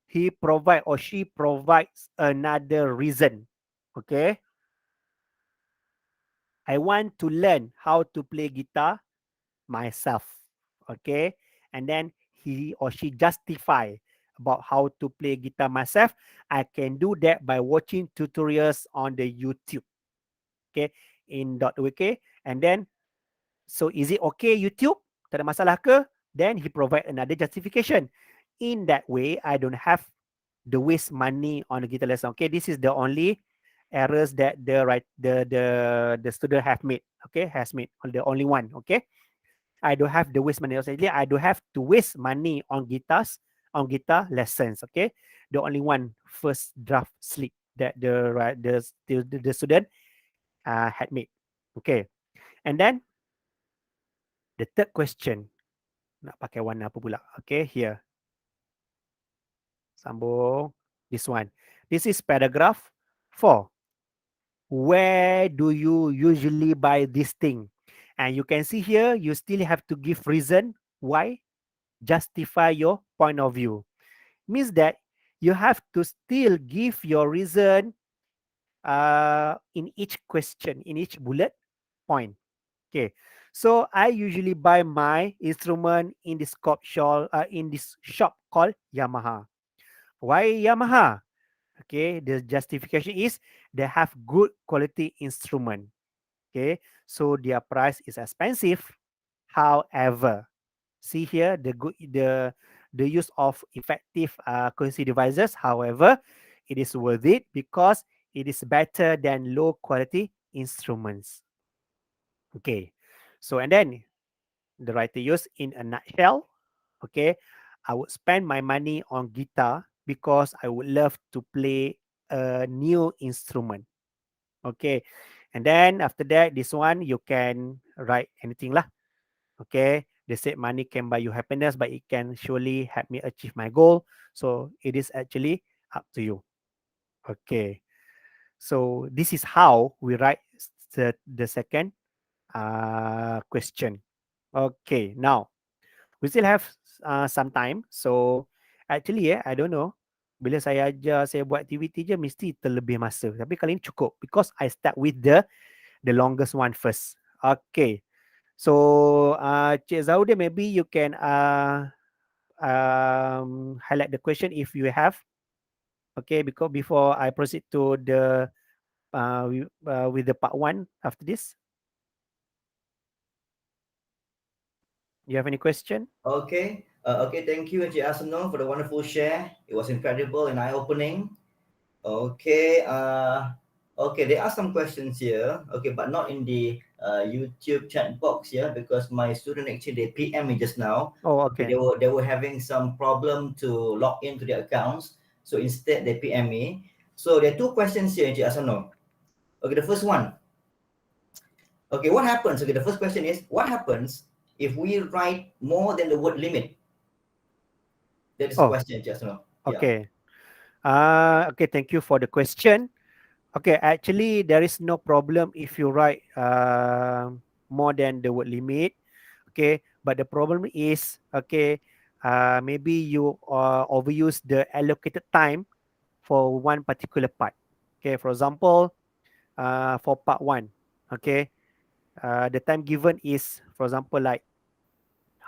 he provide or she provides another reason. Okay, I want to learn how to play guitar myself. Okay, and then he or she justify about how to play guitar myself. I can do that by watching tutorials on the YouTube. Okay, in .wk, and then so is it okay YouTube? Tak ada masalah ke? Then he provide another justification. In that way, I don't have the waste money on the guitar lesson. Okay, this is the only errors that the student have made. Okay, has made the only one. Okay, I don't have the waste money. Actually, I don't have to waste money on guitar lessons. Okay, the only one first draft slip that the student had made. Okay, and then the third question, nak pakai warna apa pula? Okay, here. Sambung. This one. This is paragraph 4. Where do you usually buy this thing? And you can see here, you still have to give reason why, justify your point of view. Means that you have to still give your reason in each question, in each bullet point. Okay, so I usually buy my instrument in this shop called Yamaha. Why Yamaha? Okay, the justification is they have good quality instrument. Okay, so their price is expensive. However, see here the use of effective currency devices. However, it is worth it because it is better than low quality instruments. Okay, so and then the writer use in a nutshell. Okay, I would spend my money on guitar because I would love to play a new instrument. Okay, and then after that, this one you can write anything lah. Okay, they said money can buy you happiness, but it can surely help me achieve my goal. So it is actually up to you. Okay, so this is how we write the second question. Okay, now we still have some time. So actually I don't know. Bila saya ajar, saya buat aktiviti je mesti terlebih masa. Tapi kali ini cukup because I start with the longest one first. Okay. So Cik Zaudia, maybe you can highlight the question if you have. Okay, because before I proceed to the with the part one after this. You have any question? Okay. Okay, thank you, Encik Asno, for the wonderful share. It was incredible and eye-opening. Okay. Okay, there are some questions here. Okay, but not in the YouTube chat box here because my student actually they PM me just now. Oh, Okay, okay. they were having some problem to log into their accounts. So instead they PM me. So there are two questions here, Encik Asno. Okay, the first one. Okay, what happens? Okay, the first question is what happens if we write more than the word limit? That is the Oh, question, just now. Yeah. okay. Okay, thank you for the question. Okay, actually, there is no problem if you write more than the word limit. Okay, but the problem is, okay, maybe you overuse the allocated time for one particular part. Okay, for example, for part one, okay, the time given is, for example, like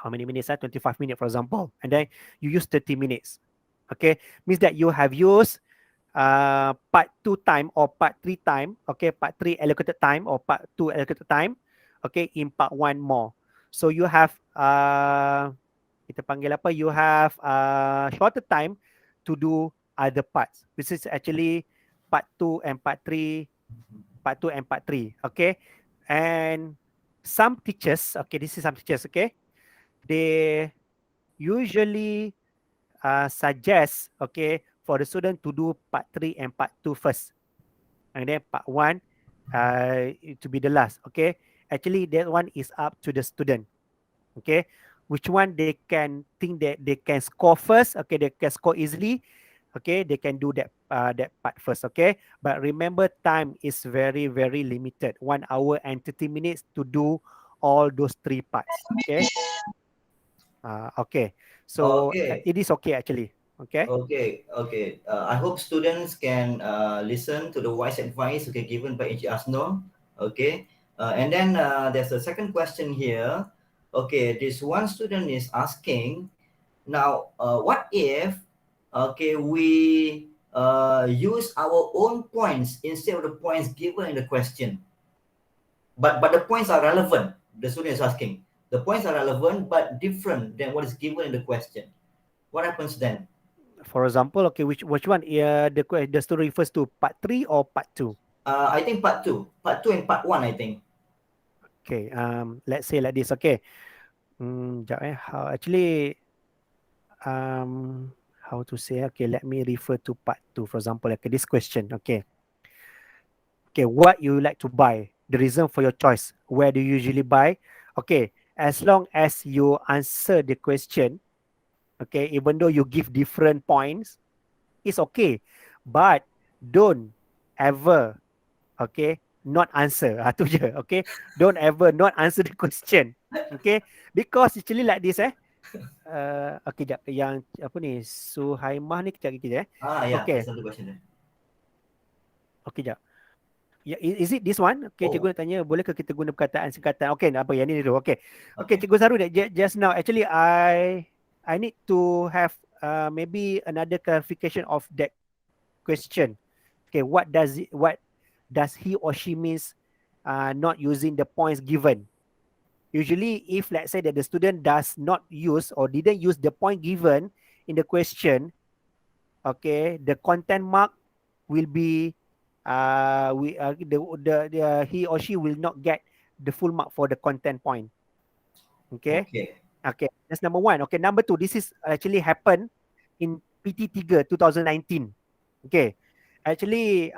how many minutes? 25 minutes, for example, and then you use 30 minutes. Okay, means that you have used part 2 time or part 3 time, okay, part 3 allocated time or part 2 allocated time, okay, in part 1 more. So you have kita panggil apa, you have shorter time to do other parts. This is actually part 2 and part 3, part 2 and part 3, okay. And some teachers, okay, this is some teachers, okay, they usually suggest, okay, for the student to do part 3 and part 2 first, and then part 1 to be the last. Okay, actually that one is up to the student. Okay, which one they can think that they can score first. Okay, they can score easily. Okay, they can do that part first. Okay, but remember time is very very limited, 1 hour and 30 minutes to do all those 3 parts. Okay. Okay, so Okay. it is okay actually. Okay. Okay. Okay. I hope students can listen to the wise advice, okay, given by Encik Asno. Okay. And then there's a second question here. Okay, this one student is asking, now, what if, okay, we use our own points instead of the points given in the question? But the points are relevant. The student is asking. The points are relevant but different than what is given in the question. What happens then? For example, okay, which one? The story refers to part 3 or part 2? I think part two and part one. I think. Okay. Let's say like this. Okay. Sekejap How actually how to say? Okay, let me refer to part 2. For example, okay, this question. Okay. Okay, what you like to buy? The reason for your choice. Where do you usually buy? Okay, as long as you answer the question, okay, even though you give different points, it's okay. But don't ever, okay, not answer. Tu je, okay. Don't ever not answer the question. Okay. Because actually like this okay, jap. Yang apa ni? Suhaimah ni kejap. Yeah, Okay. that's another question. Okay, jap. Yeah, is it this one? Okay, Oh. cikgu nak tanya, boleh ke kita guna perkataan singkatan? Okay, apa yang ni dulu? Okay. Okay, Okay. cikgu Sarul, just now, actually I need to have maybe another clarification of that question. Okay, what does he or she means not using the points given? Usually, if let's say that the student does not use or didn't use the point given in the question, okay, the content mark will be he or she will not get the full mark for the content point. Okay. Okay. Okay, that's number one. Okay, number two, this is actually happened in PT3 2019. Okay, actually,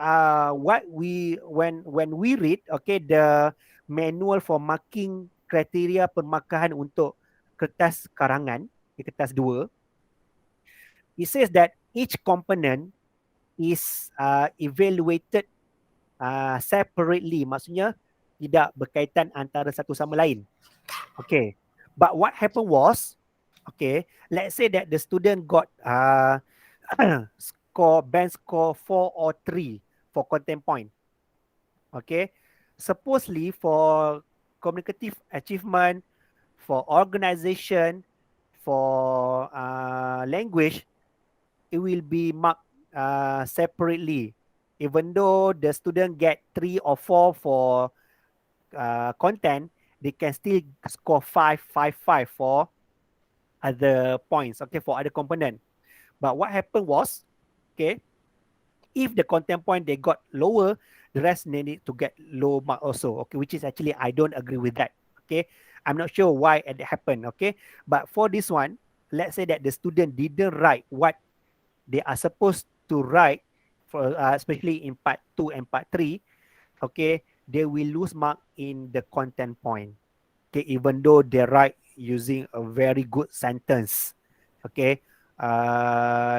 when we read, okay, the manual for marking kriteria permarkahan untuk kertas karangan, kertas 2, it says that each component is evaluated separately. Maksudnya tidak berkaitan antara satu sama lain. Okay. But what happened was, okay, let's say that the student got band score 4 or 3 for content point. Okay. Supposedly for communicative achievement, for organization, for language, it will be marked separately. Even though the student get 3 or 4 for content, they can still score 5, 5, 5 for other points, okay, for other component. But what happened was, okay, if the content point they got lower, the rest they need to get low mark also, okay, which is actually, I don't agree with that, okay. I'm not sure why it happened, okay. But for this one, let's say that the student didn't write what they are supposed to write, for especially in part 2 and part 3, okay, they will lose mark in the content point. Okay, even though they write using a very good sentence, okay,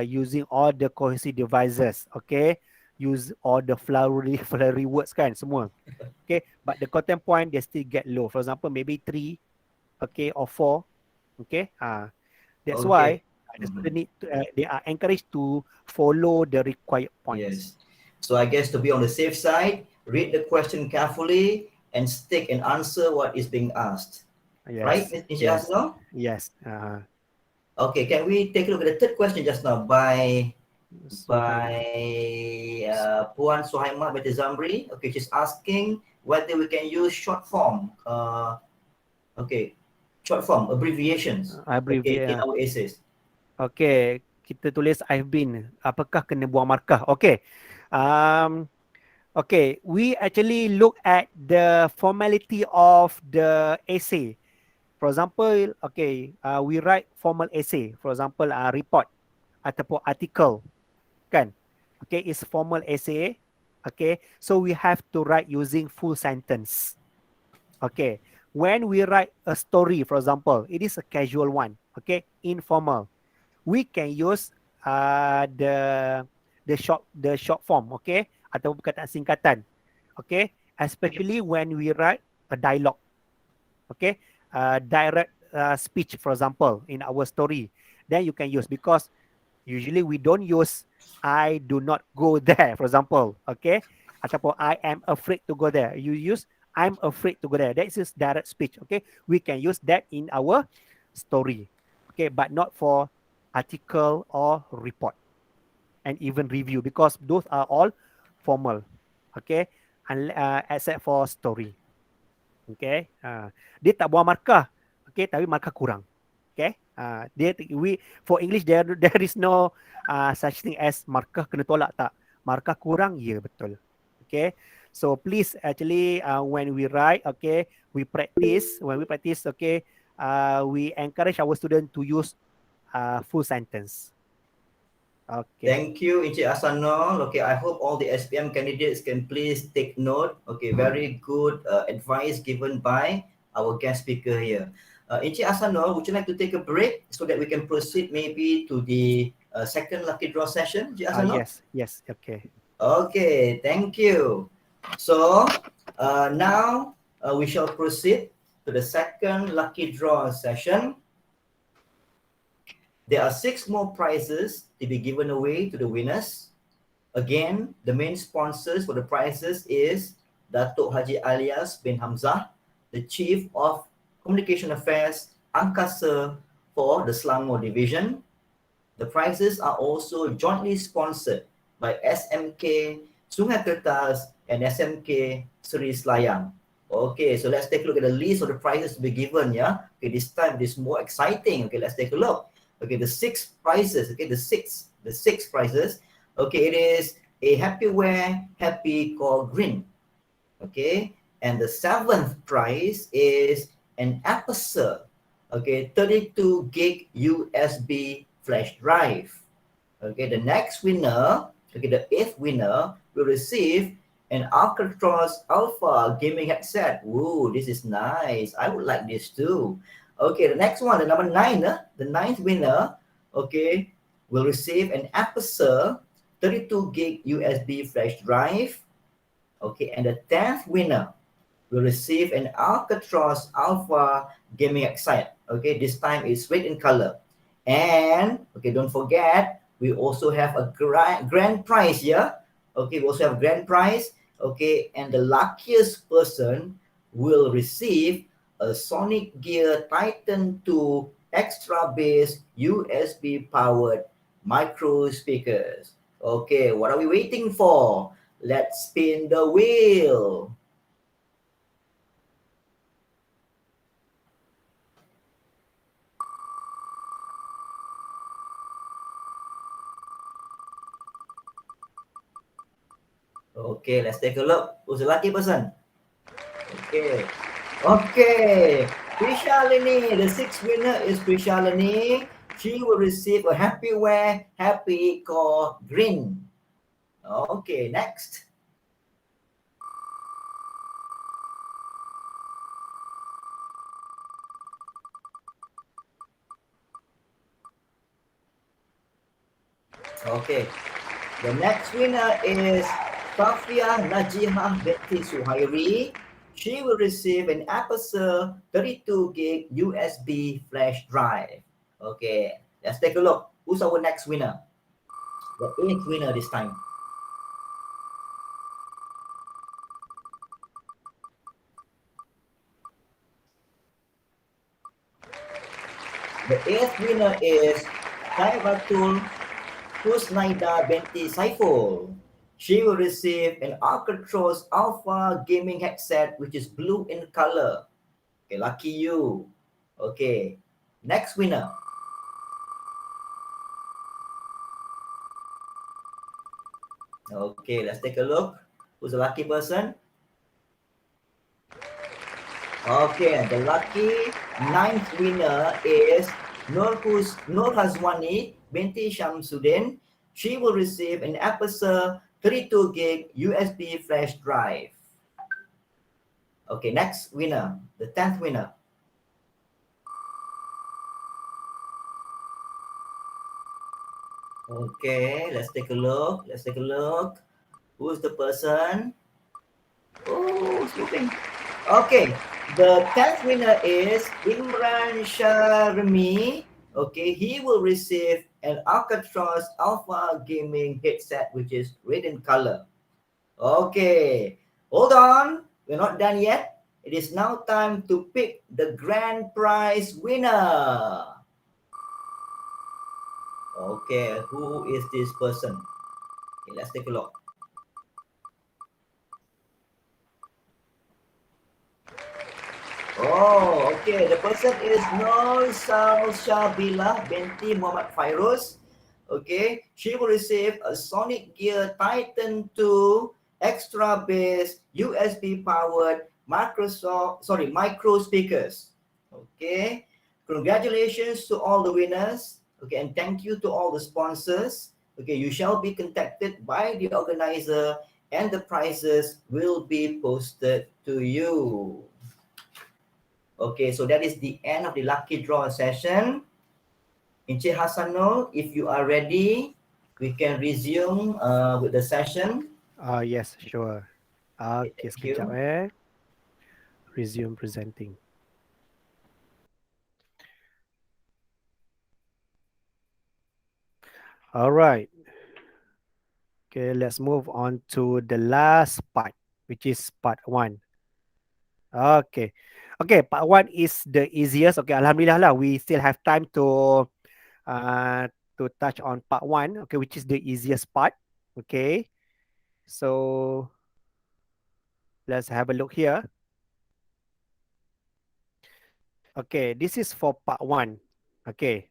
using all the cohesive devices, okay, use all the flowery words kan semua, okay, but the content point they still get low. For example, maybe 3, okay, or 4, okay. That's why Okay. the student need to, they are encouraged to follow the required points. Yes. So I guess to be on the safe side, read the question carefully and stick and answer what is being asked. Yes. Right, Mr. Yes. Hasno? Yes. Okay, can we take a look at the third question just now by Puan Suhaimah binti Zamri? Okay, she's asking whether we can use short form. Okay, short form abbreviations. Okay, in our essays. Okay, kita tulis I've been. Apakah kena buang markah? Okay. Okay, we actually look at the formality of the essay. For example, okay, we write formal essay. For example, report ataupun article, kan? Okay, it's formal essay. Okay, so we have to write using full sentence. Okay, when we write a story, for example, it is a casual one. Okay, informal. We can use the short form, okay, atau perkataan singkatan, okay, especially when we write a dialogue, okay, direct speech, for example, in our story, then you can use, because usually we don't use I do not go there, for example, okay, ataupun I am afraid to go there. You use I'm afraid to go there. That is direct speech, okay. We can use that in our story, okay, but not for article or report and even review, because those are all formal, okay, except for story, okay. Dia tak buang markah, okay, tapi markah kurang, okay. For English there is no such thing as markah kena tolak, tak, markah kurang, ya, betul, okay. So please actually when we write, okay, when we practice, okay, we encourage our student to use full sentence. Okay. Thank you, Encik Hasanul. Okay, I hope all the SPM candidates can please take note. Okay, very good advice given by our guest speaker here. Encik Hasanul, would you like to take a break so that we can proceed maybe to the second lucky draw session, Encik Hasanul? Yes, okay. Okay, thank you. So now we shall proceed to the second lucky draw session. There are 6 more prizes to be given away to the winners. Again, the main sponsors for the prizes is Datuk Haji Alias bin Hamzah, the Chief of Communication Affairs Angkasa for the Selangor Division. The prizes are also jointly sponsored by SMK Sungai Kertas and SMK Seri Selayang. Okay, so let's take a look at the list of the prizes to be given. Yeah. Okay, this time it is more exciting. Okay, let's take a look. Okay, the six prizes. Okay, the six prizes. Okay, it is a Happy Wear Happy Core Green. Okay, and the seventh prize is an Acer. Okay, 32 gig USB flash drive. Okay, the next winner, okay, the eighth winner will receive an Alcatraz Alpha gaming headset. Woo, this is nice. I would like this too. Okay, the next one, the number nine, the ninth winner, okay, will receive an Acer 32 gig USB flash drive. Okay, and the 10th winner will receive an Alcatraz Alpha gaming headset. Okay, this time it's red in color. And, okay, don't forget, we also have a grand prize here. Okay, we also have grand prize. Okay, and the luckiest person will receive a Sonic Gear Titan 2 extra bass USB powered micro speakers. Okay, what are we waiting for? Let's spin the wheel. Okay, let's take a look. Who's the lucky person? Okay. Okay. Prishalini, the sixth winner is Prishalini. She will receive a Happy Wear Happy Core Green. Okay, next. Okay. The next winner is Safia Najihah binti Suhairi. She will receive an Acer 32 gig USB flash drive. Okay, let's take a look. Who's our next winner? The eighth winner this time. The eighth winner is Saibatul Husnaida binti Saiful. She will receive an Alcatraz Alpha gaming headset which is blue in color. Okay, lucky you. Okay, next winner. Okay, let's take a look. Who's the lucky person? Okay, the lucky ninth winner is Nur Hazwani binti Shamsuddin. She will receive an Acer 32 gig USB flash drive. Okay, next winner, the 10th winner. Okay, let's take a look. Let's take a look. Who's the person? Oh, it's moving. Okay, the 10th winner is Imran Sharmi. Okay, he will receive an Alcatraz Alpha gaming headset which is red in color. Okay, hold on. We're not done yet. It is now time to pick the grand prize winner. Okay, who is this person? Okay, let's take a look. Oh, okay. The person is Nur Shabila binti Muhammad Fairuz. Okay, she will receive a Sonic Gear Titan 2 extra bass USB powered micro speakers. Okay, congratulations to all the winners. Okay, and thank you to all the sponsors. Okay, you shall be contacted by the organizer and the prizes will be posted to you. Okay, so that is the end of the lucky draw session. Encik Hasanul, if you are ready, we can resume with the session. Yes, sure. Okay, Okay, thank you. sekejap. Resume presenting. All right. Okay, let's move on to the last part. which is part 1. Okay. Okay, part 1 is the easiest. Okay, alhamdulillah lah, we still have time uh to touch on part 1, okay, which is the easiest part. Okay. So let's have a look here. Okay, this is for part 1. Okay.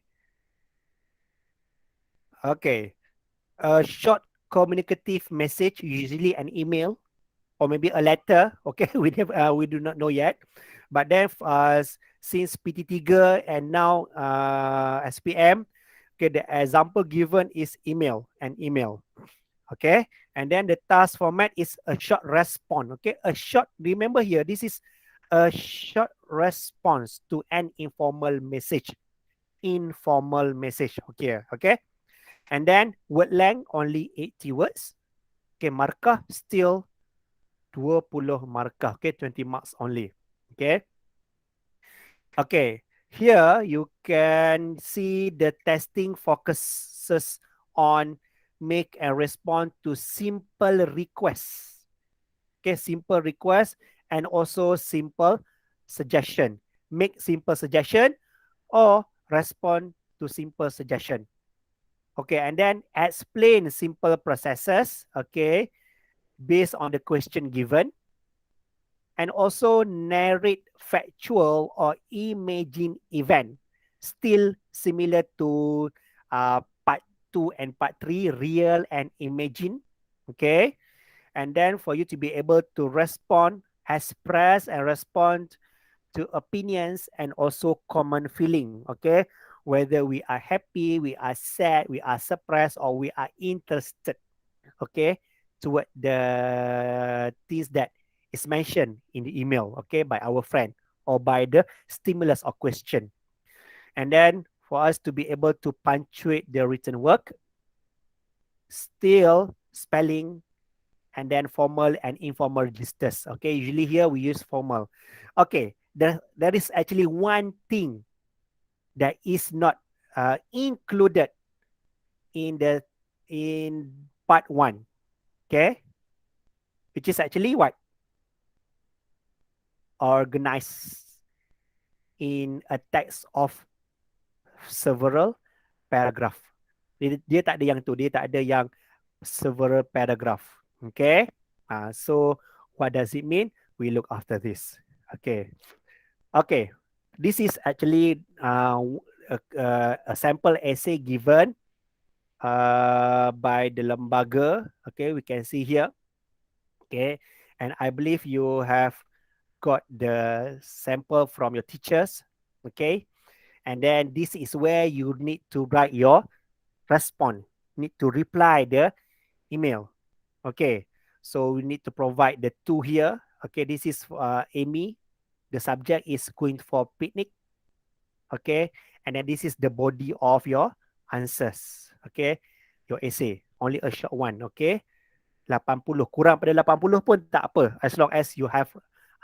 Okay. A short communicative message, usually an email or maybe a letter. Okay, we do not know yet. But then since PT3 and now SPM, okay, the example given is an email. Okay, and then the task format is a short response. Okay, a short, remember here, this is a short response to an informal message. Okay, okay. And then word length only 80 words. Okay, markah still 20 markah. Okay, 20 marks only. Okay. Okay, here you can see the testing focuses on make and respond to simple requests. Okay, simple request and also simple suggestion. Make simple suggestion or respond to simple suggestion. Okay, and then explain simple processes, okay, based on the question given, and also narrate factual or imagine event, still similar to part 2 and part 3, real and imagine, okay. And then for you to be able to respond, express and respond to opinions and also common feeling, okay, whether we are happy, we are sad, we are surprised, or we are interested, okay, toward the things that is mentioned in the email, okay, by our friend or by the stimulus or question. And then for us to be able to punctuate the written work, still spelling, and then formal and informal registers. Okay, usually here we use formal. Okay, there is actually one thing that is not included in part 1. Okay, which is actually what? Organized in a text of several paragraph. Dia tak ada yang tu, dia tak ada yang several paragraph. Okay, so what does it mean? We look after this. Okay, okay, this is actually a sample essay given by the lembaga. Okay, we can see here. Okay, and I believe you have got the sample from your teachers. Okay, and then this is where you need to write your response, need to reply the email. Okay, so we need to provide the two here. Okay, this is Amy. The subject is going for picnic. Okay, and then this is the body of your answers. Okay, your essay, only a short one. Okay, 80, kurang pada 80 pun tak apa, as long as you have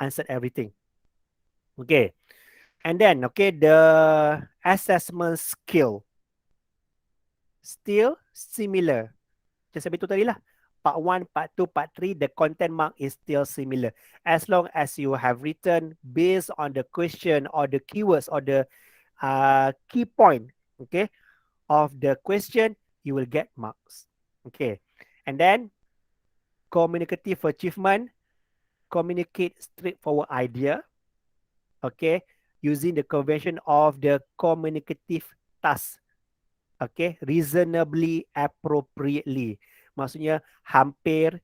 answered everything. Okay, and then okay, the assessment skill still similar. Just habis tu tadi lah, part 1, part 2, part 3, the content mark is still similar. As long as you have written based on the question or the keywords or the key point, okay, of the question, you will get marks. Okay, and then communicative achievement, communicate straightforward idea, okay, using the convention of the communicative task, okay, reasonably, appropriately, maksudnya hampir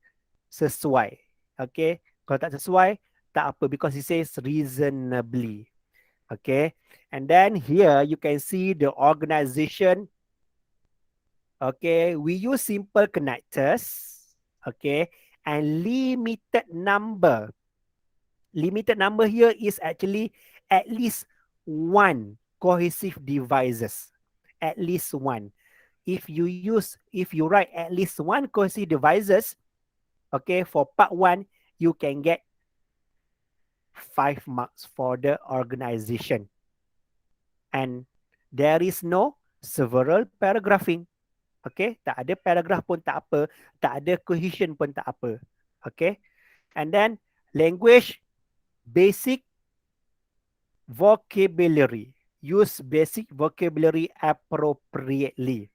sesuai, okay. Kalau tak sesuai, tak apa, because it says reasonably, okay. And then here you can see the organization. Okay, we use simple connectors, okay, and limited number. Limited number here is actually at least one cohesive devices. At least one. If you write at least one cohesive devices, okay, for part 1, you can get 5 marks for the organization. And there is no several paragraphing. Okay, tak ada paragraph pun tak apa, tak ada cohesion pun tak apa. Okay, And then language, basic vocabulary. Use basic vocabulary appropriately.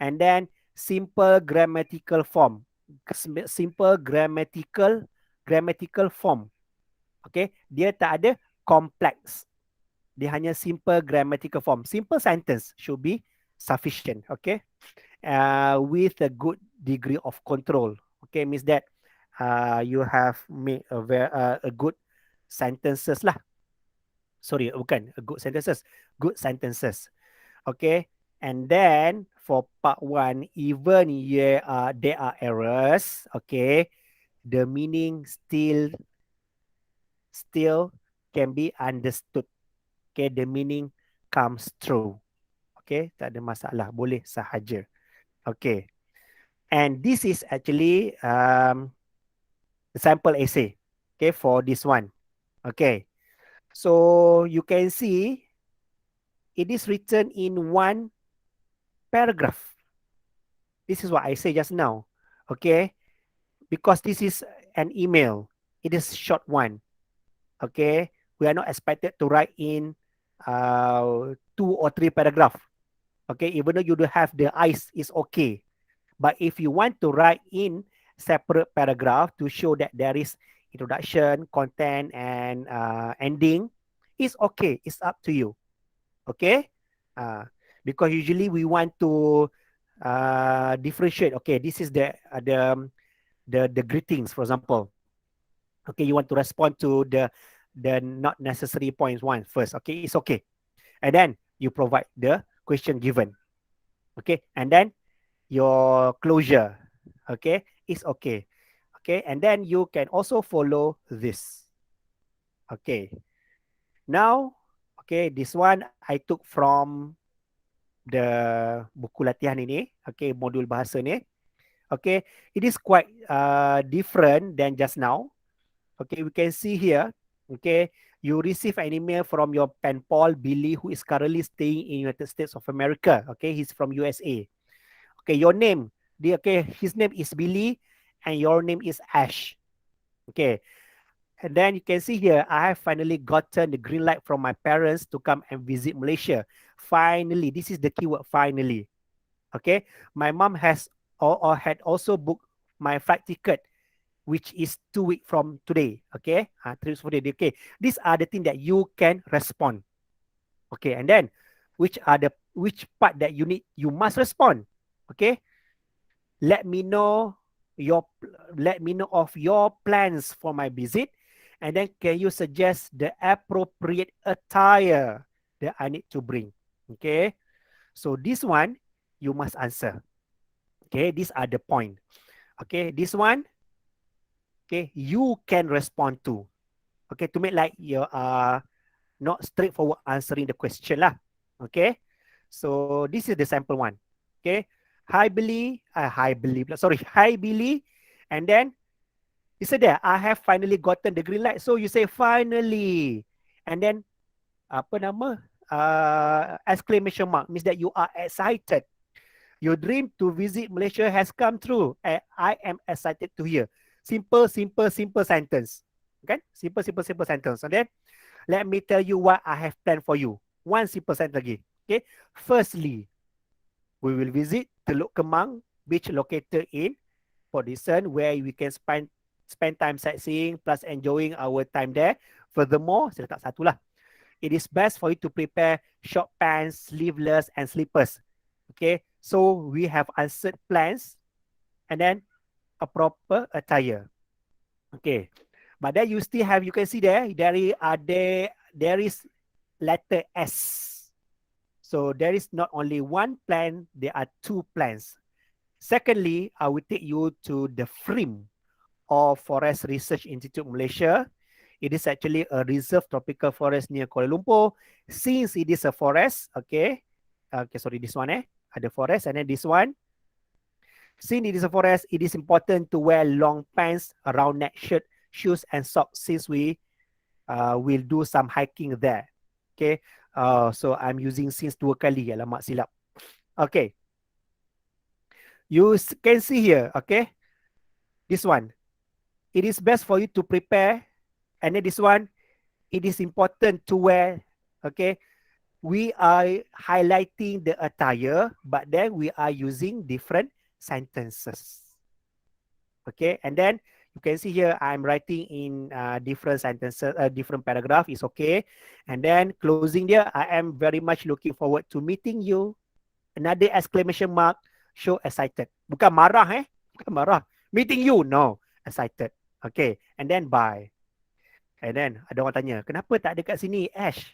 And then simple grammatical form. Simple grammatical form. Okay, dia tak ada complex. Dia hanya simple grammatical form. Simple sentence should be sufficient. Okay, with a good degree of control. Okay, means that you have made a good sentences lah. Sorry, bukan a good sentences. Good sentences. Okay, and then for part one, even there are errors. Okay, the meaning still can be understood. Okay, the meaning comes through. Okay, tak ada masalah, boleh sahaja. Okay, and this is actually the sample essay. Okay, for this one. Okay, so you can see it is written in one paragraph. This is what I say just now. Okay, because this is an email, it is short one. Okay, we are not expected to write in 2 or 3 paragraph. Okay, even though you do have the eyes, is okay. But if you want to write in separate paragraph to show that there is introduction, content, and ending, it's okay. It's up to you. Okay, because usually we want to differentiate. Okay, this is the greetings, for example. Okay, you want to respond to the not necessary points one first. Okay, it's okay. And then you provide the question given. Okay, and then your closure. Okay, it's okay. Okay, and then you can also follow this. Okay, now, okay, this one I took from the buku latihan ini. Okay, modul bahasa ni. Okay, it is quite different than just now. Okay, we can see here. Okay, you receive an email from your pen pal Billy, who is currently staying in United States of America. Okay, he's from USA. Okay, your name. His name is Billy, and your name is Ash. Okay, and then you can see here, I have finally gotten the green light from my parents to come and visit Malaysia. Finally, this is the keyword, finally. Okay, my mom has or had also booked my flight ticket, which is 2 weeks from today. Okay, 3 weeks from today. Okay, these are the things that you can respond. Okay, and then which part that you must respond. Okay, let me know of your plans for my visit, and then can you suggest the appropriate attire that I need to bring. Okay, so this one you must answer. Okay, these are the point. Okay, this one, okay, you can respond to. Okay, to make like you are not straightforward answering the question lah. Okay, so this is the sample one. Okay, hi Billy, hi Billy, and then you said that I have finally gotten the green light. So you say finally, and then apa nama exclamation mark, means that you are excited. Your dream to visit Malaysia has come true. I am excited to hear. Simple sentence. Okay, simple sentence. And then let me tell you what I have planned for you. One simple sentence lagi. Okay, firstly, we will visit Teluk Kemang beach located in Port Dickson, where we can spend time sightseeing plus enjoying our time there. Furthermore, saya letak satu lah. It is best for you to prepare short pants, sleeveless, and slippers. Okay, so we have answered plans and then a proper attire. Okay, but then you still have, you can see there is letter S. So there is not only one plan, there are 2 plans. Secondly, I will take you to the FRIM, or Forest Research Institute Malaysia. It is actually a reserve tropical forest near Kuala Lumpur. Since it is a forest, okay, sorry, this one ada forest, and then this one, since it is a forest, it is important to wear long pants, a round neck shirt, shoes, and socks, since we will do some hiking there. Okay, so I'm using since 2 kali, alamak silap. Okay, you can see here, okay, this one, it is best for you to prepare. And then this one, it is important to wear. Okay, we are highlighting the attire, but then we are using different sentences. Okay, and then you can see here I'm writing in different sentences, different paragraph is okay. And then closing there, I am very much looking forward to meeting you. Another exclamation mark, show excited. Bukan marah bukan marah. Meeting you, no, excited. Okay, and then bye. And then ada orang tanya, kenapa tak ada kat sini Ash?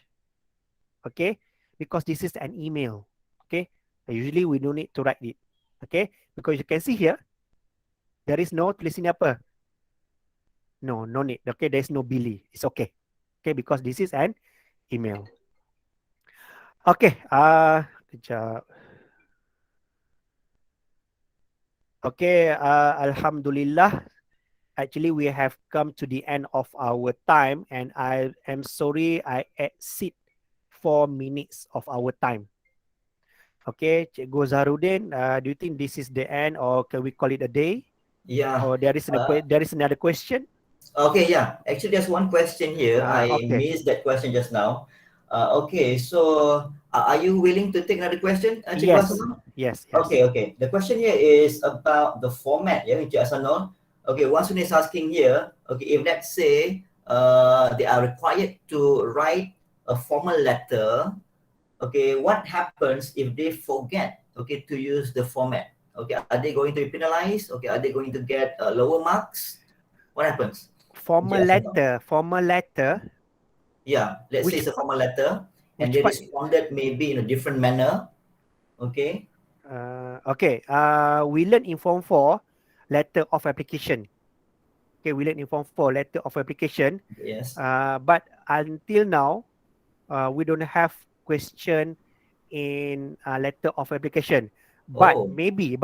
Okay, because this is an email. Okay, usually we don't need to write it. Okay, because you can see here, there is no tulis sini apa? No, no need. Okay, there is no Billy. It's okay. Okay, because this is an email. Okay, kejap. Okay, Alhamdulillah. Actually, we have come to the end of our time, and I am sorry I exceed 4 minutes of our time. Okay, Cikgu Zahrudin, do you think this is the end, or can we call it a day? Yeah. Or there is another question? Okay, yeah. Actually, there's one question here. I Okay. missed that question just now. Okay, so are you willing to take another question, Cikgu Yes. Hasanul? Yes. Okay, okay. The question here is about the format, yeah, Encik Hasanul. Okay, one student is asking here, okay, if let's say they are required to write a formal letter, okay, what happens if they forget, okay, to use the format? Okay, are they going to be penalized? Okay, are they going to get lower marks? What happens? Formal Yes or no? letter. Yeah, let's say Which it's a formal letter and which they part? responded maybe in a different manner. Okay. Okay. We learn in Form 4 letter of application. Okay, we learn in Form 4 letter of application. Yes. But until now, we don't have question in letter of application. But Oh, maybe,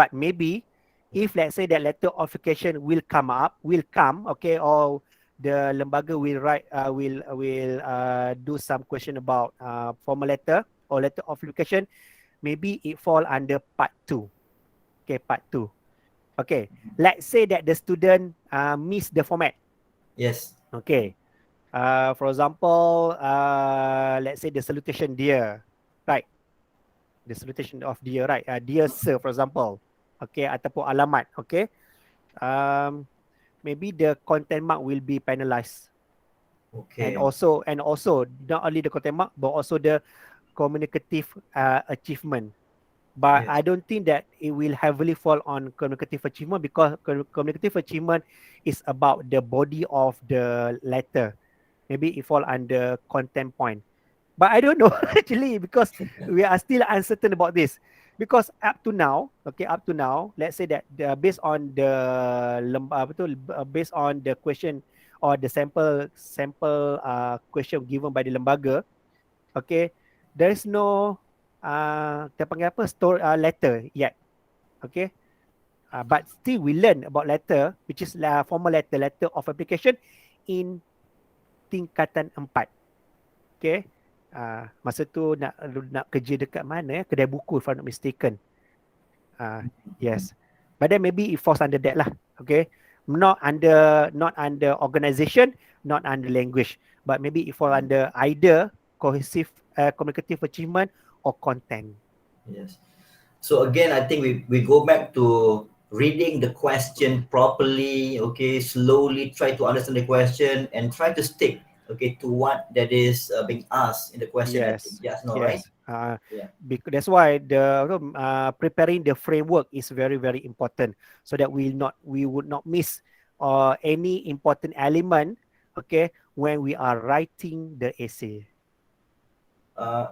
if let's say that letter of application will come, okay, or the lembaga will write, will do some question about formal letter or letter of application, maybe it fall under part 2. Okay, part 2. Okay, let's say that the student miss the format. yes. Okay, for example, let's say the salutation dear, right? The salutation of dear, right? Dear sir, for example. Okay, ataupun alamat. Okay. Um, maybe the content mark will be penalized. And Okay. also not only the content mark, but also the communicative achievement. But Yes. I don't think that it will heavily fall on communicative achievement, because communicative achievement is about the body of the letter. Maybe it fall under content point. But I don't know actually, because we are still uncertain about this. Because up to now, let's say that based on the based on the question or the sample question given by the lembaga, okay, there is no kita panggil apa, store letter yet, okay. But still we learn about letter, which is formal letter of application in tingkatan 4. Okay. Masa tu nak kerja dekat mana, kedai buku if I'm not mistaken. Yes. But then maybe it falls under that lah. Okay. Not under organization, not under language, but maybe it fall under either cohesive communicative achievement or content. Yes. So again, I think we go back to reading the question properly, okay, slowly try to understand the question and try to stick, okay, to what that is being asked in the question, I think. Yes. Yes, no, right? Yes. Yeah. Because that's why the preparing the framework is very, very important, so that we would not miss any important element, okay, when we are writing the essay.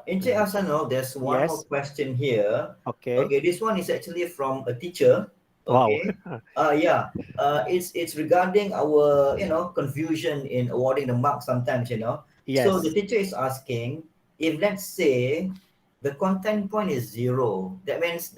Encik Hasanul, there's one more Yes. question here. Okay. Okay, this one is actually from a teacher. Wow. Okay. Yeah. It's regarding our confusion in awarding the marks sometimes. So the Yes. teacher is asking, if let's say the content point is 0, that means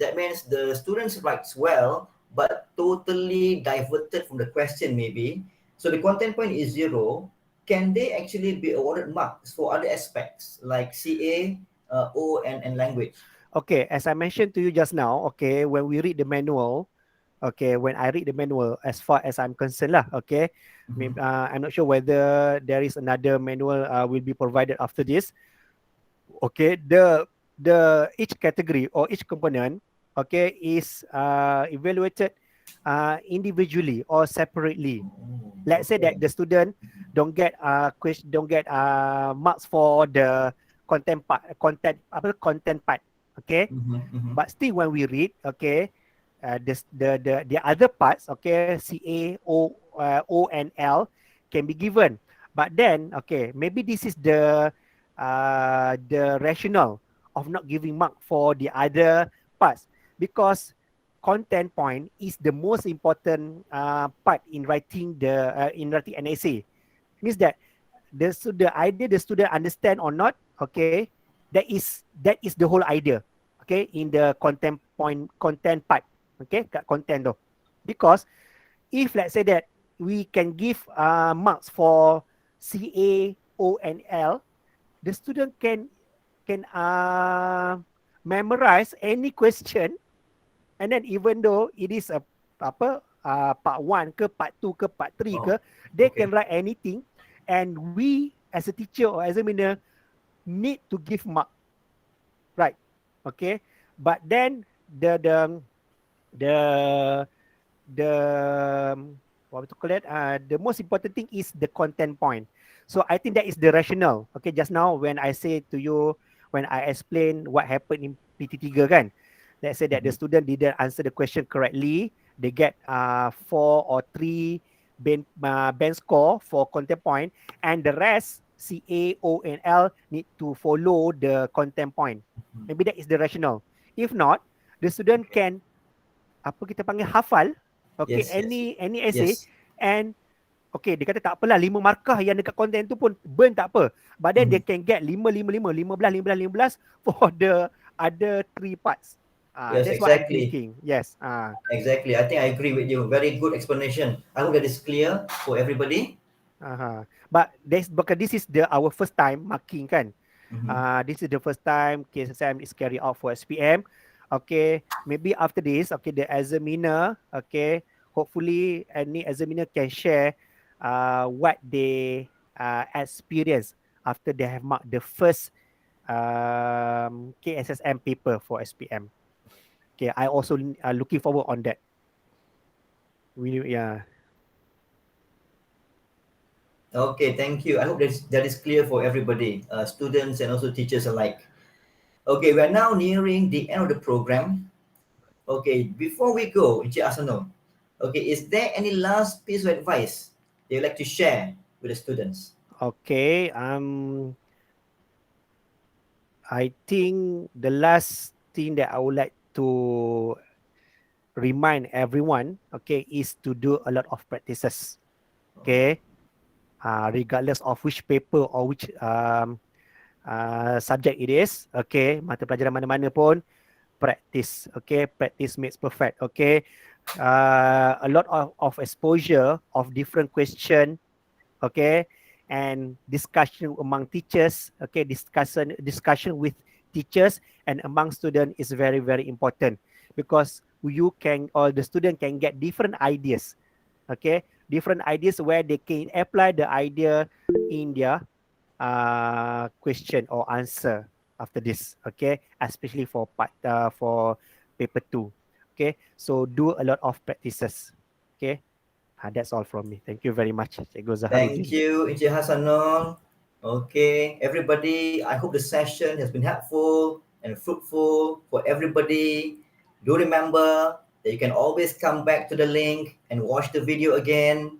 the students writes well but totally diverted from the question maybe. So the content point is 0. Can they actually be awarded marks for other aspects like CA, O, and language? Okay. As I mentioned to you just now, okay, when we read the manual, Okay, when I read the manual, as far as I'm concerned lah, okay, I'm not sure whether there is another manual will be provided after this. Okay, the each category or each component, okay, is evaluated individually or separately. Oh, Let's say okay. that the student don't get marks for the content part, okay, but still when we read, okay, the other parts, okay, O and L can be given. But then, okay, maybe this is the rationale of not giving mark for the other parts, because content point is the most important part in writing an essay. Means that the idea the student understand or not, okay, that is the whole idea, okay, in the content part, okay, kat content tu. Because if let's say that we can give marks for C, A, O and L, the student can memorize any question, and then even though it is a part 1 ke part 2 ke part 3 ke, Oh, they okay. can write anything, and we as a teacher or examiner need to give mark, right? Okay, but then the the what to call it, the most important thing is the content point. So I think that is the rationale. Okay, just now when I say to you, when I explain what happened in PT3 kan, let's say that the student didn't answer the question correctly, they get 4 or 3 band score for content point, and the rest C, A, O and L need to follow the content point. Maybe that is the rationale. If not, the student Okay. can apa kita panggil hafal, okay, Yes, yes, any essay, yes. and okay, dia kata tak apalah 5 markah yang dekat konten tu pun burn tak apa, but then they can get 5 5 5 15 15 15 for the other 3 parts. Yes, That's what I'm exactly. thinking. Yes. Exactly. I think I agree with you. Very good explanation. I hope that is clear for everybody. But because this is our first time marking kan. Mhm. This is the first time KSSM is carried out for SPM. Okay, maybe after this, okay, the examiner, okay, hopefully any examiner can share what they experience after they have marked the first KSSM paper for SPM. Okay, I also looking forward on that. Yeah. Okay, thank you. I hope that is clear for everybody, students and also teachers alike. Okay, we are now nearing the end of the program. Okay, before we go, Encik Asano, okay, is there any last piece of advice that you'd like to share with the students? Okay. I think the last thing that I would like to remind everyone, okay, is to do a lot of practices. Okay, regardless of which paper or which subject it is. Okay, mata pelajaran mana-mana pun, practice. Okay, practice makes perfect. Okay, a lot of exposure of different question. Okay, and discussion among teachers. Okay, discussion with teachers and among students is very very important, because you can, or the student can get different ideas. Okay, different ideas where they can apply the idea in their question or answer after this. Okay, especially for paper 2. Okay, so do a lot of practices. Okay, that's all from me. Thank you very much, Cikgu Thank Zaharuddin. you, Encik Hasanul. Okay, everybody, I hope the session has been helpful and fruitful for everybody. Do remember that you can always come back to the link and watch the video again.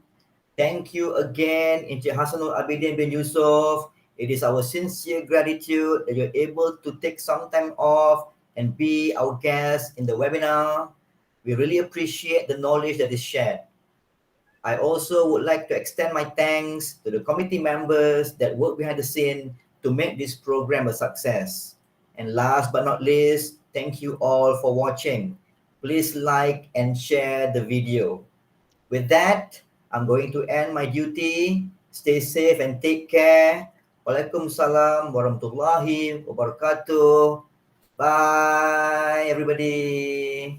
Thank you again, Encik Hasanul Abidin bin Yusof. It is our sincere gratitude that you're able to take some time off and be our guest in the webinar. We really appreciate the knowledge that is shared. I also would like to extend my thanks to the committee members that work behind the scene to make this program a success. And last but not least, thank you all for watching. Please like and share the video. With that, I'm going to end my duty. Stay safe and take care. Waalaikumsalam warahmatullahi wabarakatuh. Bye, everybody.